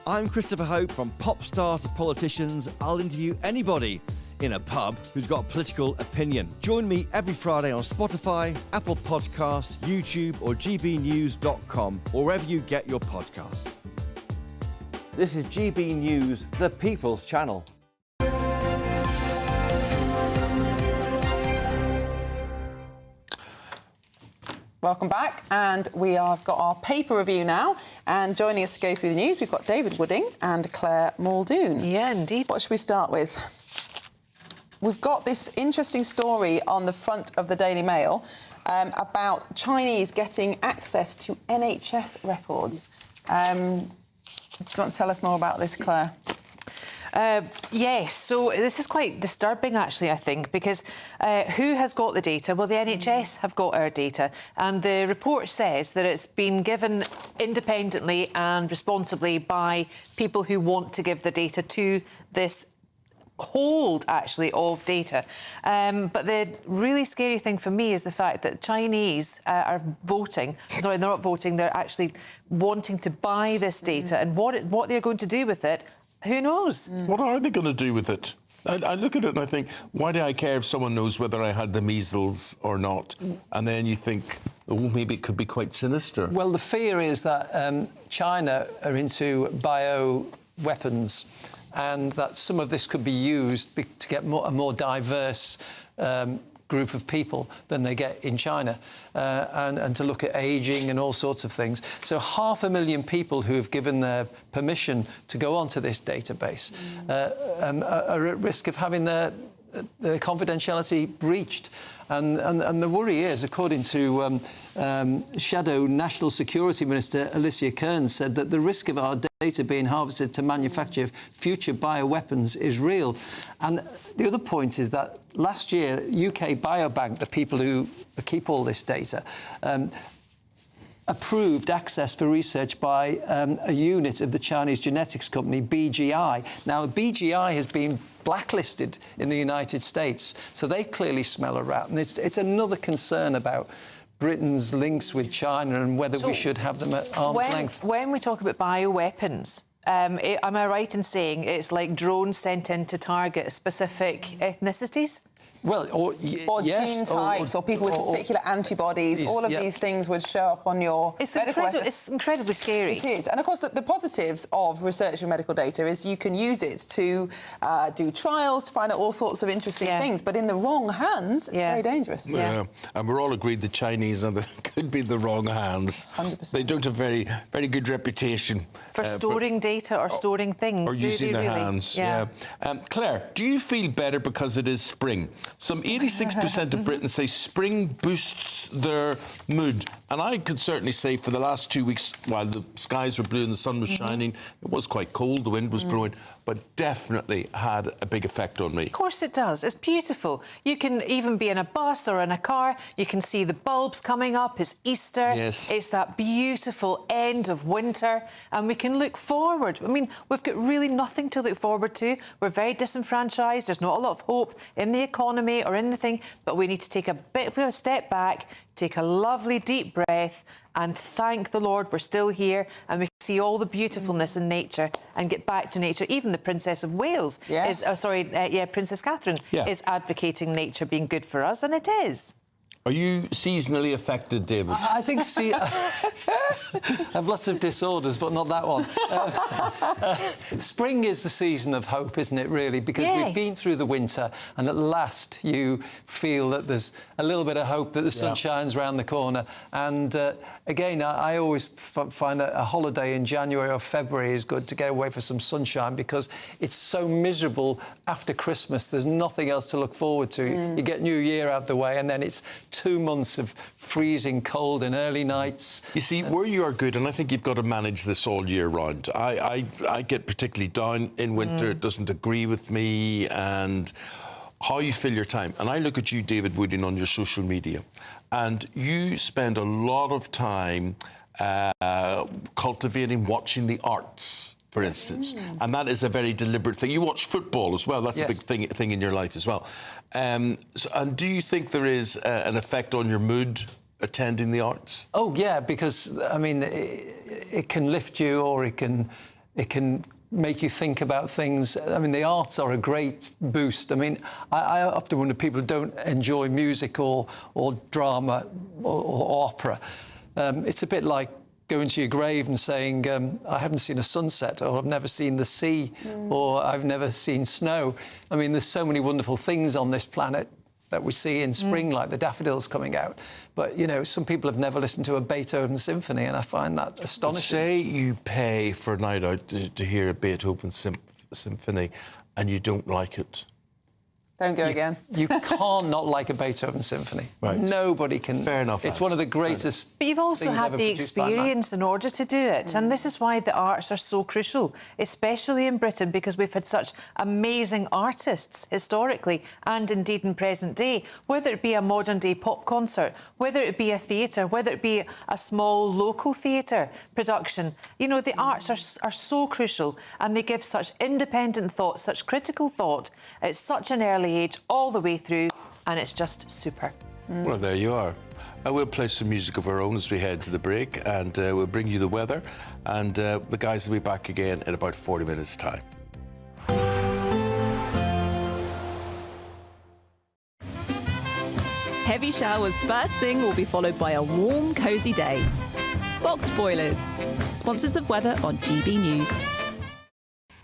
I'm Christopher Hope. From pop stars to politicians, I'll interview anybody in a pub who's got a political opinion. Join me every Friday on Spotify, Apple Podcasts, YouTube or gbnews.com, or wherever you get your podcasts. This is GB News, the People's Channel. Welcome back, and we have got our paper review now, and joining us to go through the news, we've got David Wooding and Claire Muldoon. Yeah, indeed. What should we start with? We've got this interesting story on the front of the Daily Mail about Chinese getting access to NHS records. Do you want to tell us more about this, Claire? Yes, so this is quite disturbing, actually, I think, because who has got the data? Well, the NHS have got our data, and the report says that it's been given independently and responsibly by people who want to give the data to this hold, actually, of data. But the really scary thing for me is the fact that Chinese are voting. Sorry, they're not voting, they're actually wanting to buy this data, and what they're going to do with it, who knows? What are they going to do with it? I look at it and I think, why do I care if someone knows whether I had the measles or not? And then you think, oh, maybe it could be quite sinister. Well, the fear is that China are into bioweapons, and that some of this could be used to get a more diverse group of people than they get in China, and to look at ageing and all sorts of things. So 500,000 people who have given their permission to go onto this database are at risk of having their confidentiality breached. And the worry is, according to Shadow National Security Minister Alicia Kearns, said that the risk of our data being harvested to manufacture future bioweapons is real. And the other point is that last year, UK Biobank, the people who keep all this data, approved access for research by a unit of the Chinese genetics company, BGI. Now, BGI has been blacklisted in the United States, so they clearly smell a rat. And it's another concern about Britain's links with China and whether we should have them at arm's length. When we talk about bioweapons, am I right in saying it's like drones sent in to target specific ethnicities? Well, or gene types, or people with particular antibodies. All of these things would show up on your medical record. It's incredibly scary. It is. And, of course, the positives of researching medical data is you can use it to do trials, to find out all sorts of interesting things. But in the wrong hands, it's very dangerous. Yeah. And we're all agreed the Chinese could be the wrong hands. 100%. They don't have very good reputation. For storing data or storing things. Or using their hands, Claire, do you feel better because it is spring? Some 86% of Britons say spring boosts their mood. And I could certainly say for the last 2 weeks, while the skies were blue and the sun was shining, it was quite cold, the wind was blowing, but definitely had a big effect on me. Of course it does. It's beautiful. You can even be in a bus or in a car. You can see the bulbs coming up. It's Easter. Yes. It's that beautiful end of winter. And we can look forward. I mean, we've got really nothing to look forward to. We're very disenfranchised. There's not a lot of hope in the economy or anything. But we need to take a bit of a step back, take a lovely deep breath and thank the Lord we're still here and we can see all the beautifulness in nature and get back to nature. Even the Princess of Wales is, Princess Catherine is advocating nature being good for us, and it is. Are you seasonally affected, David? I think I have lots of disorders, but not that one. Spring is the season of hope, isn't it, really? Because we've been through the winter, and at last you feel that there's a little bit of hope that the sun shines round the corner. And again, I always find a holiday in January or February is good to get away for some sunshine, because it's so miserable after Christmas. There's nothing else to look forward to. You get New Year out the way, and then it's 2 months of freezing cold and early nights. You see, where you are good, and I think you've got to manage this all year round. I get particularly down in winter. It doesn't agree with me, and how you fill your time. And I look at you, David Wooding, on your social media, and you spend a lot of time cultivating, watching the arts, for instance. And that is a very deliberate thing. You watch football as well. That's a big thing in your life as well. And do you think there is an effect on your mood attending the arts? Oh, yeah, because, I mean, it can lift you, or it can make you think about things. I mean, the arts are a great boost. I mean, I often wonder, people who don't enjoy music or drama or opera, it's a bit like going to your grave and saying, I haven't seen a sunset, or I've never seen the sea, or I've never seen snow. I mean, there's so many wonderful things on this planet that we see in spring, like the daffodils coming out. But, you know, some people have never listened to a Beethoven symphony, and I find that astonishing. Say you pay for a night out to hear a Beethoven symphony and you don't like it. Don't go again. You can't not like a Beethoven symphony. Right. Nobody can. Fair enough. It's one of the greatest. But you've also things had ever the produced by man. experience in order to do it. And this is why the arts are so crucial, especially in Britain, because we've had such amazing artists historically and indeed in present day, whether it be a modern day pop concert, whether it be a theatre, whether it be a small local theatre production. You know, the arts are so crucial, and they give such independent thought, such critical thought at such an early age, all the way through, and it's just super. Well, there you are. We'll play some music of our own as we head to the break, and we'll bring you the weather, and the guys will be back again in about 40 minutes' time. Heavy showers first thing will be followed by a warm, cosy day. Boxed Boilers, sponsors of weather on GB News.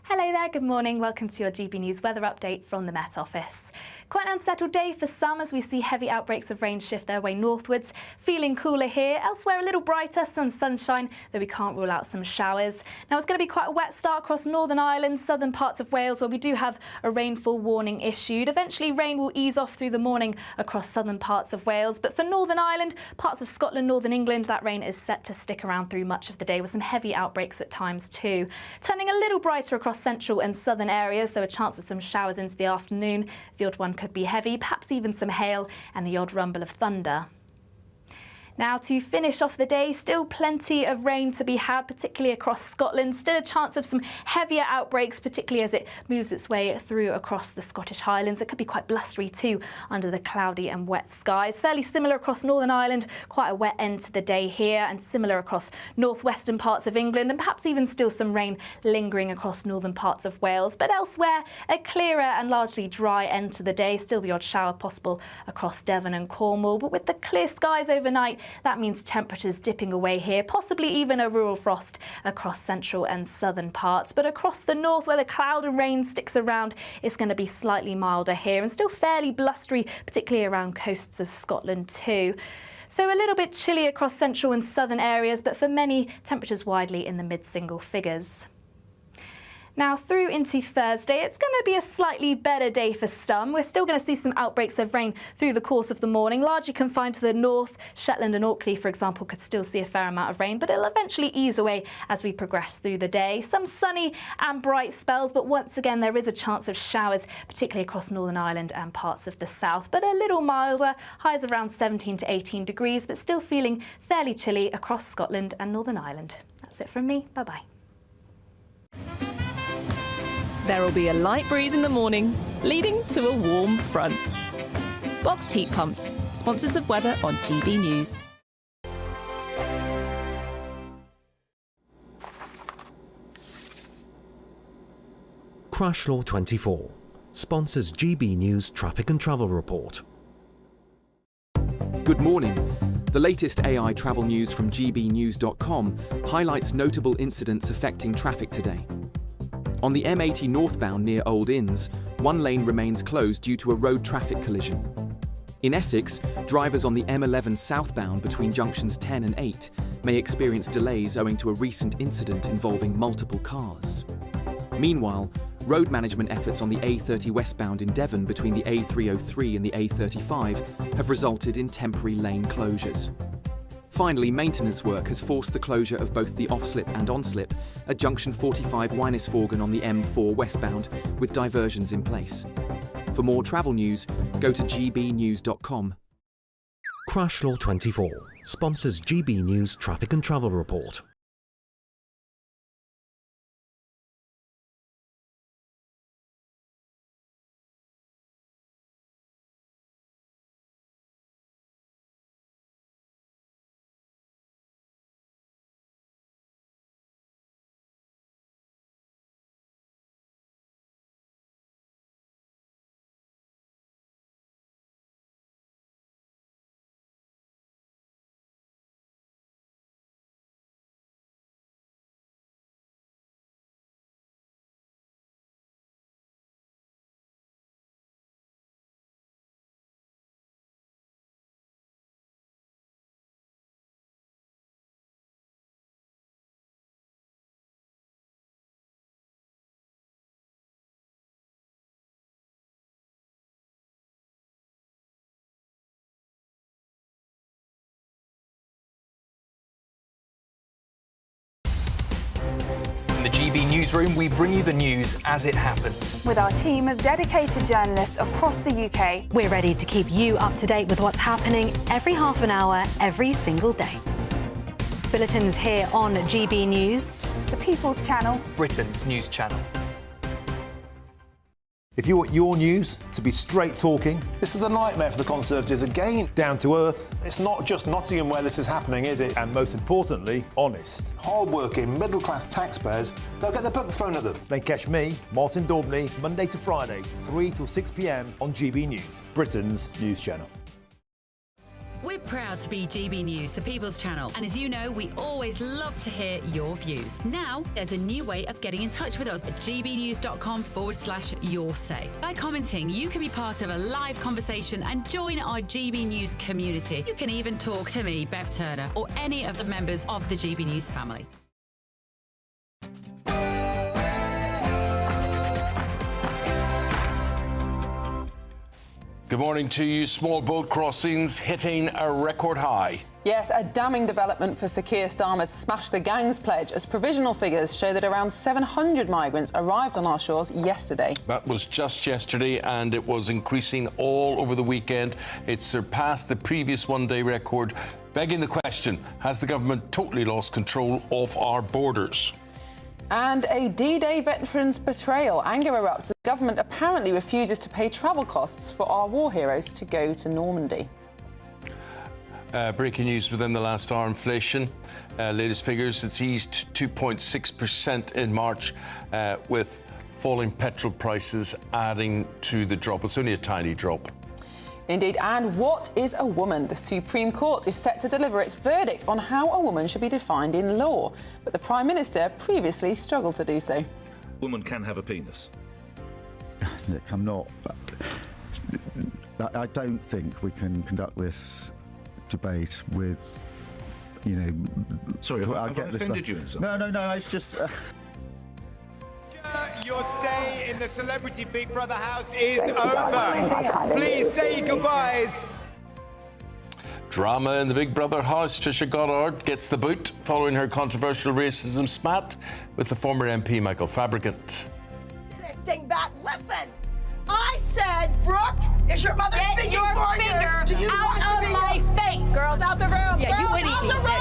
Hello there, good morning. Welcome to your GB News weather update from the Met Office. Quite an unsettled day for some as we see heavy outbreaks of rain shift their way northwards. Feeling cooler here, elsewhere a little brighter, some sunshine, though we can't rule out some showers. Now it's going to be quite a wet start across Northern Ireland, southern parts of Wales, where we do have a rainfall warning issued. Eventually rain will ease off through the morning across southern parts of Wales, but for Northern Ireland, parts of Scotland, Northern England, that rain is set to stick around through much of the day with some heavy outbreaks at times too. Turning a little brighter across central and southern areas, there are chances of some showers into the afternoon. The odd one could be heavy, perhaps even some hail and the odd rumble of thunder. Now, to finish off the day, still plenty of rain to be had, particularly across Scotland. Still a chance of some heavier outbreaks, particularly as it moves its way through across the Scottish Highlands. It could be quite blustery too under the cloudy and wet skies. Fairly similar across Northern Ireland, quite a wet end to the day here, and similar across northwestern parts of England, and perhaps even still some rain lingering across northern parts of Wales. But elsewhere, a clearer and largely dry end to the day. Still the odd shower possible across Devon and Cornwall, but with the clear skies overnight, that means temperatures dipping away here, possibly even a rural frost across central and southern parts. But across the north, where the cloud and rain sticks around, it's going to be slightly milder here and still fairly blustery, particularly around coasts of Scotland too. So a little bit chilly across central and southern areas, but for many, temperatures widely in the mid-single figures. Now through into Thursday, it's going to be a slightly better day for some. We're still going to see some outbreaks of rain through the course of the morning, largely confined to the north. Shetland and Orkney, for example, could still see a fair amount of rain, but it'll eventually ease away as we progress through the day. Some sunny and bright spells, but once again, there is a chance of showers, particularly across Northern Ireland and parts of the south, but a little milder, highs around 17 to 18 degrees, but still feeling fairly chilly across Scotland and Northern Ireland. That's it from me. Bye-bye. There will be a light breeze in the morning, leading to a warm front. Boxed heat pumps, sponsors of weather on GB News. Crash Law 24 sponsors GB News Traffic and Travel Report. Good morning. The latest AI travel news from gbnews.com highlights notable incidents affecting traffic today. On the M80 northbound near Old Inns, one lane remains closed due to a road traffic collision. In Essex, drivers on the M11 southbound between junctions 10 and 8 may experience delays owing to a recent incident involving multiple cars. Meanwhile, road management efforts on the A30 westbound in Devon between the A303 and the A35 have resulted in temporary lane closures. Finally, maintenance work has forced the closure of both the off-slip and on-slip at junction 45 Weinisforgan on the M4 westbound, with diversions in place. For more travel news, go to gbnews.com. Crash Law 24 sponsors GB News Traffic and Travel Report. In the GB Newsroom, we bring you the news as it happens. With our team of dedicated journalists across the UK, we're ready to keep you up to date with what's happening every half an hour, every single day. Bulletins here on GB News, the People's Channel, Britain's news channel. If you want your news to be straight talking, This is a nightmare for the Conservatives again. down to earth, It's not just Nottingham where this is happening, is it? and most importantly, honest, Hard-working, middle-class taxpayers, they'll get the book thrown at them. then catch me, Martin Daubney, Monday to Friday, 3 till 6 p.m. on GB News, Britain's news channel. We're proud to be GB News, the People's Channel, and as you know, we always love to hear your views. Now, there's a new way of getting in touch with us at gbnews.com/your say. By commenting, you can be part of a live conversation and join our GB News community. You can even talk to me, Bev Turner, or any of the members of the GB News family. Good morning to you. Small boat crossings hitting a record high. Yes, a damning development for Sir Keir Starmer's Smash the Gangs pledge, as provisional figures show that around 700 migrants arrived on our shores yesterday. That was just yesterday, and it was increasing all over the weekend. It surpassed the previous one-day record, begging the question, has the government totally lost control of our borders? And a D-Day veterans betrayal. Anger erupts. The government apparently refuses to pay travel costs for our war heroes to go to Normandy. Breaking news within the last hour, inflation. Latest figures, it's eased 2.6% in March, with falling petrol prices adding to the drop. It's only a tiny drop. Indeed. And what is a woman? The Supreme Court is set to deliver its verdict on how a woman should be defined in law. But the Prime Minister previously struggled to do so. Woman can have a penis. Look, I'm not... I don't think we can conduct this debate with, you know... Sorry, have I offended you in some way? No, it's just... Your stay in the Celebrity Big Brother house is over. Please say goodbyes. Drama in the Big Brother house. Trisha Goddard gets the boot following her controversial racism spat with the former MP Michael Fabricant. Lifting that, listen. I said, Brooke, is your mother speaking your for finger you? Do you out want to of be my face. Girls out the room. Yeah, you Girls would eat out me. the room.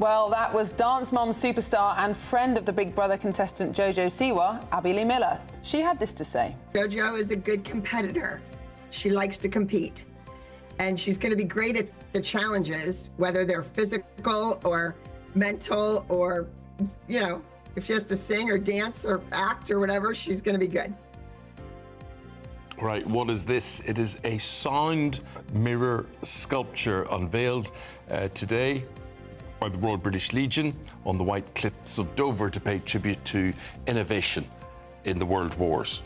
Well, that was Dance Mom superstar and friend of the Big Brother contestant Jojo Siwa, Abby Lee Miller. She had this to say. Jojo is a good competitor. She likes to compete. And she's going to be great at the challenges, whether they're physical or mental or, you know, if she has to sing or dance or act or whatever, she's going to be good. Right, what is this? It is a sound mirror sculpture unveiled today by the Royal British Legion on the White Cliffs of Dover to pay tribute to innovation in the world wars.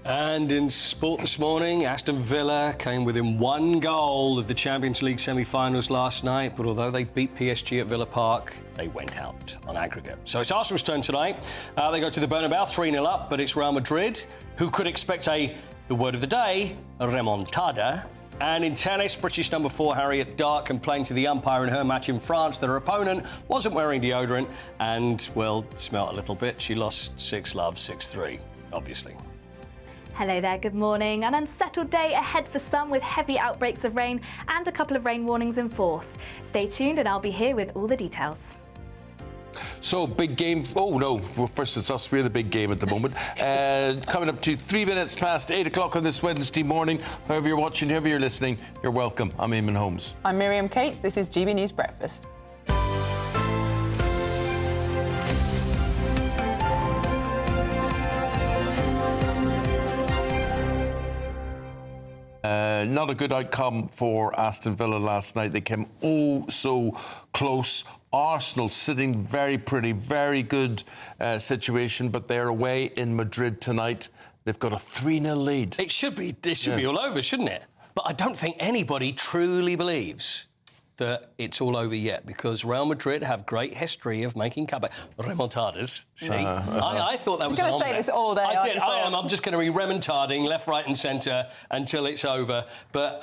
And in sport this morning, Aston Villa came within 1 goal of the Champions League semi-finals last night, but although they beat PSG at Villa Park, they went out on aggregate. So it's Arsenal's turn tonight. They go to the Bernabeu 3-0 up, but it's Real Madrid, who could expect the word of the day, a remontada. And in tennis, British number 4 Harriet Dart complained to the umpire in her match in France that her opponent wasn't wearing deodorant and, well, smelt a little bit. She lost 6-love, 6-3, obviously. Hello there, good morning. An unsettled day ahead for some with heavy outbreaks of rain and a couple of rain warnings in force. Stay tuned and I'll be here with all the details. So, big game. Oh, no. Well, first it's us. We're the big game at the moment. Coming up to 3 minutes past 8 o'clock on this Wednesday morning. However you're watching, however you're listening, you're welcome. I'm Eamonn Holmes. I'm Miriam Cates. This is GB News Breakfast. Not a good outcome for Aston Villa last night. They came so close. Arsenal sitting very pretty, very good situation, but they're away in Madrid tonight. They've got a 3-0 lead. It should be all over, shouldn't it? But I don't think anybody truly believes that it's all over yet, because Real Madrid have great history of making comeback remontadas. See, I thought that was going to say this all day. I did. I am. I'm just going to be remontading left, right, and centre until it's over. But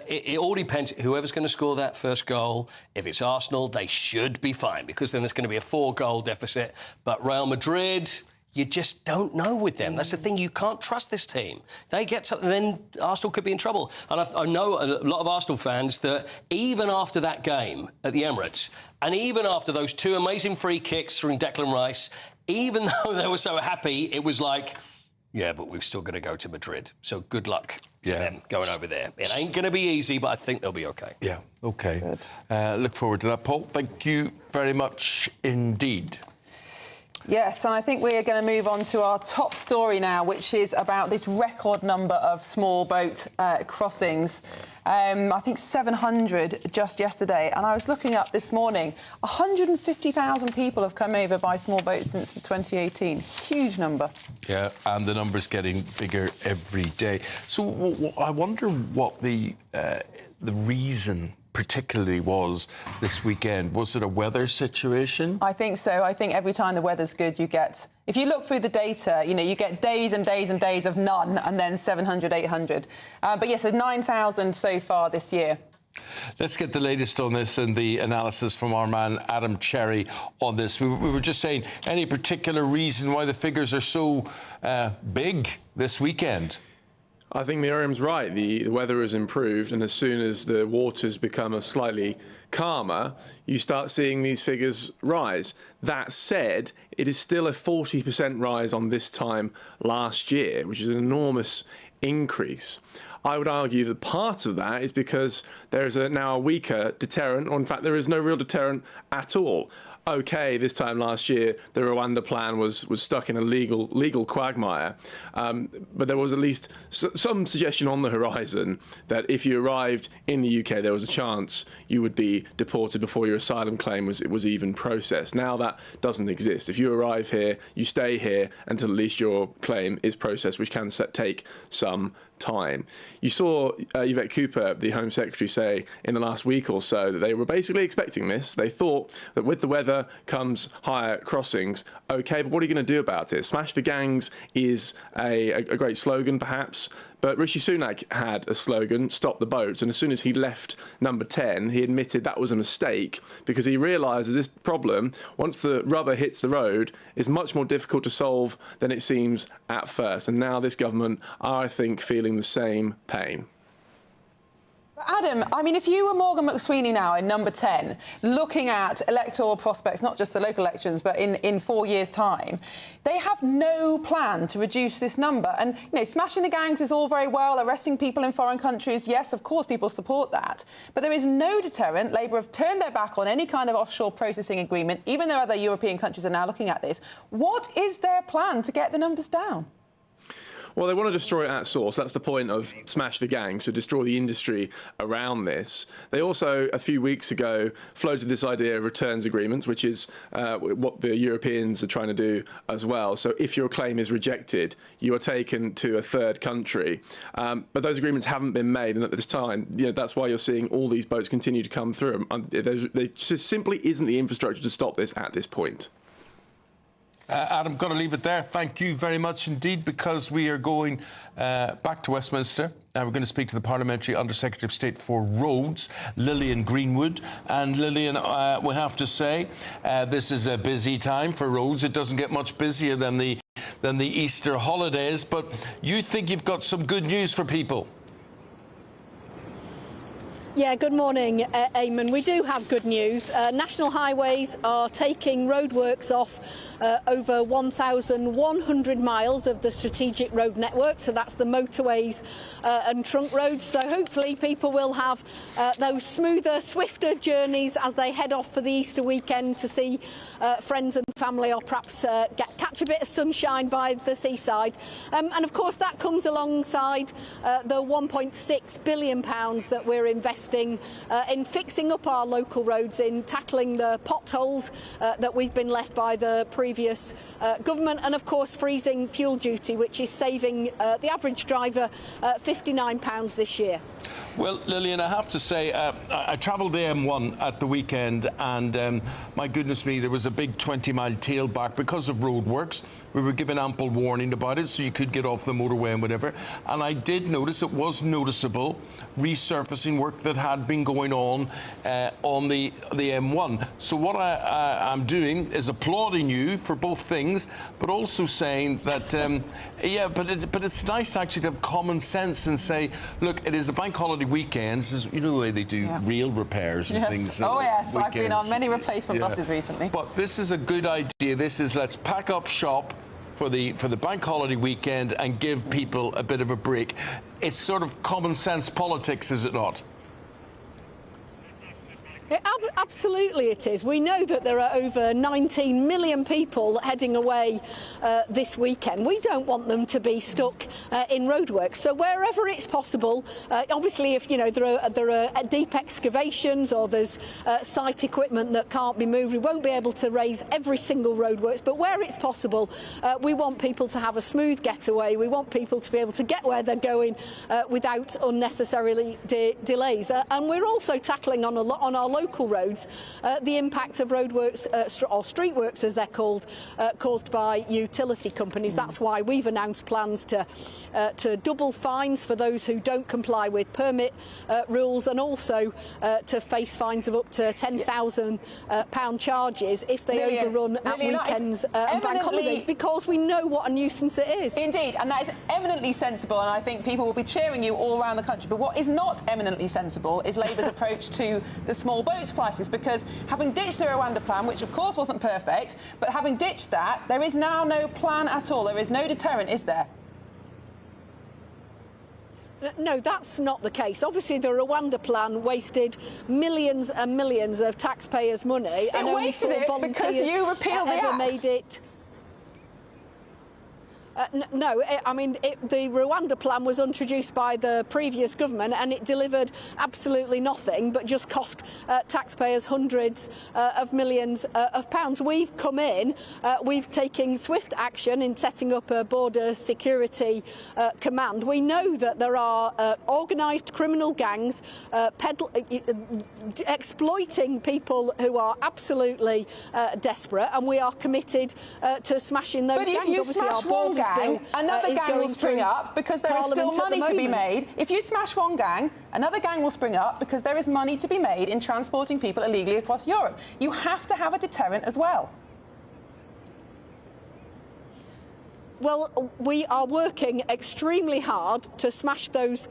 it all depends. Whoever's going to score that first goal, if it's Arsenal, they should be fine, because then there's going to be a 4-goal deficit. But Real Madrid, you just don't know with them. That's the thing. You can't trust this team. They get something, then Arsenal could be in trouble. And I know a lot of Arsenal fans that even after that game at the Emirates, and even after those 2 amazing free kicks from Declan Rice, even though they were so happy, it was like, yeah, but we've still got to go to Madrid. So good luck to them going over there. It ain't going to be easy, but I think they'll be OK. Yeah, OK. Look forward to that, Paul. Thank you very much indeed. Yes, and I think we're going to move on to our top story now, which is about this record number of small boat crossings. I think 700 just yesterday. And I was looking up this morning, 150,000 people have come over by small boats since 2018. Huge number. Yeah, and the number's getting bigger every day. So I wonder what the reason particularly was this weekend. Was it a weather situation? I think so. I think every time the weather's good, you get... If you look through the data, you get days and days and days of none, and then 700, 800. But yes, 9,000 so far this year. Let's get the latest on this and the analysis from our man Adam Cherry on this. We were just saying, any particular reason why the figures are so big this weekend? I think Miriam's right. The weather has improved, and as soon as the waters become a slightly calmer, you start seeing these figures rise. That said, it is still a 40% rise on this time last year, which is an enormous increase. I would argue that part of that is because there is now a weaker deterrent, or in fact there is no real deterrent at all. OK, this time last year, the Rwanda plan was stuck in a legal quagmire. But there was at least some suggestion on the horizon that if you arrived in the UK, there was a chance you would be deported before your asylum claim was even processed. Now that doesn't exist. If you arrive here, you stay here until at least your claim is processed, which can take some time. You saw Yvette Cooper, the Home Secretary, say in the last week or so that they were basically expecting this. They thought that with the weather comes higher crossings. OK, but what are you going to do about it? Smash the gangs is a great slogan, perhaps. But Rishi Sunak had a slogan, stop the boats, and as soon as he left number 10, he admitted that was a mistake because he realised that this problem, once the rubber hits the road, is much more difficult to solve than it seems at first. And now this government are, I think, feeling the same pain. Adam, I mean, if you were Morgan McSweeney now in number 10, looking at electoral prospects, not just the local elections, but in 4 years' time, they have no plan to reduce this number. And, smashing the gangs is all very well, arresting people in foreign countries, yes, of course, people support that. But there is no deterrent. Labour have turned their back on any kind of offshore processing agreement, even though other European countries are now looking at this. What is their plan to get the numbers down? Well, they want to destroy it at source. That's the point of Smash the Gang, so destroy the industry around this. They also, a few weeks ago, floated this idea of returns agreements, which is what the Europeans are trying to do as well. So if your claim is rejected, you are taken to a third country. But those agreements haven't been made, and at this time, that's why you're seeing all these boats continue to come through. There just simply isn't the infrastructure to stop this at this point. Adam, got to leave it there. Thank you very much indeed, because we are going back to Westminster and we're going to speak to the Parliamentary Under-Secretary of State for Roads, Lillian Greenwood. And Lillian, we have to say, this is a busy time for roads. It doesn't get much busier than the Easter holidays, but you think you've got some good news for people. Yeah, good morning, Eamonn. We do have good news. National Highways are taking roadworks off over 1,100 miles of the strategic road network, so that's the motorways and trunk roads. So hopefully people will have those smoother, swifter journeys as they head off for the Easter weekend to see friends and family, or perhaps catch a bit of sunshine by the seaside. And of course that comes alongside the £1.6 billion that we're investing in fixing up our local roads, in tackling the potholes that we've been left by the previous government, and of course freezing fuel duty, which is saving the average driver £59 this year. Well, Lillian, I have to say, I travelled the M1 at the weekend, and my goodness me, there was a big 20-mile tailback because of roadworks. We were given ample warning about it, so you could get off the motorway and whatever. And I did notice it was noticeable resurfacing work that had been going on the M1. So what I'm doing is applauding you for both things, but also saying that, yeah, but it's nice to actually have common sense and say, look, it is a bank holiday weekend. You know the way they do rail repairs and things. Oh yes, weekends. I've been on many replacement buses recently. But this is a good idea. This is, let's pack up shop for the bank holiday weekend and give people a bit of a break. It's sort of common sense politics, is it not? Absolutely it is. We know that there are over 19 million people heading away this weekend. We don't want them to be stuck in roadworks. So wherever it's possible, obviously if there are deep excavations or there's site equipment that can't be moved, we won't be able to raise every single roadworks, but where it's possible, we want people to have a smooth getaway. We want people to be able to get where they're going without unnecessarily delays. And we're also tackling on our local roads the impact of roadworks or streetworks, as they're called, caused by utility companies. That's why we've announced plans to double fines for those who don't comply with permit rules, and also to face fines of up to £10,000 charges if they overrun at weekends and bank holidays, because we know what a nuisance it is. Indeed, and that is eminently sensible, and I think people will be cheering you all around the country. But what is not eminently sensible is Labour's approach to the small boats crisis, because having ditched the Rwanda plan, which of course wasn't perfect, but having ditched that, there is now no plan at all. There is no deterrent, is there? No, that's not the case. Obviously, the Rwanda plan wasted millions and millions of taxpayers' money. It wasted it because you repealed the act. Made it. No, I mean, the Rwanda plan was introduced by the previous government, and it delivered absolutely nothing, but just cost taxpayers hundreds of millions of pounds. We've come in, we've taken swift action in setting up a border security command. We know that there are organised criminal gangs exploiting people who are absolutely desperate, and we are committed to smashing those gangs. But if you smash one gang, another gang will spring up because there is still money to be made. If you smash one gang, another gang will spring up because there is money to be made in transporting people illegally across Europe. You have to have a deterrent as well. Well, we are working extremely hard to smash those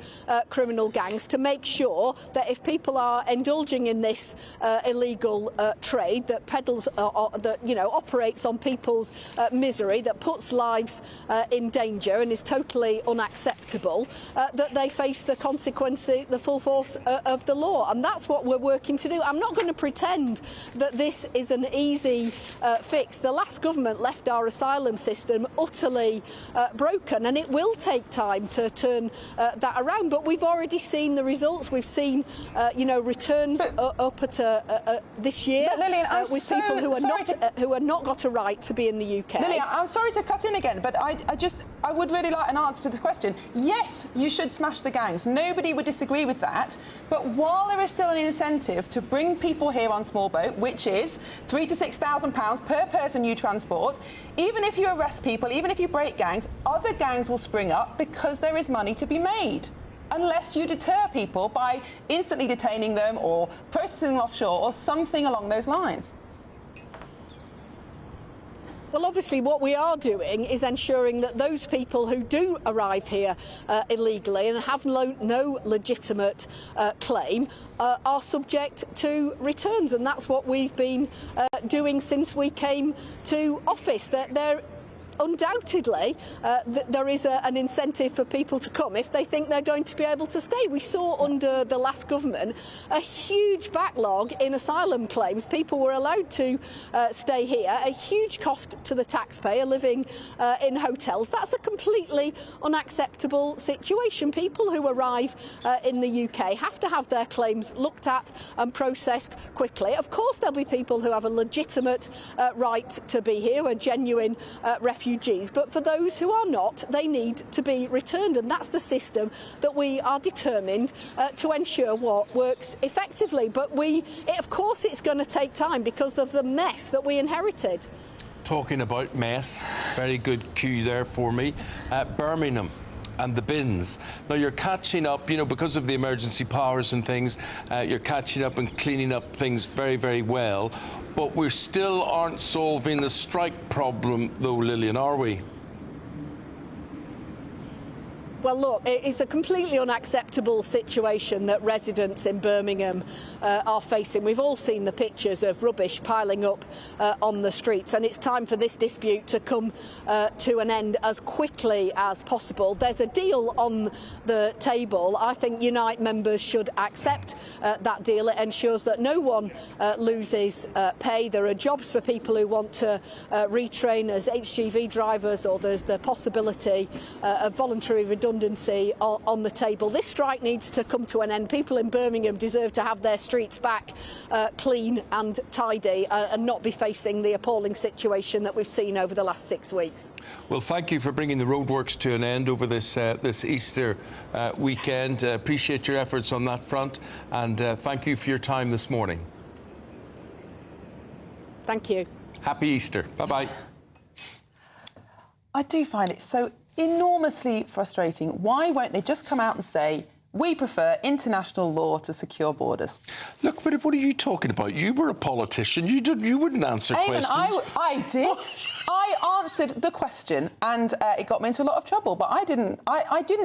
criminal gangs, to make sure that if people are indulging in this illegal trade that peddles, that operates on people's misery, that puts lives in danger and is totally unacceptable, that they face the consequences, the full force of the law. And that's what we're working to do. I'm not going to pretend that this is an easy fix. The last government left our asylum system utterly structurally broken, and it will take time to turn that around. But we've already seen the results. We've seen, returns up at this year Lillian, with people who are not got a right to be in the UK. Lillian, I'm sorry to cut in again, but I would really like an answer to this question. Yes, you should smash the gangs. Nobody would disagree with that. But while there is still an incentive to bring people here on small boat, which is £3,000 to £6,000 per person you transport, even if you arrest people, even if you break gangs, other gangs will spring up because there is money to be made. Unless you deter people by instantly detaining them or processing them offshore or something along those lines. Well, obviously, what we are doing is ensuring that those people who do arrive here illegally and have no legitimate claim are subject to returns, and that's what we've been doing since we came to office. They're undoubtedly, there is an incentive for people to come if they think they're going to be able to stay. We saw under the last government a huge backlog in asylum claims. People were allowed to stay here, a huge cost to the taxpayer living in hotels. That's a completely unacceptable situation. People who arrive in the UK have to have their claims looked at and processed quickly. Of course, there'll be people who have a legitimate right to be here, who are genuine refugees, but for those who are not, they need to be returned, and that's the system that we are determined to ensure what works effectively. But of course it's going to take time because of the mess that we inherited. Talking about mess, very good cue there for me. Birmingham and the bins. Now you're catching up, because of the emergency powers and things, you're catching up and cleaning up things very, very well. But we still aren't solving the strike problem though, Lillian, are we? Well, look, it is a completely unacceptable situation that residents in Birmingham are facing. We've all seen the pictures of rubbish piling up on the streets, and it's time for this dispute to come to an end as quickly as possible. There's a deal on the table. I think Unite members should accept that deal. It ensures that no one loses pay. There are jobs for people who want to retrain as HGV drivers, or there's the possibility of voluntary redundancy on the table. This strike needs to come to an end. People in Birmingham deserve to have their streets back clean and tidy and not be facing the appalling situation that we've seen over the last 6 weeks. Well, thank you for bringing the roadworks to an end over this Easter weekend. Appreciate your efforts on that front, and thank you for your time this morning. Thank you. Happy Easter. Bye-bye. I do find it so enormously frustrating. Why won't they just come out and say, we prefer international law to secure borders? Look, but what are you talking about? You were a politician. You wouldn't answer Eamonn, questions. I did. What? I answered the question, and it got me into a lot of trouble. But I didn't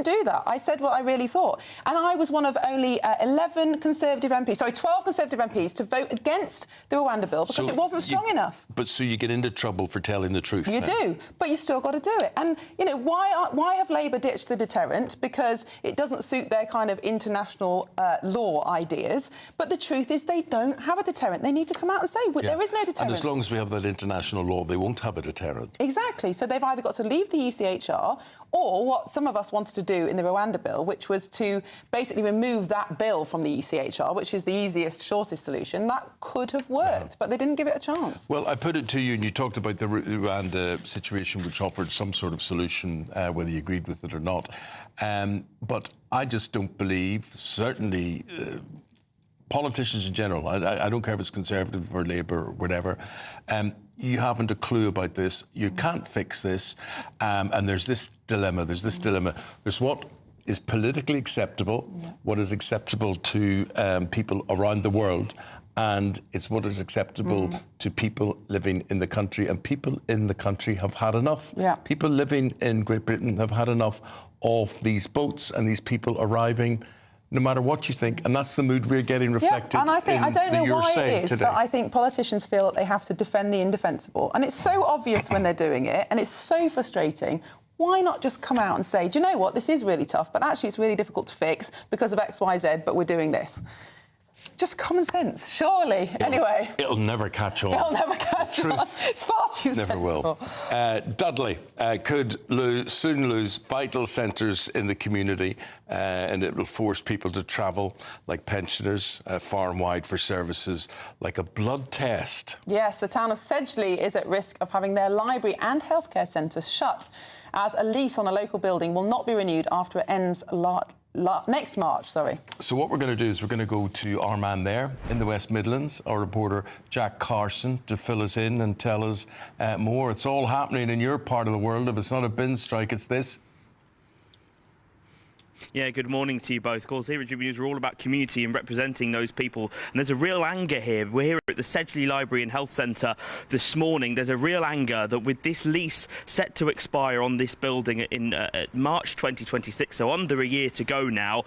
do that. I said what I really thought, and I was one of only 12 Conservative MPs to vote against the Rwanda bill because it wasn't strong enough. But so you get into trouble for telling the truth. You do, but you still got to do it. And why have Labour ditched the deterrent? Because it doesn't suit their kind of international law ideas. But the truth is they don't have a deterrent. They need to come out and say there is no deterrent. And as long as we have that international law, they won't have a deterrent. Exactly. So they've either got to leave the ECHR or what some of us wanted to do in the Rwanda bill, which was to basically remove that bill from the ECHR, which is the easiest, shortest solution. That could have worked, but they didn't give it a chance. Well, I put it to you, and you talked about the Rwanda situation, which offered some sort of solution, whether you agreed with it or not. But I just don't believe, certainly politicians in general, I don't care if it's Conservative or Labour or whatever, you haven't a clue about this. You can't fix this. And there's this dilemma. There's what is politically acceptable, what is acceptable to people around the world, and it's what is acceptable to people living in the country. And people in the country have had enough. Yeah. People living in Great Britain have had enough of these boats and these people arriving, no matter what you think, and that's the mood we're getting reflected. Yeah, and I think I don't know why it is, today. but I think politicians feel that they have to defend the indefensible, and it's so obvious when they're doing it, and it's so frustrating. Why not just come out and say, do you know what, this is really tough, but actually it's really difficult to fix because of X, Y, Z, but we're doing this. Just common sense, surely. Anyway. It'll never catch on. It'll never catch on. It's far too Never sensible. will. Dudley could soon lose vital centres in the community, and it will force people to travel, like pensioners, far and wide for services like a blood test. Yes, the town of Sedgley is at risk of having their library and healthcare centres shut, as a lease on a local building will not be renewed after it ends next March. So what we're going to do is we're going to go to our man there in the West Midlands, our reporter Jack Carson, to fill us in and tell us more. It's all happening in your part of the world. If it's not a bin strike, it's this. Yeah, good morning to you both. Of course, here at GB News, we're all about community and representing those people. And there's a real anger here. We're here at the Sedgley Library and Health Centre this morning. There's a real anger that with this lease set to expire on this building in March 2026, so under a year to go now,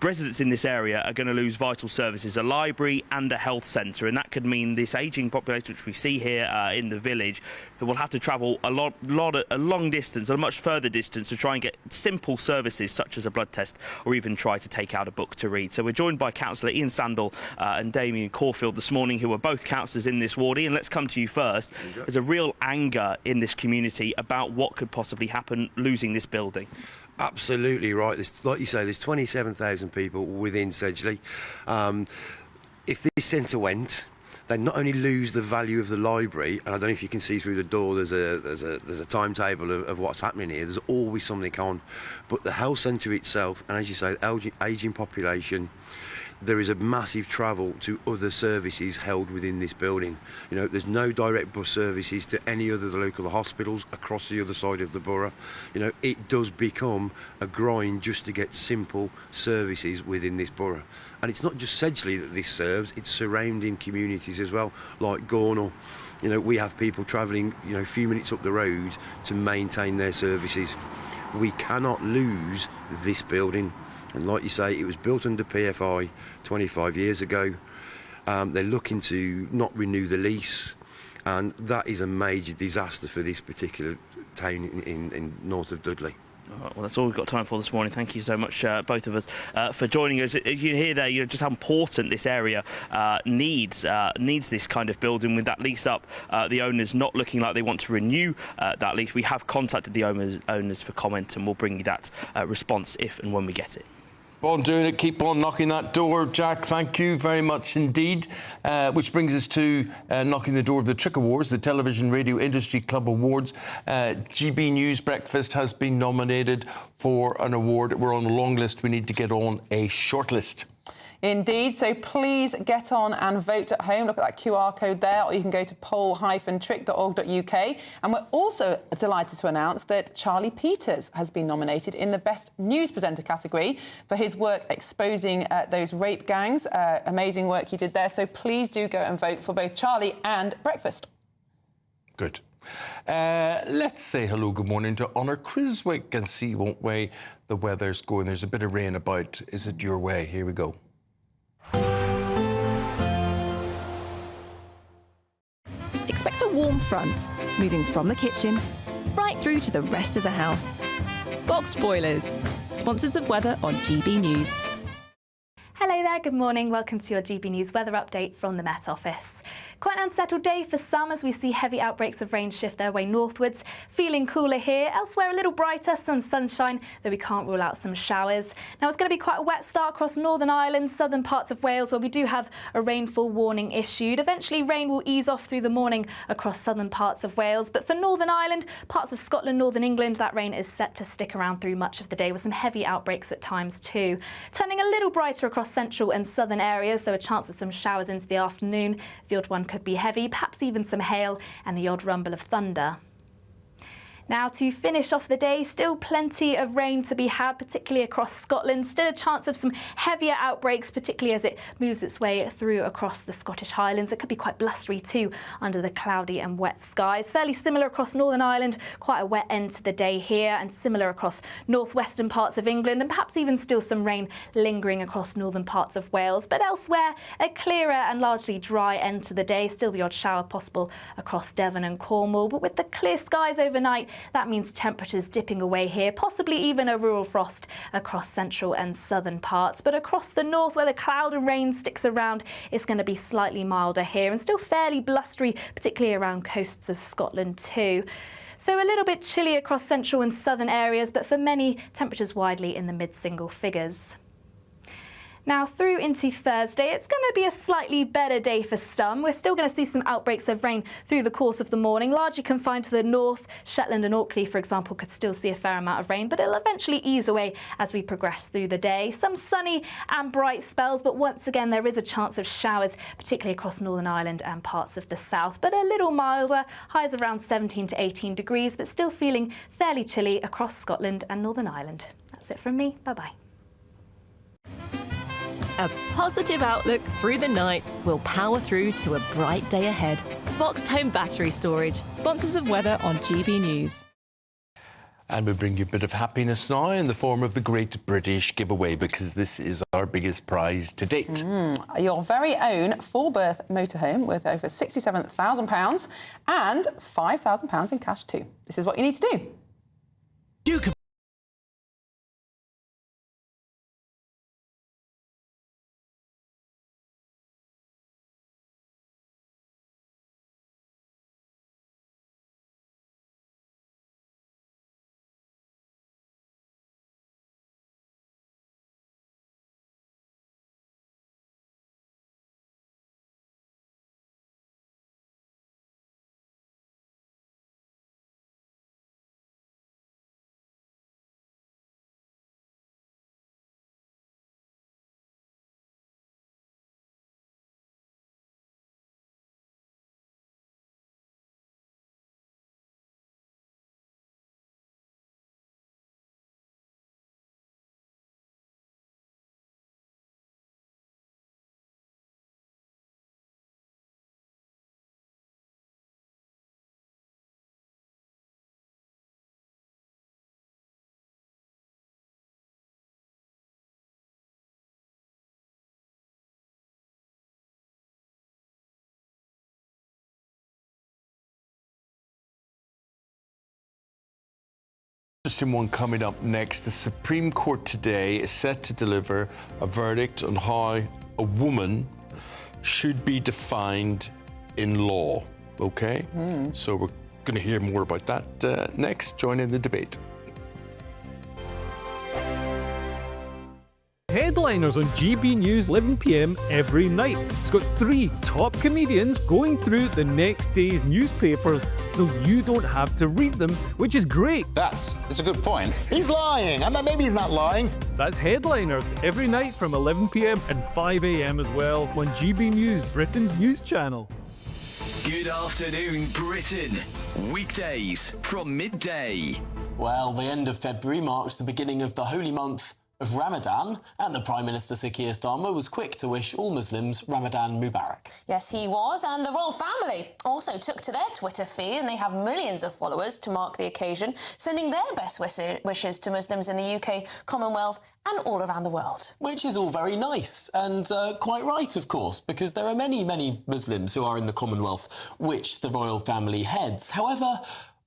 residents in this area are going to lose vital services, a library and a health centre, and that could mean this ageing population, which we see here in the village, who will have to travel a long distance, a much further distance, to try and get simple services such as a blood test or even try to take out a book to read. So we're joined by Councillor Ian Sandell and Damien Caulfield this morning, who are both councillors in this ward. Ian, let's come to you first. There's a real anger in this community about what could possibly happen losing this building. Absolutely right. Like you say, there's 27,000 people within Sedgley. If this centre went, they'd not only lose the value of the library, and I don't know if you can see through the door, there's a timetable of what's happening here. There's always something on, but the health centre itself, and as you say, ageing population. There is a massive travel to other services held within this building. You know, there's no direct bus services to any other of the local hospitals across the other side of the borough. You know, it does become a grind just to get simple services within this borough. And it's not just Sedgley that this serves, it's surrounding communities as well, like Gornal. You know, we have people travelling, you know, a few minutes up the road to maintain their services. We cannot lose this building. And like you say, it was built under PFI 25 years ago. They're looking to not renew the lease, and that is a major disaster for this particular town in north of Dudley. Well, that's all we've got time for this morning. Thank you so much, both of us, for joining us. You hear there, just how important this area needs this kind of building. With that lease up, the owners not looking like they want to renew that lease. We have contacted the owners for comment, and we'll bring you that response if and when we get it. Keep on doing it, keep on knocking that door, Jack. Thank you very much indeed. Which brings us to knocking the door of the Trick Awards, the Television Radio Industry Club Awards. GB News Breakfast has been nominated for an award. We're on a long list. We need to get on a short list. Indeed, so please get on and vote at home. Look at that QR code there, or you can go to poll-trick.org.uk. And we're also delighted to announce that Charlie Peters has been nominated in the Best News Presenter category for his work exposing those rape gangs. Amazing work he did there. So please do go and vote for both Charlie and Breakfast. Good. Let's say hello, good morning to Honor Criswick and see what way the weather's going. There's a bit of rain about. Is it your way? Here we go. Expect a warm front, moving from the kitchen right through to the rest of the house. Boxed Boilers, sponsors of weather on GB News. Hello there, good morning. Welcome to your GB News weather update from the Met Office. Quite an unsettled day for some as we see heavy outbreaks of rain shift their way northwards. Feeling cooler here, elsewhere a little brighter, some sunshine, though we can't rule out some showers. Now it's going to be quite a wet start across Northern Ireland, southern parts of Wales, where we do have a rainfall warning issued. Eventually rain will ease off through the morning across southern parts of Wales, but for Northern Ireland, parts of Scotland, Northern England, that rain is set to stick around through much of the day with some heavy outbreaks at times too. Turning a little brighter across central and southern areas, there are chances of some showers into the afternoon. The odd one could be heavy, perhaps even some hail and the odd rumble of thunder. Now to finish off the day, still plenty of rain to be had, particularly across Scotland. Still a chance of some heavier outbreaks, particularly as it moves its way through across the Scottish Highlands. It could be quite blustery too under the cloudy and wet skies. Fairly similar across Northern Ireland, quite a wet end to the day here, and similar across northwestern parts of England, and perhaps even still some rain lingering across northern parts of Wales. But elsewhere, a clearer and largely dry end to the day. Still the odd shower possible across Devon and Cornwall, but with the clear skies overnight, That means temperatures dipping away here, possibly even a rural frost across central and southern parts. But across the north, where the cloud and rain sticks around, it's going to be slightly milder here and still fairly blustery, particularly around coasts of Scotland too. So a little bit chilly across central and southern areas, but for many, temperatures widely in the mid-single figures. Now through into Thursday, it's going to be a slightly better day for some. We're still going to see some outbreaks of rain through the course of the morning, largely confined to the north. Shetland and Orkney, for example, could still see a fair amount of rain, but it'll eventually ease away as we progress through the day. Some sunny and bright spells, but once again, there is a chance of showers, particularly across Northern Ireland and parts of the south, but a little milder, highs around 17 to 18 degrees, but still feeling fairly chilly across Scotland and Northern Ireland. That's it from me. Bye-bye. A positive outlook through the night will power through to a bright day ahead. Boxed Home Battery Storage, sponsors of weather on GB News. And we bring you a bit of happiness now in the form of the Great British Giveaway, because this is our biggest prize to date. Your very own 4-berth motorhome worth over £67,000 and £5,000 in cash too. This is what you need to do. You can Interesting one coming up next. The Supreme Court today is set to deliver a verdict on how a woman should be defined in law. Okay? So we're going to hear more about that next. Join in the debate. Headliners on GB News 11 p.m. every night. It's got 3 top comedians going through the next day's newspapers so you don't have to read them, which is great. That's a good point. He's lying. Maybe he's not lying. That's Headliners every night from 11 p.m. and 5 a.m. as well on GB News, Britain's news channel. Good afternoon, Britain. Weekdays from midday. Well, the end of February marks the beginning of the holy month of Ramadan, and the Prime Minister Sir Keir Starmer was quick to wish all Muslims Ramadan Mubarak. Yes, he was, and the royal family also took to their Twitter feed, and they have millions of followers to mark the occasion, sending their best wishes to Muslims in the UK, Commonwealth and all around the world. Which is all very nice, and quite right, of course, because there are many, many Muslims who are in the Commonwealth, which the royal family heads. However,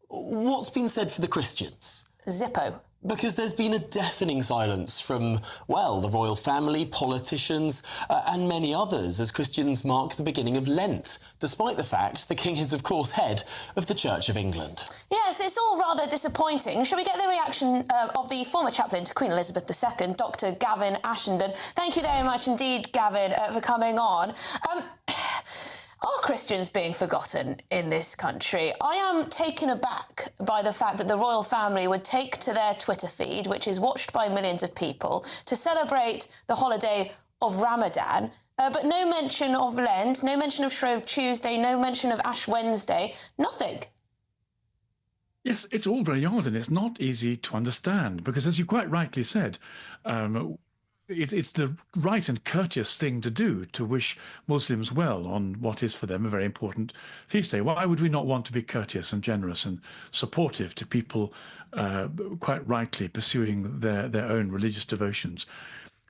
what's been said for the Christians? Zippo. Because there's been a deafening silence from, well, the royal family, politicians, and many others as Christians mark the beginning of Lent, despite the fact the King is, of course, head of the Church of England. Yes, it's all rather disappointing. Shall we get the reaction of the former chaplain to Queen Elizabeth II, Dr. Gavin Ashenden? Thank you very much indeed, Gavin, for coming on. Are Christians being forgotten in this country? I am taken aback by the fact that the royal family would take to their Twitter feed, which is watched by millions of people, to celebrate the holiday of Ramadan, but no mention of Lent, no mention of Shrove Tuesday, no mention of Ash Wednesday, nothing. Yes, it's all very odd, and it's not easy to understand, because as you quite rightly said, it's the right and courteous thing to do to wish Muslims well on what is for them a very important feast day. Why would we not want to be courteous and generous and supportive to people quite rightly pursuing their own religious devotions?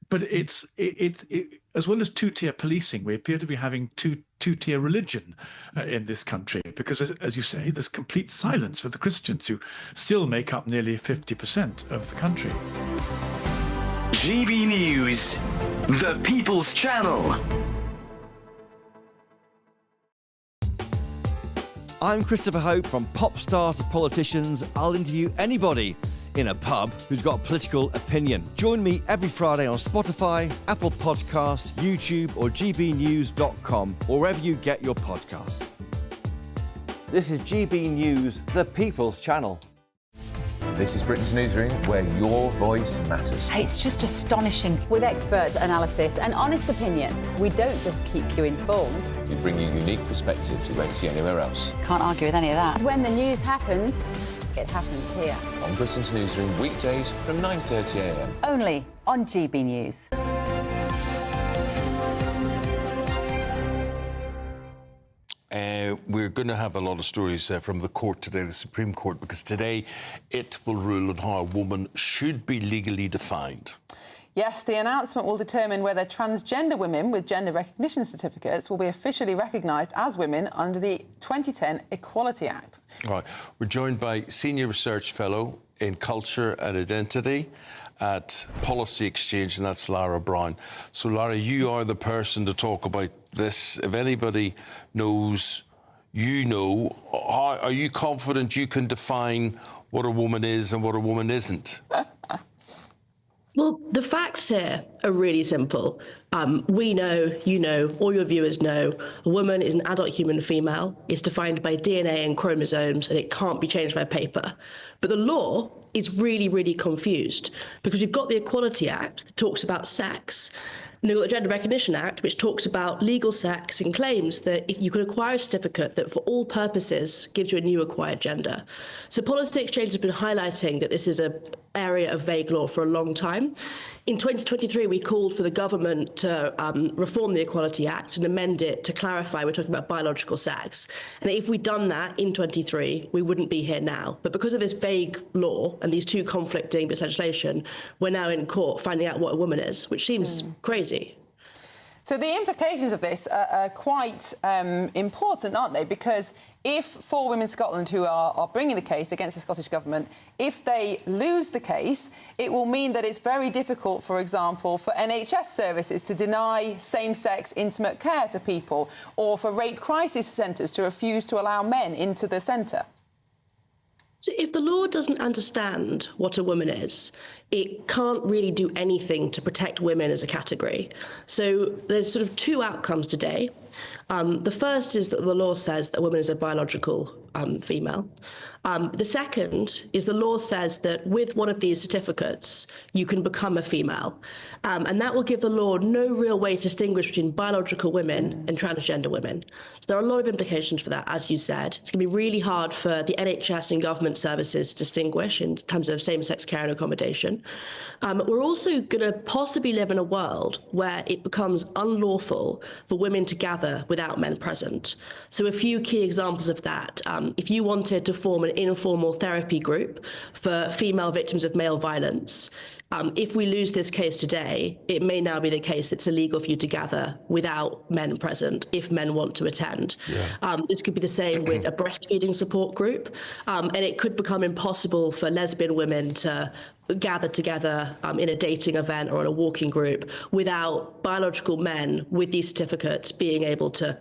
But it's as well as two-tier policing, we appear to be having two-tier religion in this country, because as you say, there's complete silence for the Christians, who still make up nearly 50% of the country. GB News, the People's Channel. I'm Christopher Hope. From pop stars to politicians, I'll interview anybody in a pub who's got a political opinion. Join me every Friday on Spotify, Apple Podcasts, YouTube or gbnews.com, or wherever you get your podcasts. This is GB News, the People's Channel. This is Britain's Newsroom, where your voice matters. It's just astonishing. With expert analysis and honest opinion, we don't just keep you informed. We bring you unique perspectives you won't see anywhere else. Can't argue with any of that. When the news happens, it happens here. On Britain's Newsroom, weekdays from 9:30 a.m. Only on GB News. We're going to have a lot of stories from the court today, the Supreme Court, because today it will rule on how a woman should be legally defined. Yes, the announcement will determine whether transgender women with gender recognition certificates will be officially recognised as women under the 2010 Equality Act. All right. We're joined by Senior Research Fellow in Culture and Identity at Policy Exchange, and that's Lara Brown. So, Lara, you are the person to talk about this. If anybody knows, you know. Are you confident you can define what a woman is and what a woman isn't? Well, the facts here are really simple. We know, you know, all your viewers know, a woman is an adult human female. It's defined by DNA and chromosomes, and it can't be changed by paper. But the law is really, really confused, because we've got the Equality Act that talks about sex, and we've got the Gender Recognition Act, which talks about legal sex and claims that if you can acquire a certificate that for all purposes gives you a new acquired gender. So Policy Exchange has been highlighting that this is an area of vague law for a long time. In 2023, we called for the government to reform the Equality Act and amend it to clarify we're talking about biological sex. And if we'd done that in 23, we wouldn't be here now. But because of this vague law and these two conflicting bits of legislation, we're now in court finding out what a woman is, which seems crazy. So the implications of this are quite important, aren't they? Because if 4 Women Scotland, who are bringing the case against the Scottish Government, if they lose the case, it will mean that it's very difficult, for example, for NHS services to deny same-sex intimate care to people, or for rape crisis centres to refuse to allow men into the centre. So if the law doesn't understand what a woman is, it can't really do anything to protect women as a category. So there's sort of 2 outcomes today. The first is that the law says that a woman is a biological female. The second is the law says that with one of these certificates, you can become a female. And that will give the law no real way to distinguish between biological women and transgender women. So there are a lot of implications for that, as you said. It's going to be really hard for the NHS and government services to distinguish in terms of same-sex care and accommodation. We're also going to possibly live in a world where it becomes unlawful for women to gather without men present. So a few key examples of that. If you wanted to form an informal therapy group for female victims of male violence, if we lose this case today, it may now be the case that it's illegal for you to gather without men present if men want to attend. Yeah. This could be the same with a breastfeeding support group, and it could become impossible for lesbian women to gather together in a dating event or in a walking group without biological men with these certificates being able to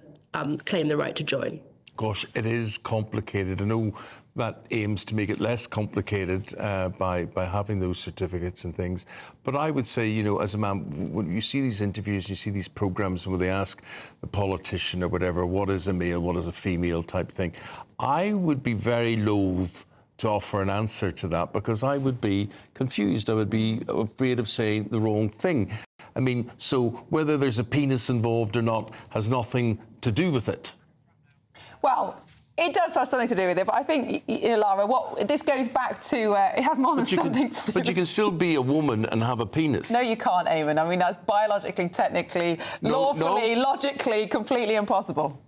claim the right to join. Gosh, it is complicated. I know that aims to make it less complicated by having those certificates and things. But I would say, you know, as a man, when you see these interviews, you see these programmes where they ask the politician or whatever, what is a male, what is a female type thing, I would be very loath to offer an answer to that, because I would be confused. I would be afraid of saying the wrong thing. I mean, so whether there's a penis involved or not has nothing to do with it. Well, it does have something to do with it, but I think, you know, Lara, this goes back to, it has more than something to do. But you can still be a woman and have a penis. No, you can't, Eamonn. I mean, that's biologically, technically, lawfully, logically, completely impossible.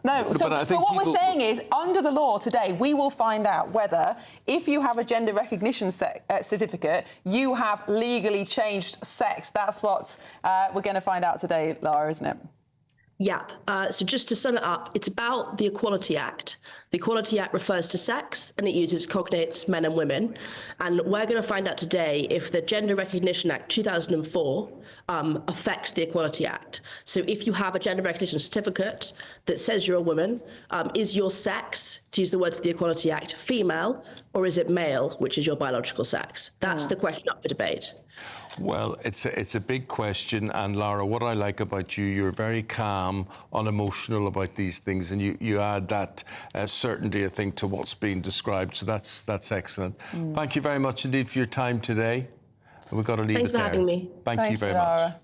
No, so what we're saying is, under the law today, we will find out whether, if you have a gender recognition certificate, you have legally changed sex. That's what we're going to find out today, Lara, isn't it? Yeah. So just to sum it up, it's about the Equality Act. The Equality Act refers to sex and it uses cognates men and women. And we're going to find out today if the Gender Recognition Act 2004 affects the Equality Act. So if you have a gender recognition certificate that says you're a woman, is your sex, to use the words of the Equality Act, female, or is it male, which is your biological sex? That's the question up for debate. Well, it's a big question, and Lara, what I like about you, you're very calm, unemotional about these things, and you add that certainty, I think, to what's being described. So that's excellent. Thank you very much indeed for your time today. We've got to leave Thanks it there. Thanks for having me. Thank you very Lara.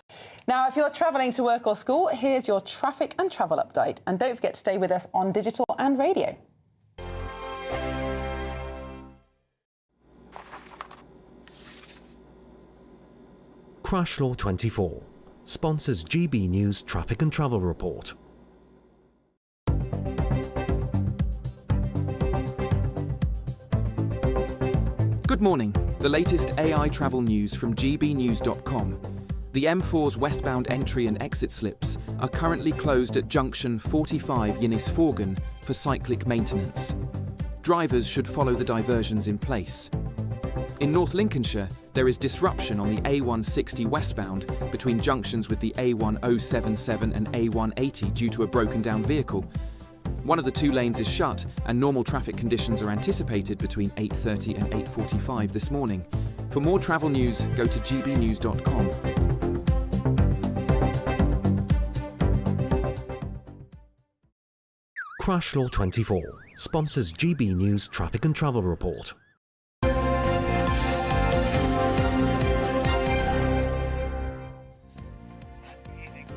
much. Now, if you're travelling to work or school, here's your traffic and travel update. And don't forget to stay with us on digital and radio. Crash Law 24 sponsors GB News Traffic and Travel Report. Good morning. The latest AI travel news from gbnews.com. The M4's westbound entry and exit slips are currently closed at junction 45 Yinnis-Forgan for cyclic maintenance. Drivers should follow the diversions in place. In North Lincolnshire, there is disruption on the A160 westbound between junctions with the A1077 and A180 due to a broken down vehicle. One of the two lanes is shut and normal traffic conditions are anticipated between 8:30 and 8:45 this morning. For more travel news, go to gbnews.com. Crash Law 24 sponsors GB News Traffic and Travel Report.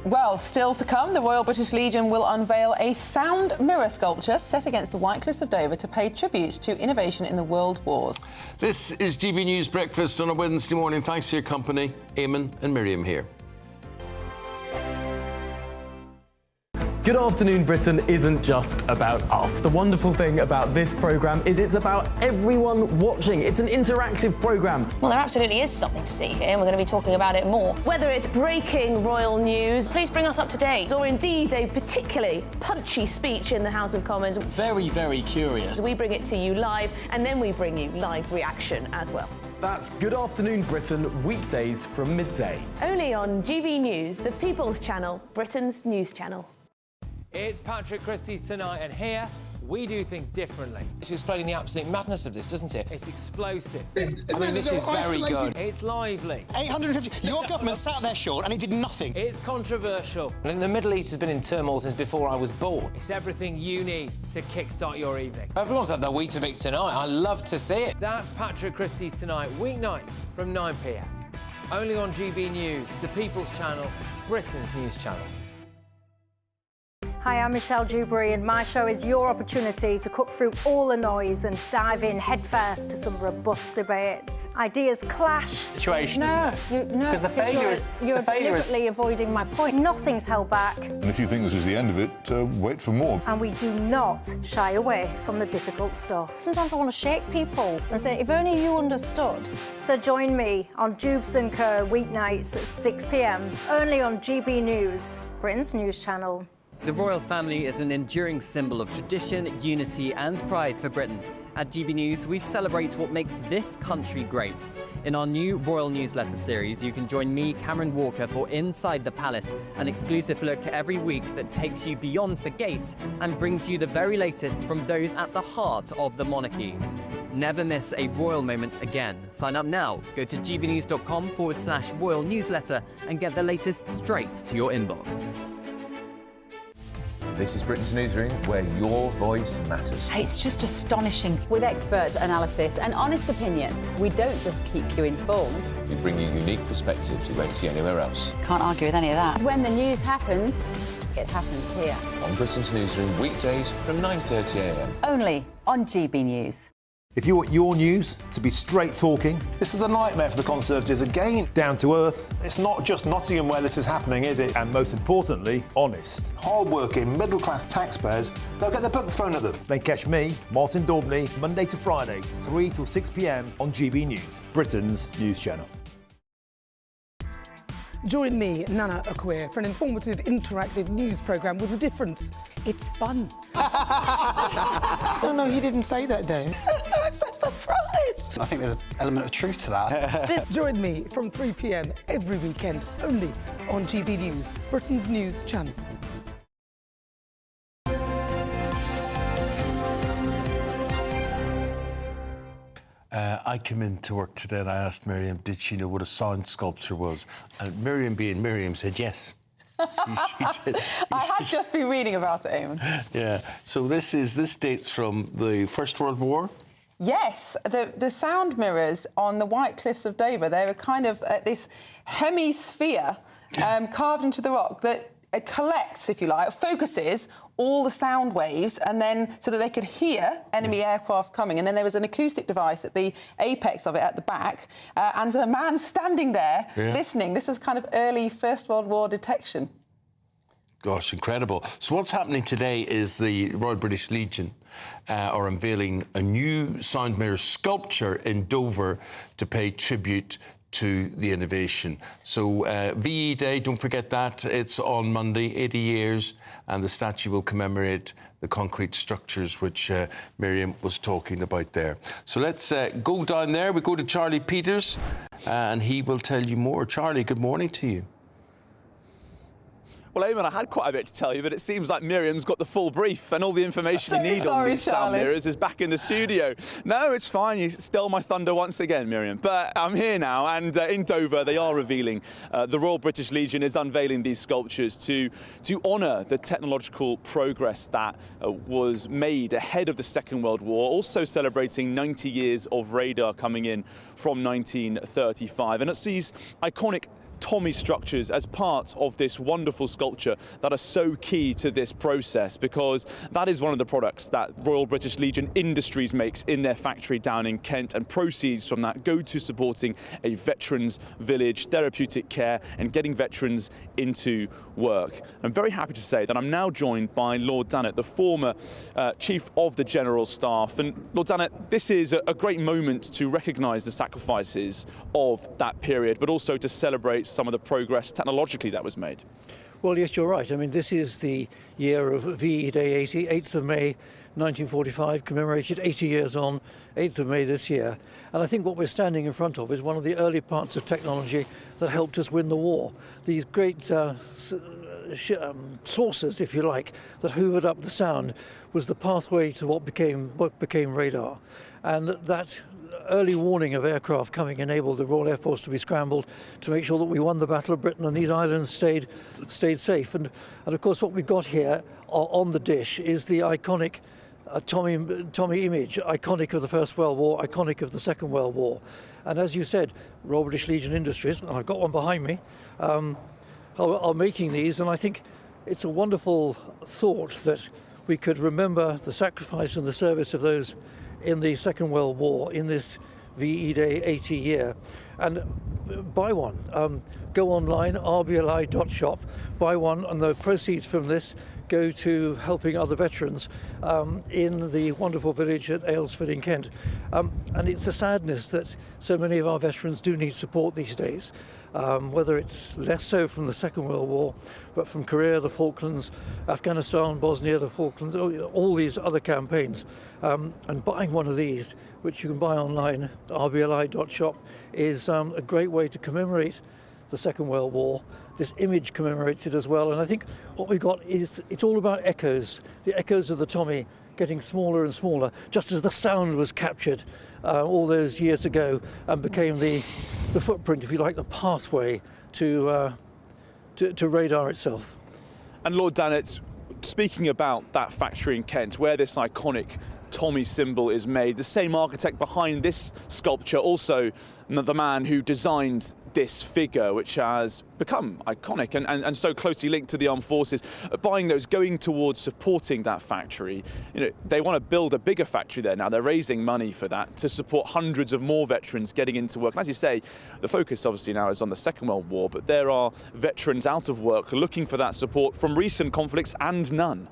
Well, still to come, the Royal British Legion will unveil a sound mirror sculpture set against the White Cliffs of Dover to pay tribute to innovation in the world wars. This is GB News Breakfast on a Wednesday morning. Thanks for your company. Eamonn and Miriam here. Good Afternoon Britain isn't just about us. The wonderful thing about this programme is it's about everyone watching. It's an interactive programme. Well, there absolutely is something to see here, and we're going to be talking about it more. Whether it's breaking royal news, please bring us up to date, or indeed a particularly punchy speech in the House of Commons. Very, very curious. We bring it to you live, and then we bring you live reaction as well. That's Good Afternoon Britain, weekdays from midday. Only on GB News, the People's Channel, Britain's news channel. It's Patrick Christie's Tonight, and here we do things differently. It's explaining the absolute madness of this, doesn't it? It's explosive. I mean, this is very good. It's lively. 850. Your government sat there, Sean, and it did nothing. It's controversial. And the Middle East has been in turmoil since before I was born. It's everything you need to kickstart your evening. Everyone's had their Weetabix tonight. I love to see it. That's Patrick Christie's Tonight, weeknights from 9 p.m. Only on GB News, the People's Channel, Britain's news channel. Hi, I'm Michelle Dewberry, and my show is your opportunity to cut through all the noise and dive in headfirst to some robust debates. Ideas clash. Situation, Because the failure is... You're deliberately avoiding my point. Nothing's held back. And if you think this is the end of it, wait for more. And we do not shy away from the difficult stuff. Sometimes I want to shake people and say, if only you understood. So join me on Jubes & Co. weeknights at 6 p.m, only on GB News, Britain's news channel. The royal family is an enduring symbol of tradition, unity and pride for Britain. At GB News, we celebrate what makes this country great. In our new royal newsletter series, you can join me, Cameron Walker, for Inside the Palace, an exclusive look every week that takes you beyond the gates and brings you the very latest from those at the heart of the monarchy. Never miss a royal moment again. Sign up now. Go to gbnews.com/royal newsletter and get the latest straight to your inbox. This is Britain's Newsroom, where your voice matters. It's just astonishing. With expert analysis and honest opinion, we don't just keep you informed. We bring you unique perspectives you won't see anywhere else. Can't argue with any of that. When the news happens, it happens here. On Britain's Newsroom, weekdays from 9:30 a.m. Only on GB News. If you want your news to be straight talking... This is a nightmare for the Conservatives again. Down to earth. It's not just Nottingham where this is happening, is it? And most importantly, honest. Hard-working, middle-class taxpayers, they'll get their book thrown at them. They catch me, Martin Daubney, Monday to Friday, 3 till 6 p.m. on GB News, Britain's news channel. Join me, Nana Okoye, for an informative, interactive news programme with a difference. It's fun. No, he didn't say that, Dave. I'm so surprised. I think there's an element of truth to that. Join me from 3 p.m. every weekend, only on GB News, Britain's news channel. I came into work today and I asked Miriam, did she know what a sound sculpture was? And Miriam, being Miriam, said yes. She did. I had just been reading about it, Eamonn. Yeah. So this dates from the First World War. Yes, the sound mirrors on the White Cliffs of Dover, they're kind of this hemisphere carved into the rock that collects, if you like, focuses all the sound waves, and then so that they could hear enemy aircraft coming. And then there was an acoustic device at the apex of it at the back, and a man standing there listening. This was kind of early First World War detection. Gosh, incredible. So what's happening today is the Royal British Legion are unveiling a new sound mirror sculpture in Dover to pay tribute to the innovation. So VE Day, don't forget that. It's on Monday, 80 years, and the statue will commemorate the concrete structures which Miriam was talking about there. So let's go down there. We go to Charlie Peters, and he will tell you more. Charlie, good morning to you. Well, Eamonn, I had quite a bit to tell you, but it seems like Miriam's got the full brief and all the information you need on these sound mirrors is back in the studio. No, it's fine. You stole my thunder once again, Miriam. But I'm here now, and in Dover, they are revealing the Royal British Legion is unveiling these sculptures to honour the technological progress that was made ahead of the Second World War, also celebrating 90 years of radar coming in from 1935. And it's these iconic Tommy structures as part of this wonderful sculpture that are so key to this process, because that is one of the products that Royal British Legion Industries makes in their factory down in Kent, and proceeds from that go to supporting a veterans village, therapeutic care, and getting veterans into work. I'm very happy to say that I'm now joined by Lord Dannatt, the former Chief of the General Staff. And Lord Dannatt, this is a great moment to recognise the sacrifices of that period, but also to celebrate some of the progress technologically that was made. Well, yes, you're right. I mean, this is the year of VE Day 80, 8th of May 1945, commemorated 80 years on, 8th of May this year. And I think what we're standing in front of is one of the early parts of technology that helped us win the war. These great saucers, if you like, that hoovered up the sound was the pathway to what became radar. And that early warning of aircraft coming enabled the Royal Air Force to be scrambled to make sure that we won the Battle of Britain and these islands stayed safe. And of course what we've got here on the dish is the iconic Tommy image, iconic of the First World War, iconic of the Second World War. And as you said, Royal British Legion Industries, and I've got one behind me, are making these, and I think it's a wonderful thought that we could remember the sacrifice and the service of those in the Second World War in this VE Day 80 year. And buy one. Go online, rbli.shop, buy one, and the proceeds from this go to helping other veterans in the wonderful village at Aylesford in Kent. And it's a sadness that so many of our veterans do need support these days, whether it's less so from the Second World War, but from Korea, the Falklands, Afghanistan, Bosnia, the Falklands, all these other campaigns. And buying one of these, which you can buy online, rbli.shop, is a great way to commemorate the Second World War. This image commemorates it as well, and I think what we've got is, it's all about echoes, the echoes of the Tommy getting smaller and smaller, just as the sound was captured all those years ago and became the footprint, if you like, the pathway to radar itself. And Lord Dannatt, speaking about that factory in Kent, where this iconic Tommy symbol is made, the same architect behind this sculpture also the man who designed this figure, which has become iconic and so closely linked to the armed forces, buying those, going towards supporting that factory. You know, they want to build a bigger factory there now. They're raising money for that to support hundreds of more veterans getting into work. And as you say, the focus obviously now is on the Second World War, but there are veterans out of work looking for that support from recent conflicts and none.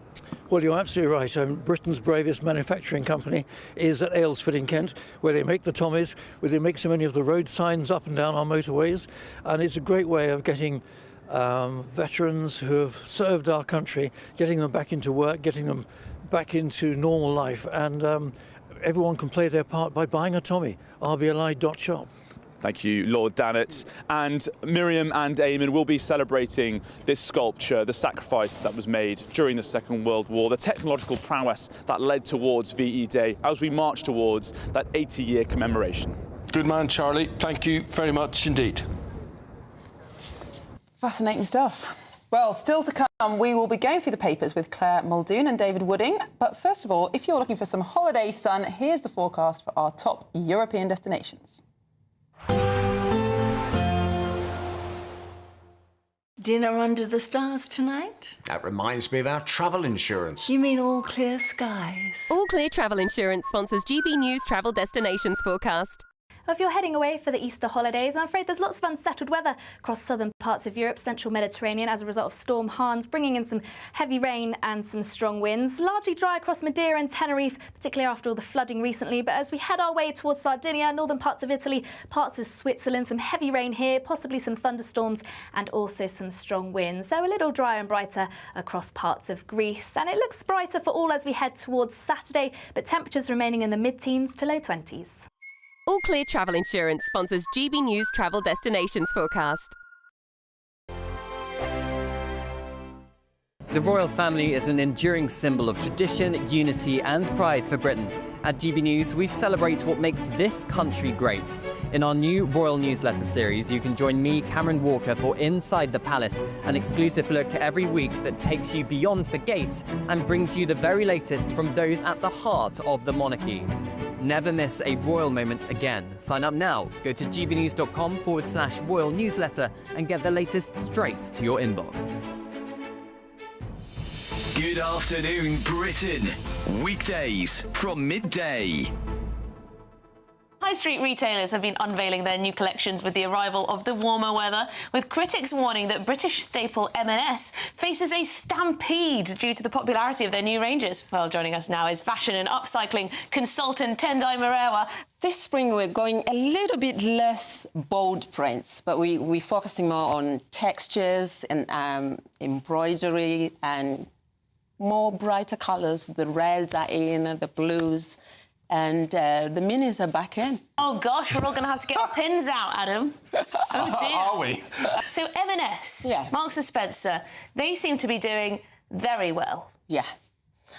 Well, you're absolutely right. Britain's bravest manufacturing company is at Aylesford in Kent, where they make the Tommies, where they make so many of the road signs up and down our motorways. And it's a great way of getting veterans who have served our country, getting them back into work, getting them back into normal life. And everyone can play their part by buying a Tommy, rbli.shop. Thank you, Lord Dannett. And Miriam and Eamonn will be celebrating this sculpture, the sacrifice that was made during the Second World War, the technological prowess that led towards VE Day as we march towards that 80-year commemoration. Good man, Charlie. Thank you very much indeed. Fascinating stuff. Well, still to come, we will be going through the papers with Claire Muldoon and David Wooding. But first of all, if you're looking for some holiday sun, here's the forecast for our top European destinations. Dinner under the stars tonight? That reminds me of our travel insurance. You mean All Clear Skies? All Clear Travel Insurance sponsors GB News Travel Destinations Forecast. If you're heading away for the Easter holidays, I'm afraid there's lots of unsettled weather across southern parts of Europe, central Mediterranean, as a result of Storm Hans, bringing in some heavy rain and some strong winds. Largely dry across Madeira and Tenerife, particularly after all the flooding recently. But as we head our way towards Sardinia, northern parts of Italy, parts of Switzerland, some heavy rain here, possibly some thunderstorms and also some strong winds. They're a little drier and brighter across parts of Greece. And it looks brighter for all as we head towards Saturday, but temperatures remaining in the mid-teens to low 20s. All Clear Travel Insurance sponsors GB News Travel Destinations Forecast. The royal family is an enduring symbol of tradition, unity and pride for Britain. At GB News, we celebrate what makes this country great. In our new royal newsletter series, you can join me, Cameron Walker, for Inside the Palace, an exclusive look every week that takes you beyond the gates and brings you the very latest from those at the heart of the monarchy. Never miss a royal moment again. Sign up now. Go to gbnews.com/royal newsletter and get the latest straight to your inbox. Good afternoon, Britain. Weekdays from midday. High street retailers have been unveiling their new collections with the arrival of the warmer weather, with critics warning that British staple M&S faces a stampede due to the popularity of their new ranges. Well, joining us now is fashion and upcycling consultant Tendai Marewa. This spring we're going a little bit less bold prints, but we're focusing more on textures and embroidery and more brighter colours. The reds are in, the blues. And the minis are back in. Oh, gosh, we're all going to have to get our pins out, Adam. Oh, dear. Are we? So M&S, Marks & Spencer, they seem to be doing very well. Yeah.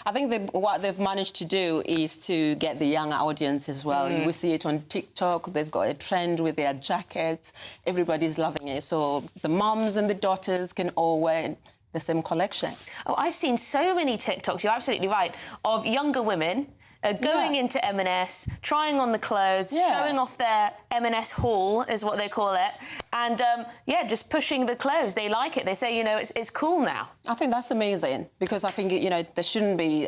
I think what they've managed to do is to get the younger audience as well. We see it on TikTok. They've got a trend with their jackets. Everybody's loving it. So the mums and the daughters can all wear the same collection. Oh, I've seen so many TikToks, you're absolutely right, of younger women going into M&S, trying on the clothes, showing off their M&S haul, is what they call it, and, just pushing the clothes. They like it. They say, you know, it's cool now. I think that's amazing, because I think, you know, there shouldn't be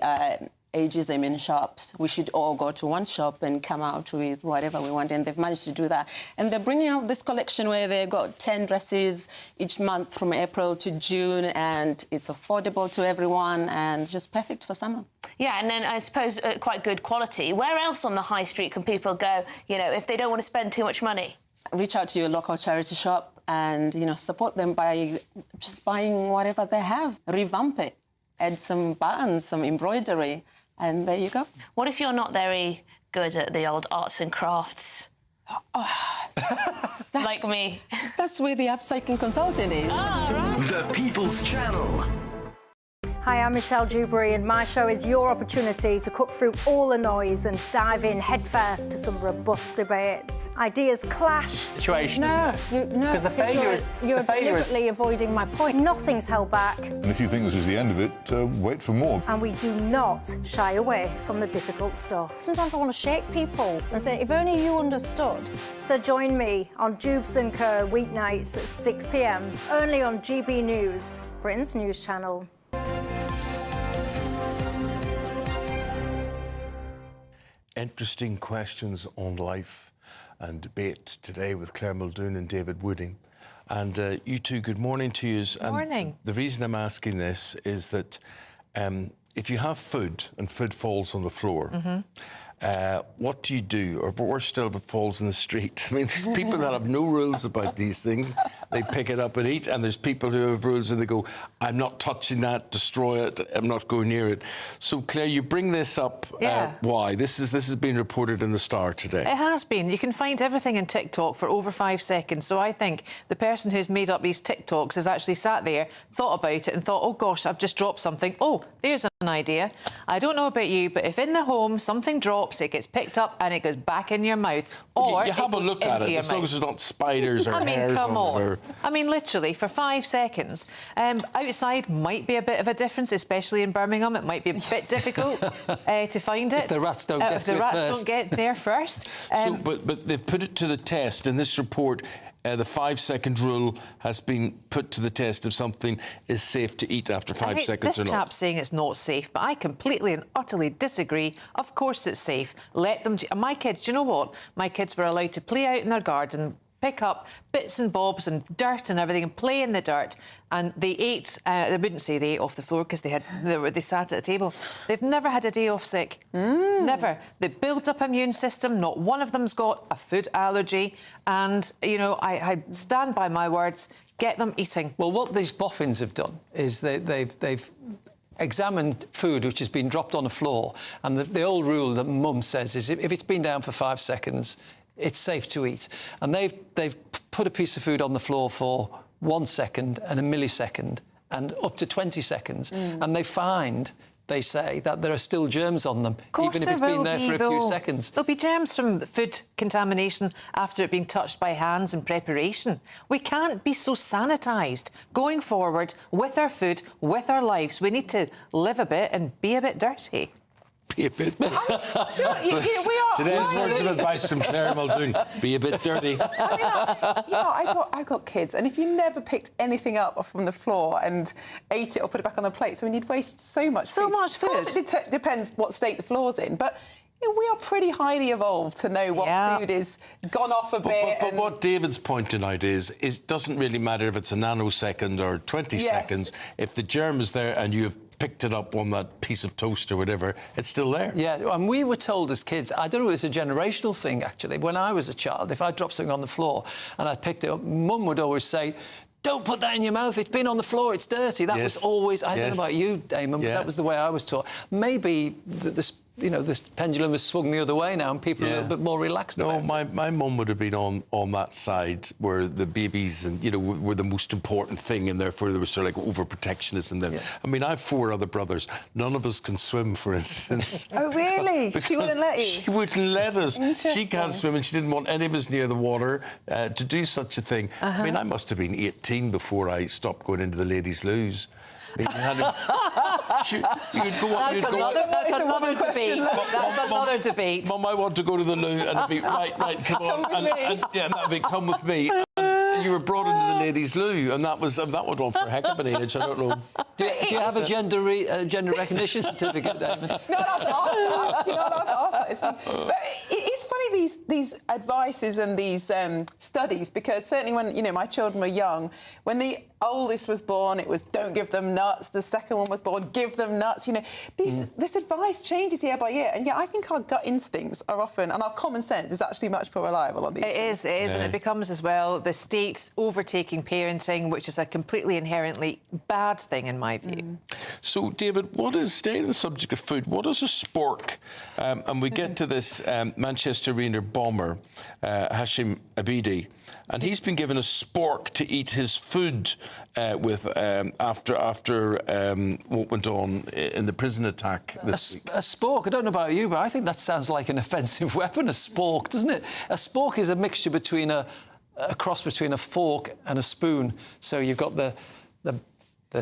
ageism in shops. We should all go to one shop and come out with whatever we want, and they've managed to do that. And they're bringing out this collection where they've got 10 dresses each month from April to June, and it's affordable to everyone and just perfect for summer. Yeah, and then I suppose quite good quality. Where else on the high street can people go, you know, if they don't want to spend too much money? Reach out to your local charity shop and, you know, support them by just buying whatever they have. Revamp it. Add some buttons, some embroidery. And there you go. What if you're not very good at the old arts and crafts? Like me. That's where the upcycling consultant is. The People's Channel. Hi, I'm Michelle Dewberry, and my show is your opportunity to cut through all the noise and dive in headfirst to some robust debates. Ideas clash. Situation, isn't it? Because the failure is... You're deliberately avoiding my point. Nothing's held back. And if you think this is the end of it, wait for more. And we do not shy away from the difficult stuff. Sometimes I want to shake people and say, if only you understood. So join me on Jubes and Co weeknights at 6 p.m, only on GB News, Britain's news channel. Interesting questions on life and debate today with Claire Muldoon and David Wooding. And you two, good morning to you. Good morning. The reason I'm asking this is that if you have food and food falls on the floor, what do you do? Or worse still, if it falls in the street. I mean, there's people that have no rules about these things. They pick it up and eat, and there's people who have rules and they go, I'm not touching that, destroy it, I'm not going near it. So, Claire, you bring this up. Why? This has been reported in the Star today. It has been. You can find everything in TikTok for over 5 seconds. So I think the person who's made up these TikToks has actually sat there, thought about it and thought, oh, gosh, I've just dropped something. Oh, there's an idea. I don't know about you, but if in the home something drops, it gets picked up and it goes back in your mouth. Or you have a look at it, as long as there's not spiders or hairs come on it. on. I mean, literally, for 5 seconds. Outside might be a bit of a difference, especially in Birmingham. It might be a bit difficult to find it. If the rats don't get to it first. Don't get there first. But they've put it to the test in this report. The 5-second rule has been put to the test if something is safe to eat after 5 seconds or not. This chap's saying it's not safe, but I completely and utterly disagree. Of course it's safe. Let them... My kids, do you know what? My kids were allowed to play out in their garden, pick up bits and bobs and dirt and everything and play in the dirt. And they ate, they wouldn't say they ate off the floor because they sat at a table. They've never had a day off sick. Never. They built up immune system. Not one of them's got a food allergy. And, you know, I stand by my words. Get them eating. Well, what these boffins have done is they've examined food which has been dropped on the floor. And the old rule that Mum says is if it's been down for 5 seconds, it's safe to eat. And they've put a piece of food on the floor for 1 second and a millisecond and up to 20 seconds. And they say that there are still germs on them, even if it's been there for a few seconds. There'll be germs from food contamination after it being touched by hands in preparation. We can't be so sanitised. Going forward with our food, with our lives, we need to live a bit and be a bit dirty. Be a bit. We are. Today's words of advice from Claire Muldoon: be a bit dirty. I've got kids, and if you never picked anything up from the floor and ate it or put it back on the plate, I mean, you'd waste so much food. Much food. Of course, it depends what state the floor's in, but. We are pretty highly evolved to know what food is gone off a bit. But what David's pointing out is it doesn't really matter if it's a nanosecond or 20 seconds. If the germ is there and you have picked it up on that piece of toast or whatever, it's still there. Yeah, and we were told as kids, I don't know if it's a generational thing, actually. When I was a child, if I dropped something on the floor and I picked it up, Mum would always say, don't put that in your mouth, it's been on the floor, it's dirty. That was always, I don't know about you, Eamonn, but that was the way I was taught. Maybe this pendulum has swung the other way now and people are a little bit more relaxed about it. My mum would have been on that side where the babies and, were the most important thing, and therefore there was sort of like overprotectionism then. I mean, I have 4 other brothers. None of us can swim, for instance. Oh, really? She wouldn't let you? She wouldn't let us. She can't swim and she didn't want any of us near the water to do such a thing. I mean, I must have been 18 before I stopped going into the ladies' loos. You'd go up, That's another debate. That's another debate. Mum, I want to go to the loo, and it'd be right, come on, and that'd be come with me. And you were brought into the ladies' loo, and that went on for a heck of an age. I don't know. Do you have a gender recognition certificate, David? No, that's awesome. You're not allowed to ask that. But it's funny, these advices and these studies, because certainly when my children were young, when the oldest was born, it was don't give them nuts. The second one was born, give them nuts. This advice changes year by year, and I think our gut instincts are often, and our common sense is actually much more reliable on these things. It is, and it becomes as well the state overtaking parenting, which is a completely inherently bad thing in my view. So, David, staying on the subject of food, what is a spork? And we get to this Manchester Arena bomber, Hashim Abidi, and he's been given a spork to eat his food with after what went on in the prison attack this week. A spork? I don't know about you, but I think that sounds like an offensive weapon, a spork, doesn't it? A spork is a mixture between a cross between a fork and a spoon. So you've got the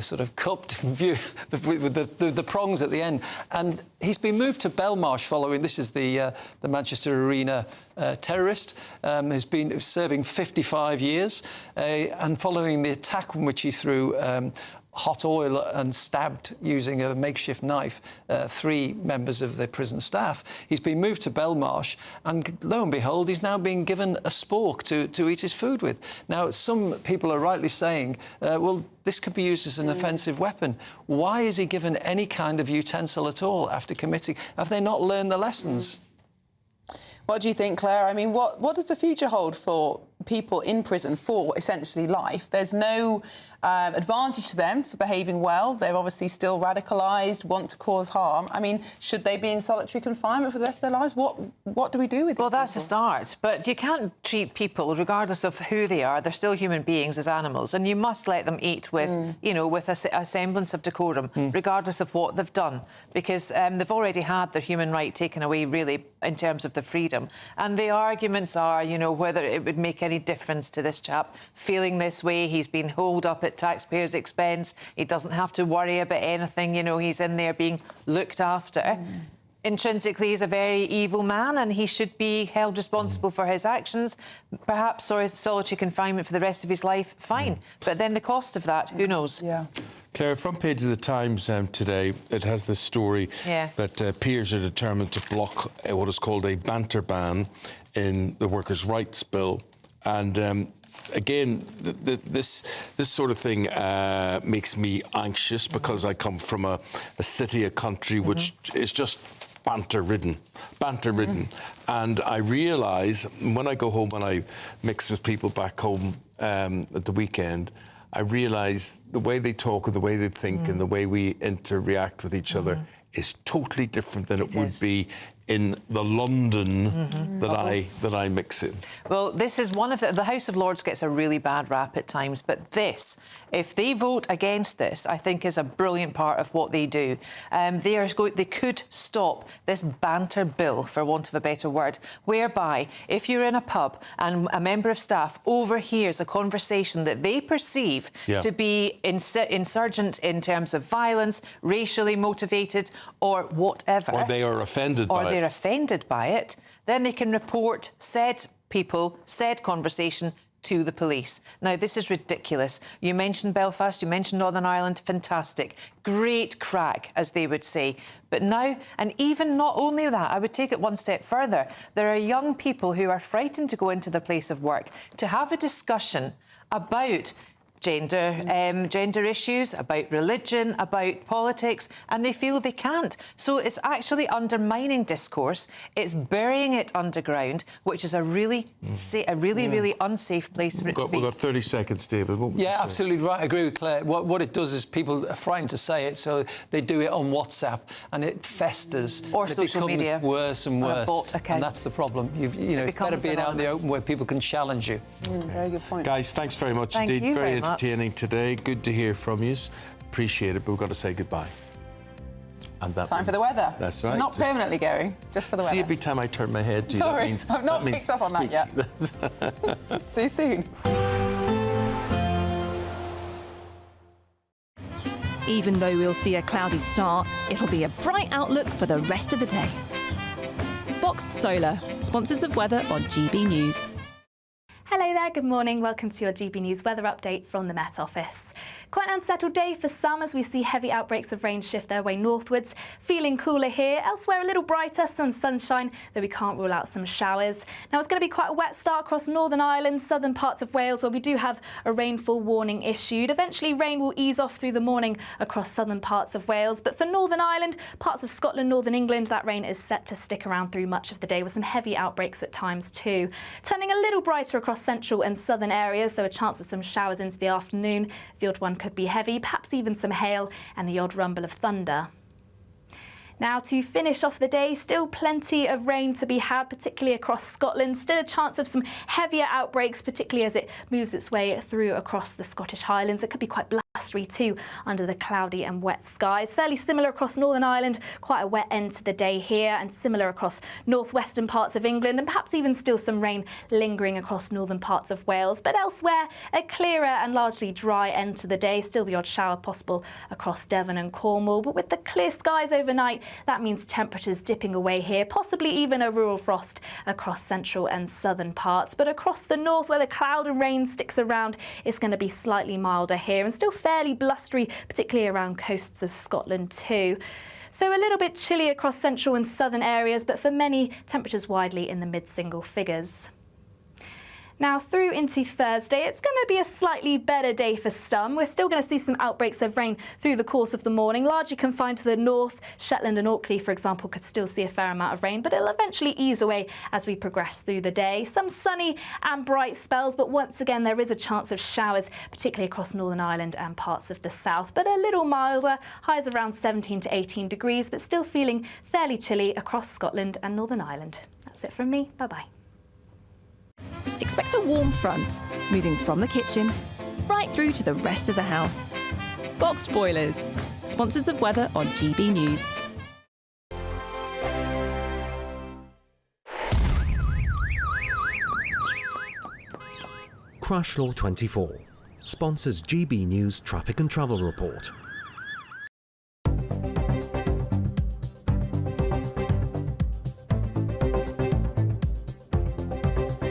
sort of cupped view with the prongs at the end. And he's been moved to Belmarsh following, this is the Manchester Arena terrorist, who's been serving 55 years. And following the attack in which he threw hot oil and stabbed using a makeshift knife 3 members of the prison staff. He's been moved to Belmarsh, and lo and behold, he's now being given a spork to eat his food with. Now, some people are rightly saying, well, this could be used as an offensive weapon. Why is he given any kind of utensil at all after committing? Have they not learned the lessons? What do you think, Claire? I mean, what does the future hold for people in prison for essentially life? There's no advantage to them for behaving well. They're obviously still radicalised, want to cause harm. I mean, should they be in solitary confinement for the rest of their lives? What do we do with these Well, that's people? the start. But you can't treat people, regardless of who they are, they're still human beings as animals, and you must let them eat with, you know, with a semblance of decorum, regardless of what they've done, because they've already had their human right taken away, really, in terms of the freedom. And the arguments are, you know, whether it would make any difference to this chap feeling this way. He's been holed up at taxpayers' expense. He doesn't have to worry about anything. You know, he's in there being looked after. Intrinsically, he's a very evil man, and he should be held responsible for his actions. Perhaps solitary confinement for the rest of his life, fine. But then the cost of that, who knows? Yeah. Claire, front page of the Times today, it has this story that peers are determined to block what is called a banter ban in the Workers' Rights Bill. And again, this sort of thing makes me anxious because I come from a city, a country which is just banter-ridden. And I realise when I go home and I mix with people back home at the weekend, I realise the way they talk and the way they think and the way we interact with each other is totally different than it would be in the London that I mix in. Well, this is one of the House of Lords gets a really bad rap at times, but this, if they vote against this, I think is a brilliant part of what they do. They could stop this banter bill, for want of a better word, whereby if you're in a pub and a member of staff overhears a conversation that they perceive to be insurgent in terms of violence, racially motivated, or whatever, or they are offended by it, then they can report said conversation to the police. Now, this is ridiculous. You mentioned Belfast, you mentioned Northern Ireland, fantastic. Great crack, as they would say. But now, and even not only that, I would take it one step further. There are young people who are frightened to go into the place of work, to have a discussion about gender issues, about religion, about politics, and they feel they can't. So it's actually undermining discourse. It's burying it underground, which is a really unsafe place for it to be. We've got 30 seconds, David. Yeah, absolutely right. I agree with Claire. What it does is people are frightened to say it, so they do it on WhatsApp, and it festers. Or social media. It becomes worse and worse. A bot account. And that's the problem. You know, it's better being out in the open where people can challenge you. Very good point. Guys, thanks very much Thank indeed. you Very very much. entertaining today. Good to hear from you. Appreciate it, but we've got to say goodbye. And that Time for the weather. That's right. Not permanently going, just for the weather. See, every time I turn my head to you, Sorry, that means... I've not picked up on that yet. See you soon. Even though we'll see a cloudy start, it'll be a bright outlook for the rest of the day. Boxed Solar, sponsors of weather on GB News. Hello there, good morning. Welcome to your GB News weather update from the Met Office. Quite an unsettled day for some as we see heavy outbreaks of rain shift their way northwards. Feeling cooler here, elsewhere a little brighter, some sunshine, though we can't rule out some showers. Now it's going to be quite a wet start across Northern Ireland, southern parts of Wales where we do have a rainfall warning issued. Eventually rain will ease off through the morning across southern parts of Wales, but for Northern Ireland, parts of Scotland, Northern England, that rain is set to stick around through much of the day with some heavy outbreaks at times too. Turning a little brighter across central and southern areas, there are chances of some showers into the afternoon. The odd one could be heavy, perhaps even some hail and the odd rumble of thunder. Now, to finish off the day, still plenty of rain to be had, particularly across Scotland. Still a chance of some heavier outbreaks, particularly as it moves its way through across the Scottish Highlands. It could be quite blustery too under the cloudy and wet skies. Fairly similar across Northern Ireland, quite a wet end to the day here, and similar across northwestern parts of England, and perhaps even still some rain lingering across northern parts of Wales. But elsewhere, a clearer and largely dry end to the day. Still the odd shower possible across Devon and Cornwall, but with the clear skies overnight, that means temperatures dipping away here, possibly even a rural frost across central and southern parts. But across the north, where the cloud and rain sticks around, it's going to be slightly milder here and still fairly blustery, particularly around coasts of Scotland too. So a little bit chilly across central and southern areas, but for many, temperatures widely in the mid-single figures. Now, through into Thursday, it's going to be a slightly better day for some. We're still going to see some outbreaks of rain through the course of the morning, largely confined to the north. Shetland and Orkney, for example, could still see a fair amount of rain, but it'll eventually ease away as we progress through the day. Some sunny and bright spells, but once again, there is a chance of showers, particularly across Northern Ireland and parts of the south, but a little milder, highs around 17 to 18 degrees, but still feeling fairly chilly across Scotland and Northern Ireland. That's it from me. Bye-bye. Expect a warm front, moving from the kitchen right through to the rest of the house. Boxed Boilers, sponsors of weather on GB News. Crash Law 24 sponsors GB News Traffic and Travel Report.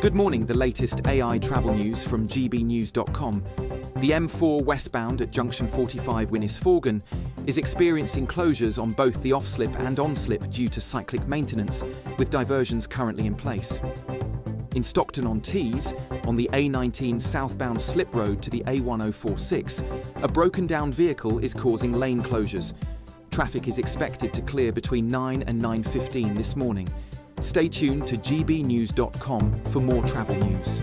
Good morning, the latest AI travel news from gbnews.com. The M4 westbound at junction 45 Winnisforgan is experiencing closures on both the off-slip and on-slip due to cyclic maintenance, with diversions currently in place. In Stockton-on-Tees, on the A19 southbound slip road to the A1046, a broken down vehicle is causing lane closures. Traffic is expected to clear between 9 and 9:15 this morning. Stay tuned to gbnews.com for more travel news.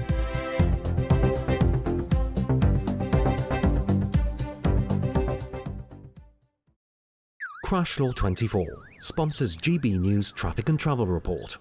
Crash Law 24 sponsors GB News Traffic and Travel Report.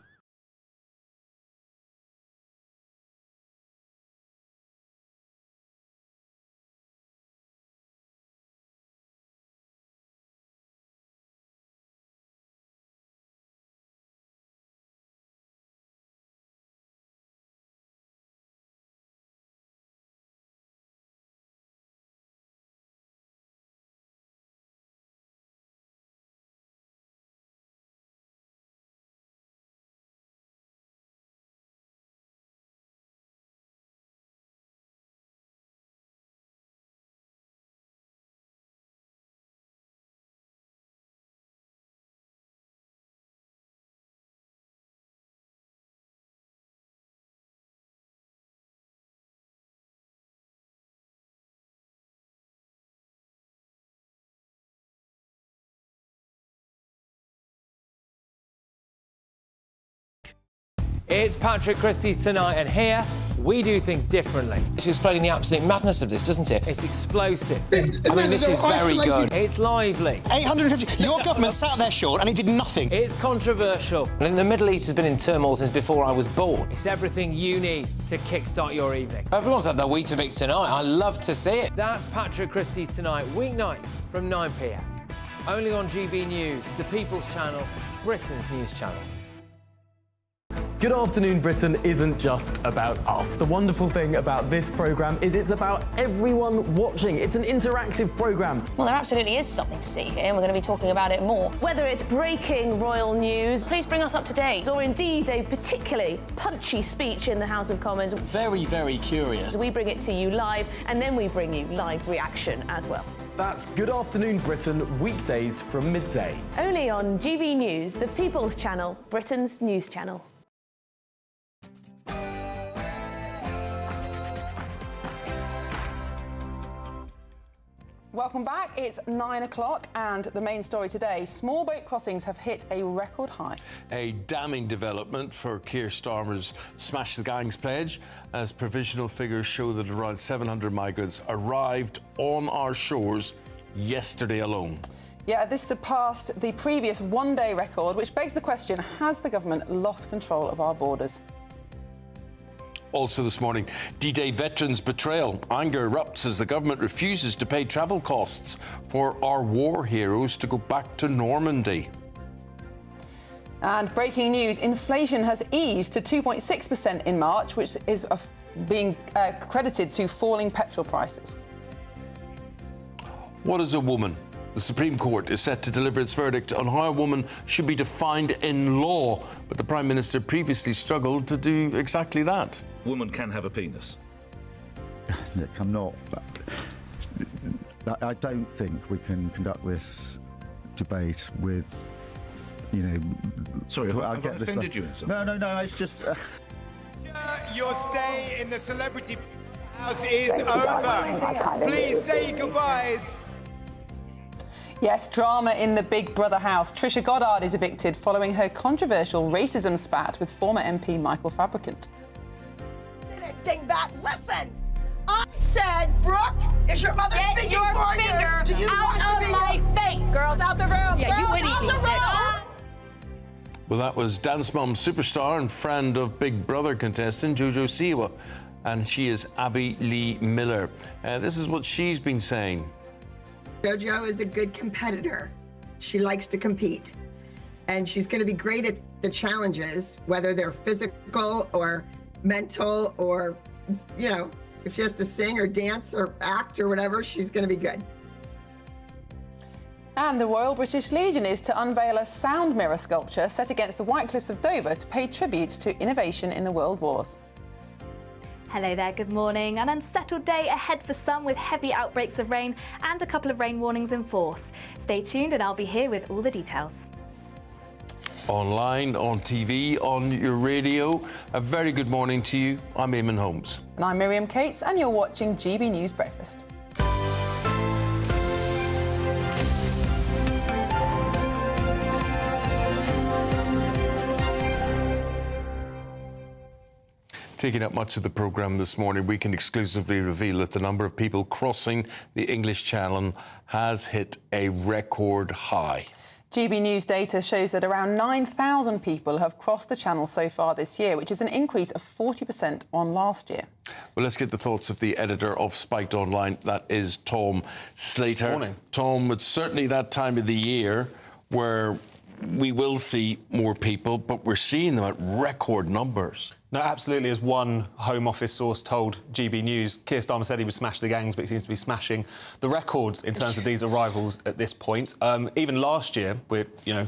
It's Patrick Christie's Tonight, and here we do things differently. It's explaining the absolute madness of this, doesn't it? It's explosive. I mean, this is very good. It's lively. 850. Your government sat there, Sean, and it did nothing. It's controversial. And the Middle East has been in turmoil since before I was born. It's everything you need to kickstart your evening. Everyone's had their Weetabix tonight. I love to see it. That's Patrick Christie's Tonight, weeknights from 9 p.m. Only on GB News, the People's Channel, Britain's news channel. Good Afternoon Britain isn't just about us. The wonderful thing about this programme is it's about everyone watching. It's an interactive programme. Well, there absolutely is something to see here, and we're going to be talking about it more. Whether it's breaking royal news, please bring us up to date, or indeed a particularly punchy speech in the House of Commons. Very, very curious. We bring it to you live, and then we bring you live reaction as well. That's Good Afternoon Britain, weekdays from midday. Only on GB News, the People's Channel, Britain's news channel. Welcome back. It's 9 o'clock, and the main story today: small boat crossings have hit a record high. A damning development for Keir Starmer's Smash the Gangs pledge, as provisional figures show that around 700 migrants arrived on our shores yesterday alone. Yeah, this surpassed the previous one-day record, which begs the question, has the government lost control of our borders? Also this morning, D-Day veterans' betrayal. Anger erupts as the government refuses to pay travel costs for our war heroes to go back to Normandy. And breaking news, inflation has eased to 2.6% in March, which is being credited to falling petrol prices. What is a woman? The Supreme Court is set to deliver its verdict on how a woman should be defined in law, but the Prime Minister previously struggled to do exactly that. Woman can have a penis. Look, I'm not... I don't think we can conduct this debate with, you know... Sorry, have I offended you in something? No, it's just... Your stay in the celebrity house is over. Please say goodbyes. Yes, drama in the Big Brother house. Trisha Goddard is evicted following her controversial racism spat with former MP Michael Fabricant. Didn't ding that. Listen, I said, Brooke, is your mother speaking your for finger you? Do you out want to of be my face? Girls out the room. Yeah, you Girls would out eat the me. room. Well, that was Dance Mom superstar and friend of Big Brother contestant Jojo Siwa, and she is Abby Lee Miller. This is what she's been saying. JoJo is a good competitor. She likes to compete. And she's going to be great at the challenges, whether they're physical or mental or, you know, if she has to sing or dance or act or whatever, she's going to be good. And the Royal British Legion is to unveil a sound mirror sculpture set against the White Cliffs of Dover to pay tribute to innovation in the World Wars. Hello there, good morning. An unsettled day ahead for some with heavy outbreaks of rain and a couple of rain warnings in force. Stay tuned and I'll be here with all the details. Online, on TV, on your radio. A very good morning to you. I'm Eamonn Holmes. And I'm Miriam Cates and you're watching GB News Breakfast. Taking up much of the programme this morning, we can exclusively reveal that the number of people crossing the English Channel has hit a record high. GB News data shows that around 9,000 people have crossed the Channel so far this year, which is an increase of 40% on last year. Well, let's get the thoughts of the editor of Spiked Online, that is Tom Slater. Morning. Tom, it's certainly that time of the year where we will see more people, but we're seeing them at record numbers. No, absolutely. As one Home Office source told GB News, Keir Starmer said he would smash the gangs, but he seems to be smashing the records in terms of these arrivals at this point. Even last year,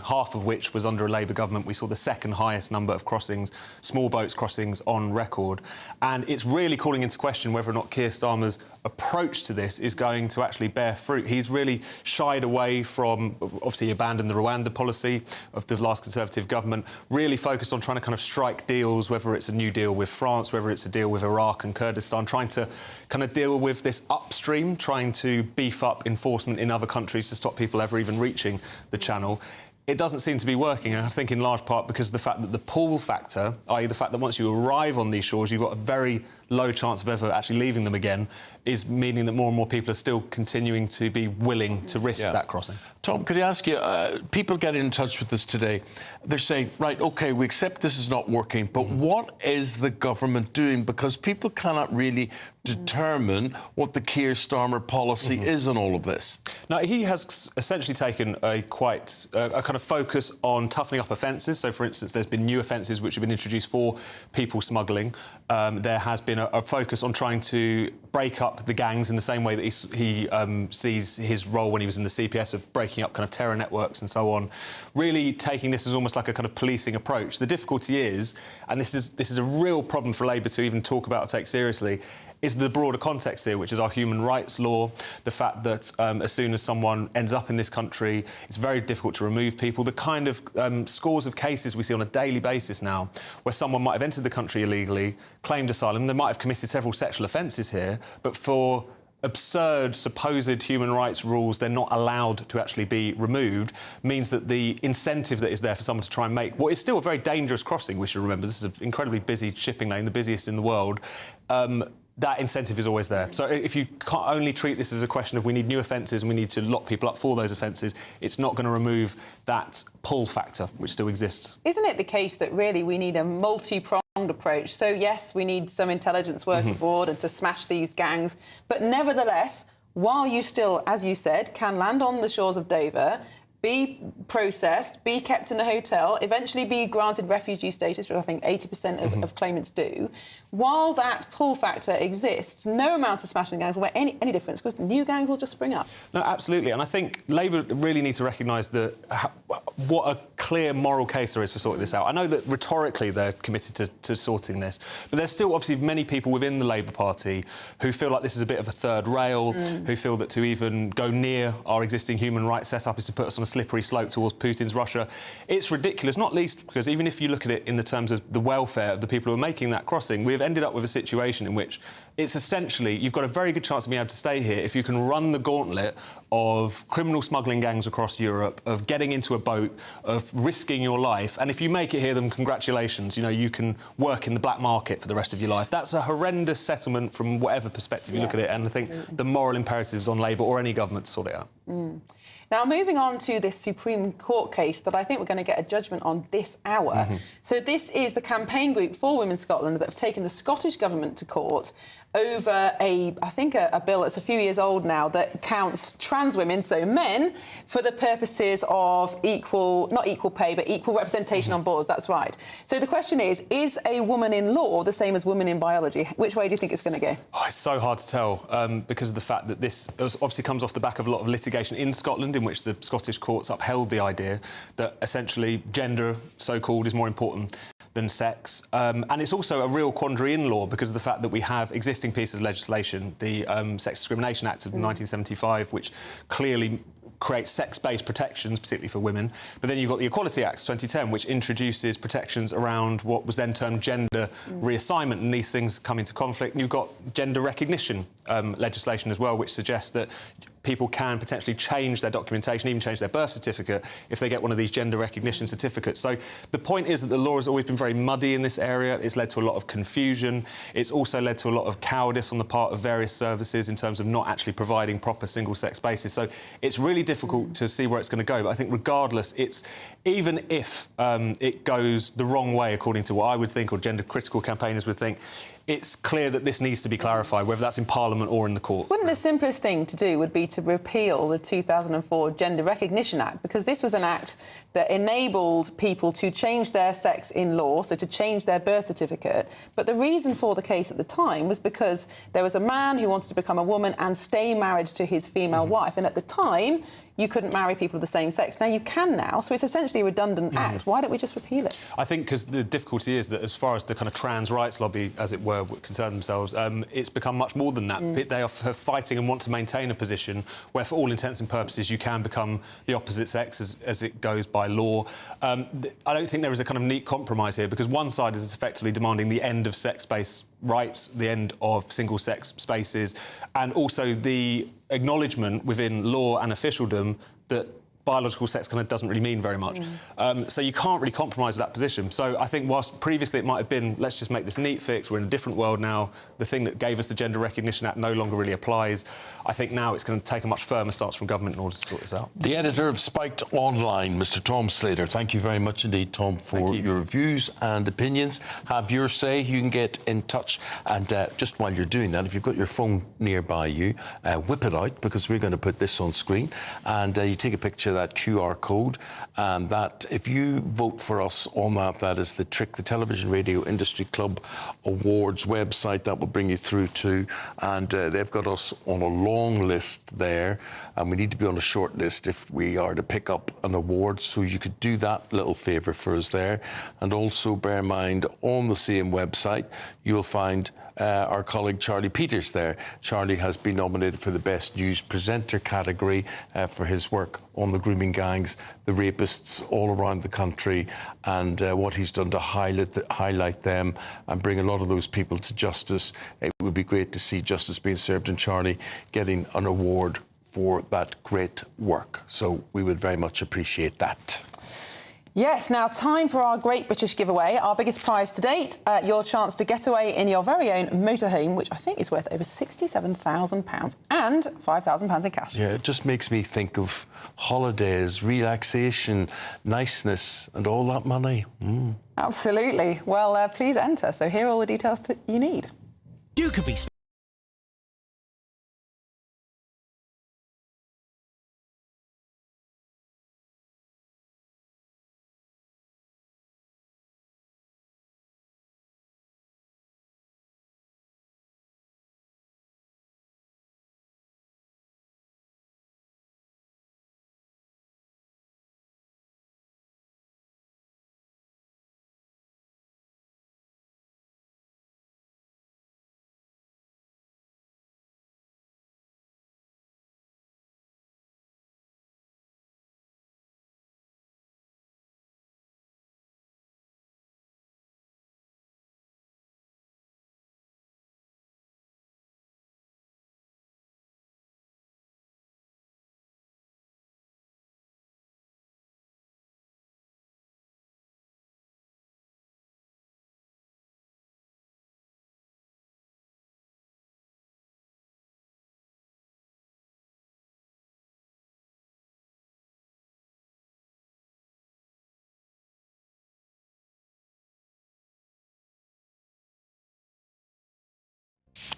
half of which was under a Labour government, we saw the second highest number of crossings, small boats crossings on record. And it's really calling into question whether or not Keir Starmer's approach to this is going to actually bear fruit. He's really shied away from, obviously, abandoned the Rwanda policy of the last Conservative government, really focused on trying to kind of strike deals, whether it's a new deal with France, whether it's a deal with Iraq and Kurdistan, trying to kind of deal with this upstream, trying to beef up enforcement in other countries to stop people ever even reaching the Channel. It doesn't seem to be working, and I think in large part because of the fact that the pull factor, i.e. the fact that once you arrive on these shores, you've got a very low chance of ever actually leaving them again, is meaning that more and more people are still continuing to be willing to risk that crossing. Tom, could I ask you, people get in touch with us today, they're saying, right, OK, we accept this is not working, but what is the government doing? Because people cannot really determine what the Keir Starmer policy is on all of this. Now, he has essentially taken a kind of focus on toughening up offences. So, for instance, there's been new offences which have been introduced for people smuggling. There has been a focus on trying to break up the gangs in the same way that he sees his role when he was in the CPS of breaking up kind of terror networks and so on, really taking this as almost like a kind of policing approach. The difficulty is, and this is a real problem for Labour to even talk about or take seriously, is the broader context here, which is our human rights law, the fact that as soon as someone ends up in this country, it's very difficult to remove people. The kind of scores of cases we see on a daily basis now, where someone might have entered the country illegally, claimed asylum, they might have committed several sexual offences here, but for absurd supposed human rights rules they're not allowed to actually be removed, means that the incentive that is there for someone to try and make what is still a very dangerous crossing, we should remember, this is an incredibly busy shipping lane, the busiest in the world, that incentive is always there. So if you can't only treat this as a question of we need new offences and we need to lock people up for those offences, it's not going to remove that pull factor which still exists. Isn't it the case that really we need a multi-pronged approach? So yes, we need some intelligence work aboard and to smash these gangs, but nevertheless, while you still, as you said, can land on the shores of Dover, be processed, be kept in a hotel, eventually be granted refugee status, which I think 80% of claimants do. While that pull factor exists, no amount of smashing gangs will make any difference, because new gangs will just spring up. No, absolutely. And I think Labour really needs to recognise that what a clear moral case there is for sorting this out. I know that rhetorically they're committed to sorting this, but there's still obviously many people within the Labour Party who feel like this is a bit of a third rail, who feel that to even go near our existing human rights setup is to put us on a slippery slope towards Putin's Russia. It's ridiculous, not least because even if you look at it in the terms of the welfare of the people who are making that crossing, we've ended up with a situation in which it's essentially, you've got a very good chance of being able to stay here if you can run the gauntlet of criminal smuggling gangs across Europe, of getting into a boat, of risking your life, and if you make it here, then congratulations, you know, you can work in the black market for the rest of your life. That's a horrendous settlement from whatever perspective you look at it, and I think the moral imperative is on Labour or any government to sort it out. Now, moving on to this Supreme Court case that I think we're going to get a judgment on this hour. So this is the campaign group for Women Scotland that have taken the Scottish Government to court over a bill that's a few years old now that counts trans women, so men, for the purposes of not equal pay, but equal representation on boards, that's right. So the question is a woman in law the same as woman in biology? Which way do you think it's going to go? Oh, it's so hard to tell because of the fact that this obviously comes off the back of a lot of litigation in Scotland in which the Scottish courts upheld the idea that essentially gender, so-called, is more important than sex. And it's also a real quandary in law because of the fact that we have existing pieces of legislation, the Sex Discrimination Act of 1975, which clearly creates sex-based protections, particularly for women. But then you've got the Equality Act 2010, which introduces protections around what was then termed gender reassignment, and these things come into conflict. And you've got gender recognition legislation as well, which suggests that people can potentially change their documentation, even change their birth certificate, if they get one of these gender recognition certificates. So the point is that the law has always been very muddy in this area. It's led to a lot of confusion. It's also led to a lot of cowardice on the part of various services in terms of not actually providing proper single-sex bases. So it's really difficult to see where it's going to go. But I think regardless, even if it goes the wrong way, according to what I would think, or gender-critical campaigners would think, it's clear that this needs to be clarified, whether that's in Parliament or in the courts. Wouldn't the simplest thing to do would be to repeal the 2004 Gender Recognition Act, because this was an act that enabled people to change their sex in law, so to change their birth certificate. But the reason for the case at the time was because there was a man who wanted to become a woman and stay married to his female wife, and at the time, you couldn't marry people of the same sex. Now you can now, so it's essentially a redundant act. Why don't we just repeal it? I think because the difficulty is that as far as the kind of trans rights lobby, as it were, concern themselves, it's become much more than that. They are fighting and want to maintain a position where, for all intents and purposes, you can become the opposite sex as it goes by law. I don't think there is a kind of neat compromise here, because one side is effectively demanding the end of sex-based rights, the end of single-sex spaces, and also the acknowledgement within law and officialdom that biological sex kind of doesn't really mean very much. So you can't really compromise with that position. So I think whilst previously it might have been, let's just make this neat fix, we're in a different world now, the thing that gave us the Gender Recognition Act no longer really applies. I think now it's going to take a much firmer stance from government in order to sort this out. The editor of Spiked Online, Mr. Tom Slater. Thank you very much indeed, Tom, for your views and opinions. Have your say. You can get in touch. And just while you're doing that, if you've got your phone nearby you, whip it out, because we're going to put this on screen. And you take a picture of that QR code, and that, if you vote for us on that, that is the trick, the Television Radio Industry Club Awards website, that will bring you through to, and they've got us on a long list there, and we need to be on a short list if we are to pick up an award, so you could do that little favour for us there. And also bear in mind, on the same website, you'll find our colleague Charlie Peters there. Charlie has been nominated for the Best News Presenter category for his work on the grooming gangs, the rapists all around the country, and what he's done to highlight them and bring a lot of those people to justice. It would be great to see justice being served, and Charlie getting an award for that great work. So we would very much appreciate that. Yes, now time for our Great British giveaway, our biggest prize to date, your chance to get away in your very own motorhome, which I think is worth over £67,000 and £5,000 in cash. Yeah, it just makes me think of holidays, relaxation, niceness and all that money. Absolutely. Well, please enter. So here are all the details you need. You could be...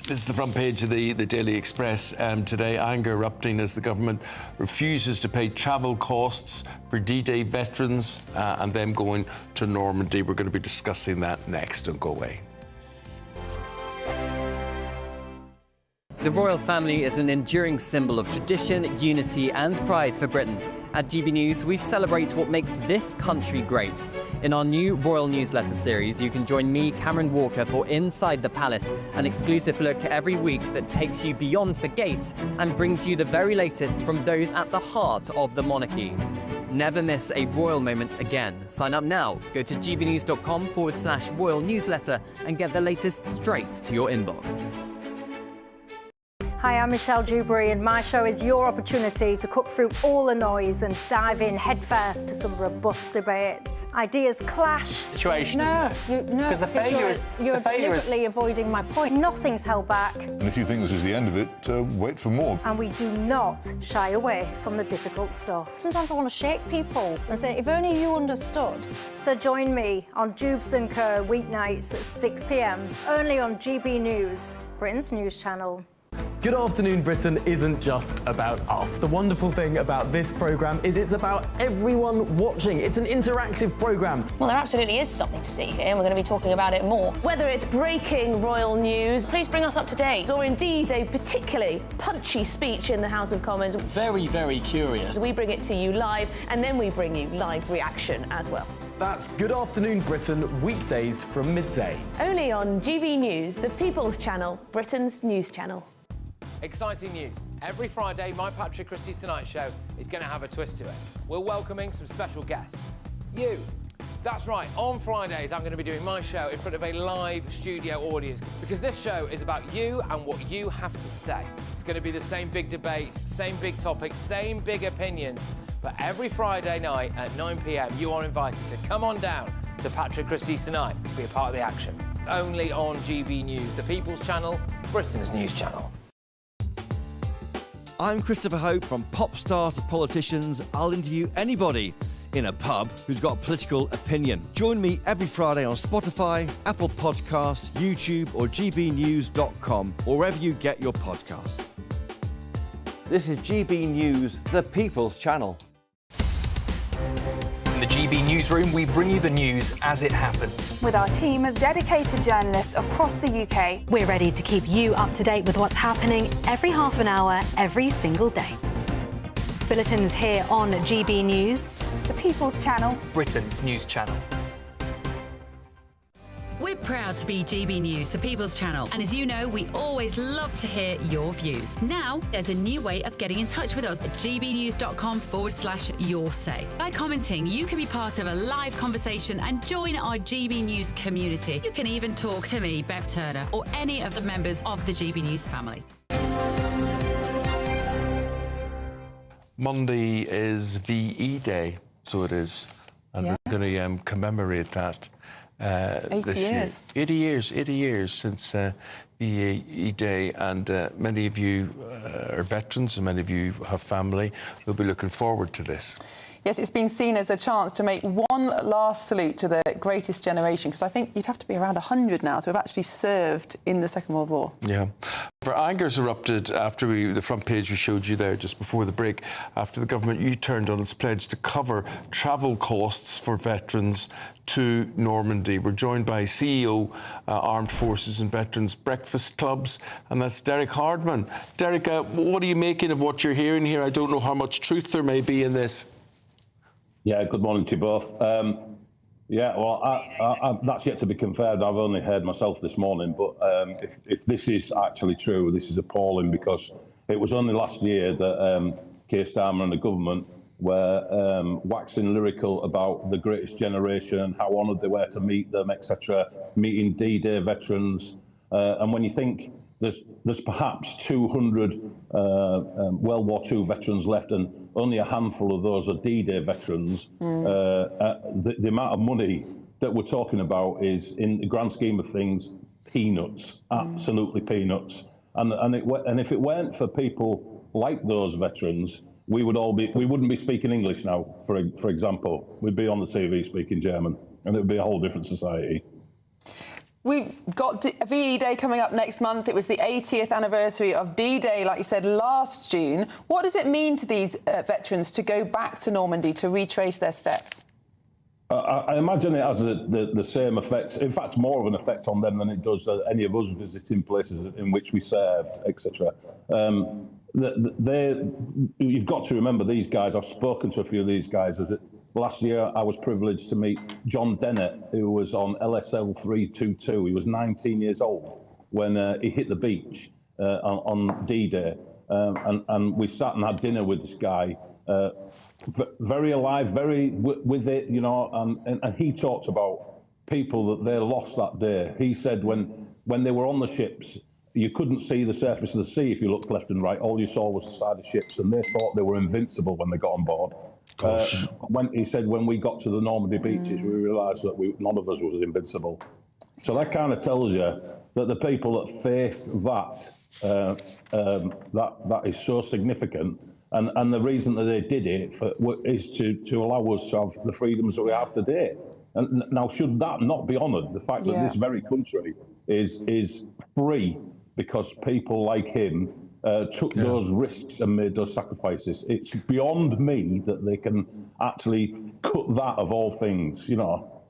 This is the front page of the Daily Express today. Anger erupting as the government refuses to pay travel costs for D-Day veterans and them going to Normandy. We're going to be discussing that next. Don't go away. The royal family is an enduring symbol of tradition, unity and pride for Britain. At GB News, we celebrate what makes this country great. In our new Royal Newsletter series, you can join me, Cameron Walker, for Inside the Palace, an exclusive look every week that takes you beyond the gates and brings you the very latest from those at the heart of the monarchy. Never miss a royal moment again. Sign up now. Go to gbnews.com/royal newsletter and get the latest straight to your inbox. Hi, I'm Michelle Dewberry, and my show is your opportunity to cut through all the noise and dive in headfirst to some robust debates. Ideas clash. Situation, isn't it? No, because the failure is you're deliberately avoiding my point. Nothing's held back. And if you think this is the end of it, wait for more. And we do not shy away from the difficult stuff. Sometimes I want to shake people and say, if only you understood. So join me on Jubes & Co. weeknights at 6 p.m, only on GB News, Britain's news channel. Good Afternoon Britain isn't just about us. The wonderful thing about this programme is it's about everyone watching. It's an interactive programme. Well, there absolutely is something to see here, and we're going to be talking about it more. Whether it's breaking royal news, please bring us up to date, or indeed a particularly punchy speech in the House of Commons. Very, very curious. We bring it to you live, and then we bring you live reaction as well. That's Good Afternoon Britain, weekdays from midday. Only on GB News, the People's Channel, Britain's news channel. Exciting news. Every Friday, my Patrick Christie's Tonight Show is going to have a twist to it. We're welcoming some special guests. You. That's right, on Fridays I'm going to be doing my show in front of a live studio audience because this show is about you and what you have to say. It's going to be the same big debates, same big topics, same big opinions, but every Friday night at 9 p.m. you are invited to come on down to Patrick Christie's Tonight to be a part of the action. Only on GB News, the People's Channel, Britain's news channel. I'm Christopher Hope. From pop stars to politicians, I'll interview anybody in a pub who's got a political opinion. Join me every Friday on Spotify, Apple Podcasts, YouTube or gbnews.com, or wherever you get your podcasts. This is GB News, the People's Channel. In the GB Newsroom, we bring you the news as it happens. With our team of dedicated journalists across the UK, we're ready to keep you up to date with what's happening every half an hour, every single day. Bulletins here on GB News, the People's Channel, Britain's news channel. We're proud to be GB News, the People's Channel, and as you know, we always love to hear your views. Now, there's a new way of getting in touch with us at gbnews.com/your-say. By commenting, you can be part of a live conversation and join our GB News community. You can even talk to me, Bev Turner, or any of the members of the GB News family. Monday is VE Day, so it is. and we're going to commemorate that 80 this years. year. 80 years since VE Day, and many of you are veterans and many of you have family who'll be looking forward to this. Yes, it's been seen as a chance to make one last salute to the greatest generation, because I think you'd have to be around 100 now to have actually served in the Second World War. Yeah. For anger's erupted after the front page we showed you there just before the break, after the government U-turned on its pledge to cover travel costs for veterans to Normandy. We're joined by CEO, Armed Forces and Veterans Breakfast Clubs, and that's Derek Hardman. Derek, what are you making of what you're hearing here? I don't know how much truth there may be in this. Yeah, good morning to you both. Yeah, well, that's yet to be confirmed. I've only heard myself this morning, but if this is actually true, this is appalling, because it was only last year that Keir Starmer and the government were waxing lyrical about the greatest generation and how honoured they were to meet them, etc., meeting D-Day veterans. And when you think there's perhaps 200 World War II veterans left, and only a handful of those are D-Day veterans, the amount of money that we're talking about is, in the grand scheme of things, peanuts, absolutely peanuts. And if it weren't for people like those veterans, we wouldn't be speaking English now, for example. We'd be on the TV speaking German, and it would be a whole different society. We've got VE Day coming up next month. It was the 80th anniversary of D-Day, like you said, last June. What does it mean to these veterans to go back to Normandy to retrace their steps? I imagine it has the same effect, in fact, more of an effect on them than it does any of us visiting places in which we served, etc. You've got to remember these guys. I've spoken to a few of these guys. Last year, I was privileged to meet John Dennett, who was on LSL 322. He was 19 years old when he hit the beach on D-Day. And we sat and had dinner with this guy, very alive, very with it, you know, and he talked about people that they lost that day. He said when they were on the ships, you couldn't see the surface of the sea if you looked left and right. All you saw was the side of ships, and they thought they were invincible when they got on board. He said when we got to the Normandy beaches, we realised that none of us was invincible. So that kind of tells you that the people that faced that is so significant, and the reason that they did it is to allow us to have the freedoms that we have today. And now, should that not be honoured? The fact that this very country is free because people like him took those risks and made those sacrifices. It's beyond me that they can actually cut that of all things, you know.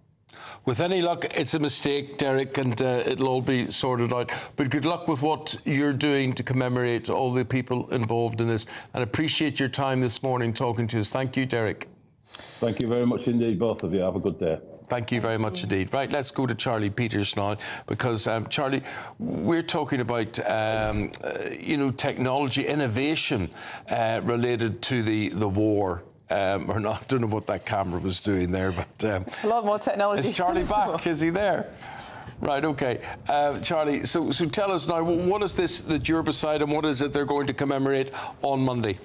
With any luck, it's a mistake, Derek, and it'll all be sorted out. But good luck with what you're doing to commemorate all the people involved in this, and appreciate your time this morning talking to us. Thank you, Derek. Thank you very much indeed, both of you. Have a good day. Thank you very much indeed. Right, let's go to Charlie Peters now, because Charlie, we're talking about technology innovation related to the war. Or not, I don't know what that camera was doing there, but a lot more technology. Is Charlie back? Is he there? Right, okay. Charlie, so tell us now, what is this that you're beside, and what is it they're going to commemorate on Monday?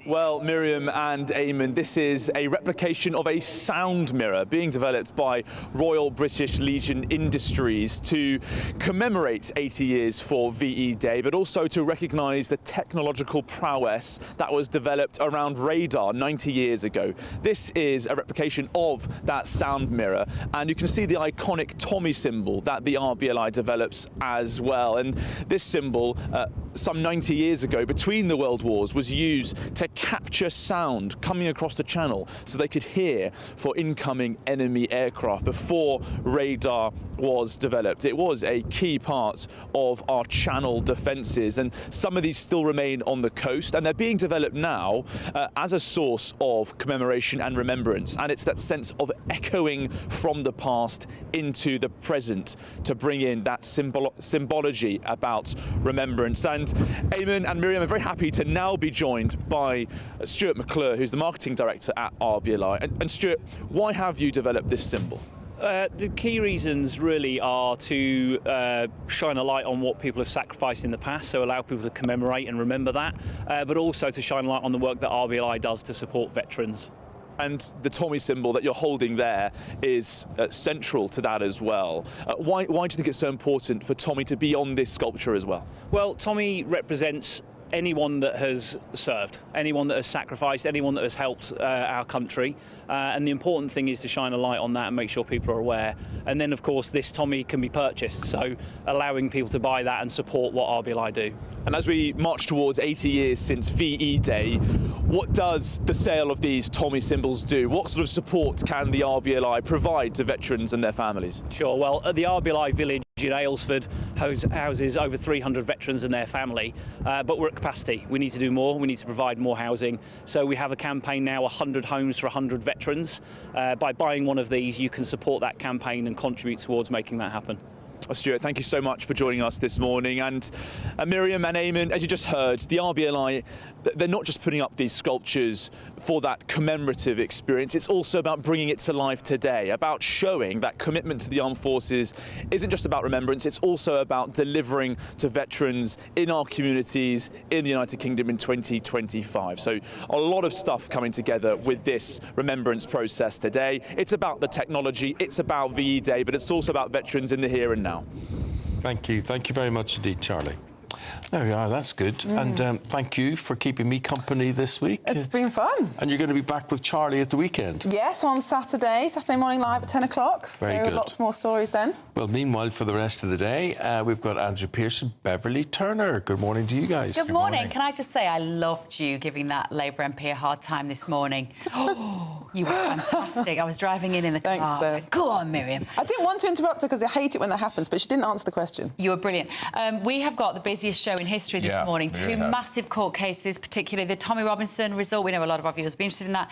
Well, Miriam and Eamonn, this is a replication of a sound mirror being developed by Royal British Legion Industries to commemorate 80 years for VE Day, but also to recognise the technological prowess that was developed around radar 90 years ago. This is a replication of that sound mirror, and you can see the iconic Tommy symbol that the RBLI develops as well. And this symbol, some 90 years ago, between the World Wars, was used to capture sound coming across the channel so they could hear for incoming enemy aircraft before radar was developed. It was a key part of our channel defences, and some of these still remain on the coast, and they're being developed now as a source of commemoration and remembrance, and it's that sense of echoing from the past into the present to bring in that symbology about remembrance. And Eamonn and Miriam are very happy to now be joined by Stuart McClure, who's the marketing director at RBLI. And Stuart, why have you developed this symbol? The key reasons really are to shine a light on what people have sacrificed in the past, so allow people to commemorate and remember that, but also to shine a light on the work that RBLI does to support veterans. And the Tommy symbol that you're holding there is central to that as well. Why do you think it's so important for Tommy to be on this sculpture as well? Well, Tommy represents anyone that has served, anyone that has sacrificed, anyone that has helped our country. And the important thing is to shine a light on that and make sure people are aware. And then, of course, this Tommy can be purchased, so allowing people to buy that and support what RBLI do. And as we march towards 80 years since VE Day, what does the sale of these Tommy symbols do? What sort of support can the RBLI provide to veterans and their families? Sure, well, at the RBLI village in Aylesford houses over 300 veterans and their family, but we're at capacity. We need to do more, we need to provide more housing. So we have a campaign now, 100 homes for 100 veterans. By buying one of these, you can support that campaign and contribute towards making that happen. Stuart, thank you so much for joining us this morning. And Miriam and Eamonn, as you just heard, the RBLI, they're not just putting up these sculptures for that commemorative experience, it's also about bringing it to life today, about showing that commitment to the armed forces isn't just about remembrance, it's also about delivering to veterans in our communities in the United Kingdom in 2025. So a lot of stuff coming together with this remembrance process today. It's about the technology, it's about VE Day, but it's also about veterans in the here and now. Thank you very much indeed, Charlie. There we are, that's good. And thank you for keeping me company this week. It's been fun. And you're going to be back with Charlie at the weekend? Yes, on Saturday morning live at 10 o'clock. Very good. Lots more stories then. Well, meanwhile, for the rest of the day, we've got Andrew Pearson, Beverly Turner. Good morning to you guys. Good morning. Can I just say I loved you giving that Labour MP a hard time this morning. Oh, you were fantastic. I was driving in the car. Thanks, Bev. So, go on, Miriam. I didn't want to interrupt her because I hate it when that happens, but she didn't answer the question. You were brilliant. We have got the busiest show in history this morning. Two massive court cases, particularly the Tommy Robinson result. We know a lot of our viewers will be interested in that.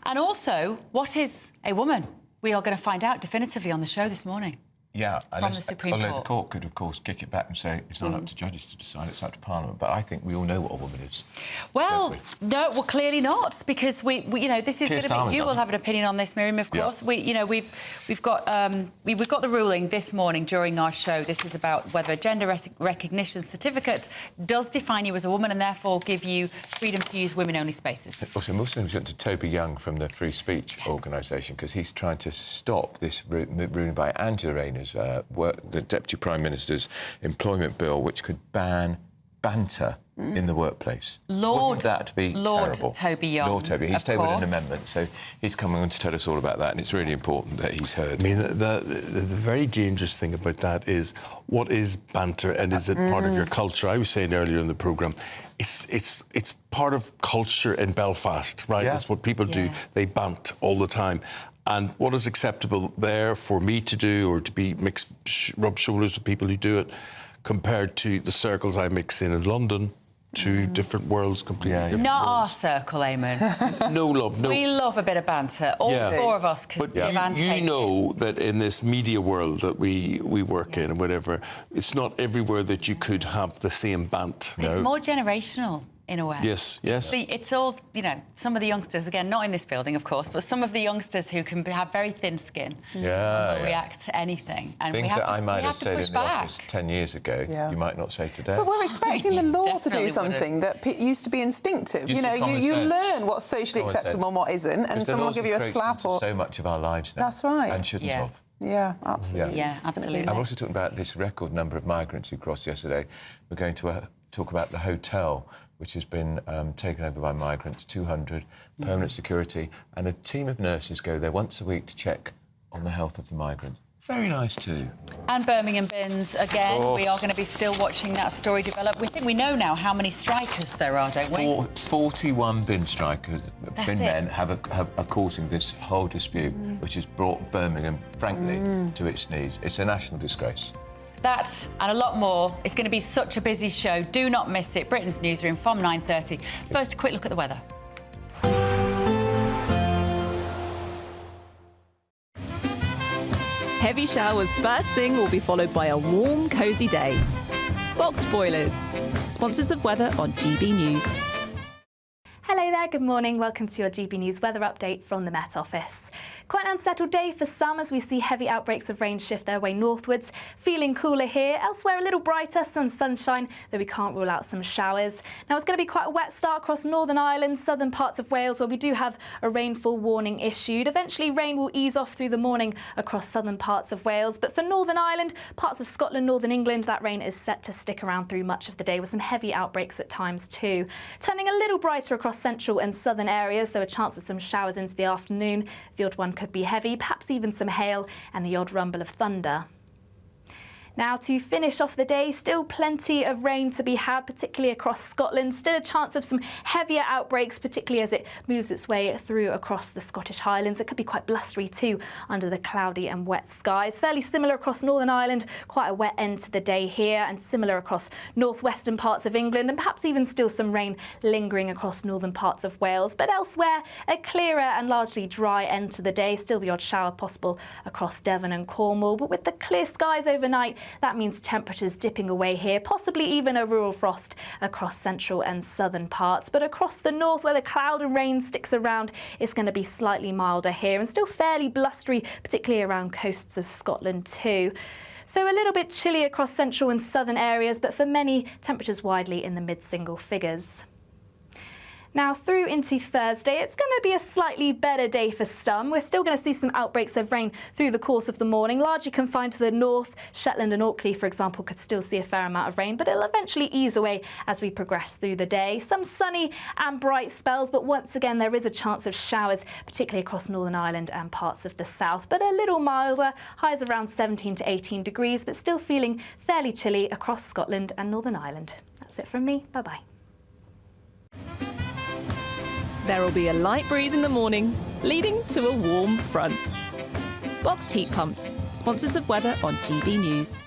And also, what is a woman? We are going to find out definitively on the show this morning. Yeah, from the Supreme Court. Although the court could, of course, kick it back and say it's not up to judges to decide, it's up to Parliament. But I think we all know what a woman is. Well, no, well, clearly not, because we you know, this is going to be. You will have an opinion on this, Miriam, of course. Yeah. We've got the ruling this morning during our show. This is about whether a gender recognition certificate does define you as a woman and therefore give you freedom to use women-only spaces. Also, I'm also going to Toby Young from the Free Speech Organisation, because he's trying to stop this ruling by Angela Rayner's the Deputy Prime Minister's employment bill, which could ban banter in the workplace. Lord terrible? Toby Young. Lord Toby. He's tabled an amendment, so he's coming on to tell us all about that, and it's really important that he's heard. I mean, the very dangerous thing about that is, what is banter, and is it part of your culture? I was saying earlier in the programme, it's part of culture in Belfast, right? Yeah. That's what people do. They bant all the time. And what is acceptable there for me to do, or to be rub shoulders with people who do it, compared to the circles I mix in London, two different worlds, completely different Not worlds. our circle, Eamonn. No, love, no. We love a bit of banter. All four of us can give and take. You know that in this media world that we work in and whatever, it's not everywhere that you could have the same bant. It's more generational. In a way. Yes. It's all, you know, some of the youngsters, again, not in this building, of course, but some of the youngsters who can have very thin skin react to anything. And things that I might have said in the office 10 years ago, you might not say today. But we're expecting the law to do something that used to be instinctive. You know, you learn what's socially acceptable and what isn't, and someone will give you a slap or... so much of our lives now. That's right. And shouldn't have. Yeah, absolutely. Yeah, absolutely. I'm also talking about this record number of migrants who crossed yesterday. We're going to talk about the hotel, which has been taken over by migrants, 200, permanent security, and a team of nurses go there once a week to check on the health of the migrants. Very nice too. And Birmingham bins, again, we are going to be still watching that story develop. We think we know now how many strikers there are, don't we? 41 bin strikers, bin men, are causing this whole dispute, which has brought Birmingham, frankly, to its knees. It's a national disgrace. That and a lot more. It's going to be such a busy show. Do not miss it. Britain's Newsroom from 9:30. First, a quick look at the weather. Heavy showers first thing will be followed by a warm, cosy day. Boxed boilers. Sponsors of weather on GB News. Hello there, good morning. Welcome to your GB News weather update from the Met Office. Quite an unsettled day for some as we see heavy outbreaks of rain shift their way northwards. Feeling cooler here, elsewhere a little brighter, some sunshine, though we can't rule out some showers. Now it's going to be quite a wet start across Northern Ireland, southern parts of Wales where we do have a rainfall warning issued. Eventually rain will ease off through the morning across southern parts of Wales, but for Northern Ireland, parts of Scotland, Northern England, that rain is set to stick around through much of the day with some heavy outbreaks at times too. Turning a little brighter across central and southern areas, there are chances of some showers into the afternoon. The odd one could be heavy, perhaps even some hail and the odd rumble of thunder. Now to finish off the day, still plenty of rain to be had, particularly across Scotland. Still a chance of some heavier outbreaks, particularly as it moves its way through across the Scottish Highlands. It could be quite blustery too under the cloudy and wet skies. Fairly similar across Northern Ireland, quite a wet end to the day here, and similar across northwestern parts of England, and perhaps even still some rain lingering across northern parts of Wales. But elsewhere, a clearer and largely dry end to the day. Still the odd shower possible across Devon and Cornwall, but with the clear skies overnight, that means temperatures dipping away here, possibly even a rural frost across central and southern parts. But across the north, where the cloud and rain sticks around, it's going to be slightly milder here and still fairly blustery, particularly around coasts of Scotland too. So a little bit chilly across central and southern areas, but for many, temperatures widely in the mid-single figures. Now through into Thursday, it's going to be a slightly better day for some. We're still going to see some outbreaks of rain through the course of the morning, largely confined to the north. Shetland and Orkney, for example, could still see a fair amount of rain, but it'll eventually ease away as we progress through the day. Some sunny and bright spells, but once again, there is a chance of showers, particularly across Northern Ireland and parts of the south, but a little milder, highs around 17 to 18 degrees, but still feeling fairly chilly across Scotland and Northern Ireland. That's it from me. Bye-bye. There will be a light breeze in the morning, leading to a warm front. Boxed heat pumps, sponsors of weather on GB News.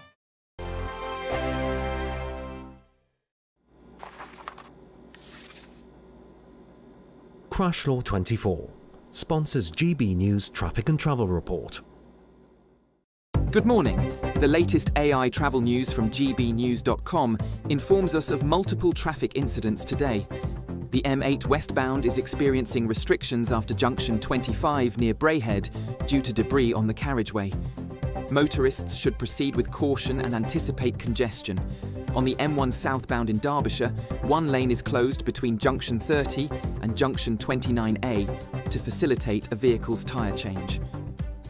Crash Law 24 sponsors GB News Traffic and Travel Report. Good morning. The latest AI travel news from gbnews.com informs us of multiple traffic incidents today. The M8 westbound is experiencing restrictions after junction 25 near Braehead due to debris on the carriageway. Motorists should proceed with caution and anticipate congestion. On the M1 southbound in Derbyshire, one lane is closed between junction 30 and junction 29A to facilitate a vehicle's tyre change.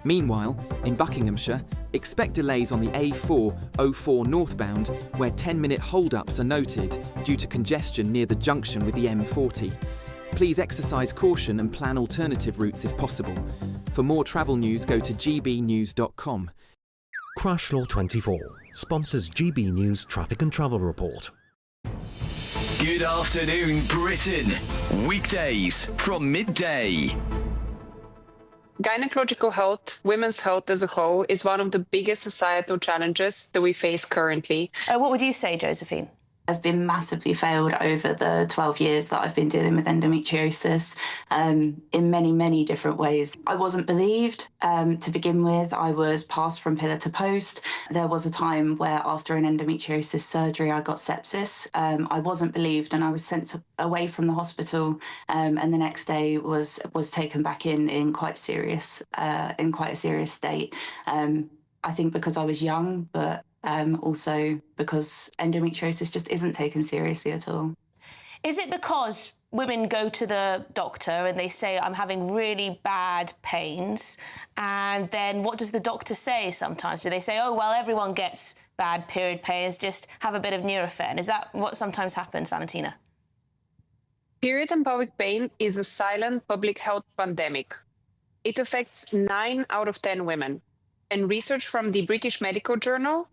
Meanwhile, in Buckinghamshire, expect delays on the A4-04 northbound where 10-minute hold-ups are noted due to congestion near the junction with the M40. Please exercise caution and plan alternative routes if possible. For more travel news, go to gbnews.com. Crash Law 24 sponsors GB News Traffic and Travel Report. Good afternoon, Britain. Weekdays from midday. Gynecological health, women's health as a whole, is one of the biggest societal challenges that we face currently. What would you say, Josephine? I've been massively failed over the 12 years that I've been dealing with endometriosis in many, many different ways. I wasn't believed to begin with. I was passed from pillar to post. There was a time where after an endometriosis surgery, I got sepsis. I wasn't believed and I was sent away from the hospital and the next day was taken back in quite a serious state. I think because I was young, but also because endometriosis just isn't taken seriously at all. Is it because women go to the doctor and they say, I'm having really bad pains, and then what does the doctor say sometimes? Do they say, oh, well, everyone gets bad period pains, just have a bit of Nurofen? Is that what sometimes happens, Valentina? Period and pelvic pain is a silent public health pandemic. It affects 9 out of 10 women. And research from the British Medical Journal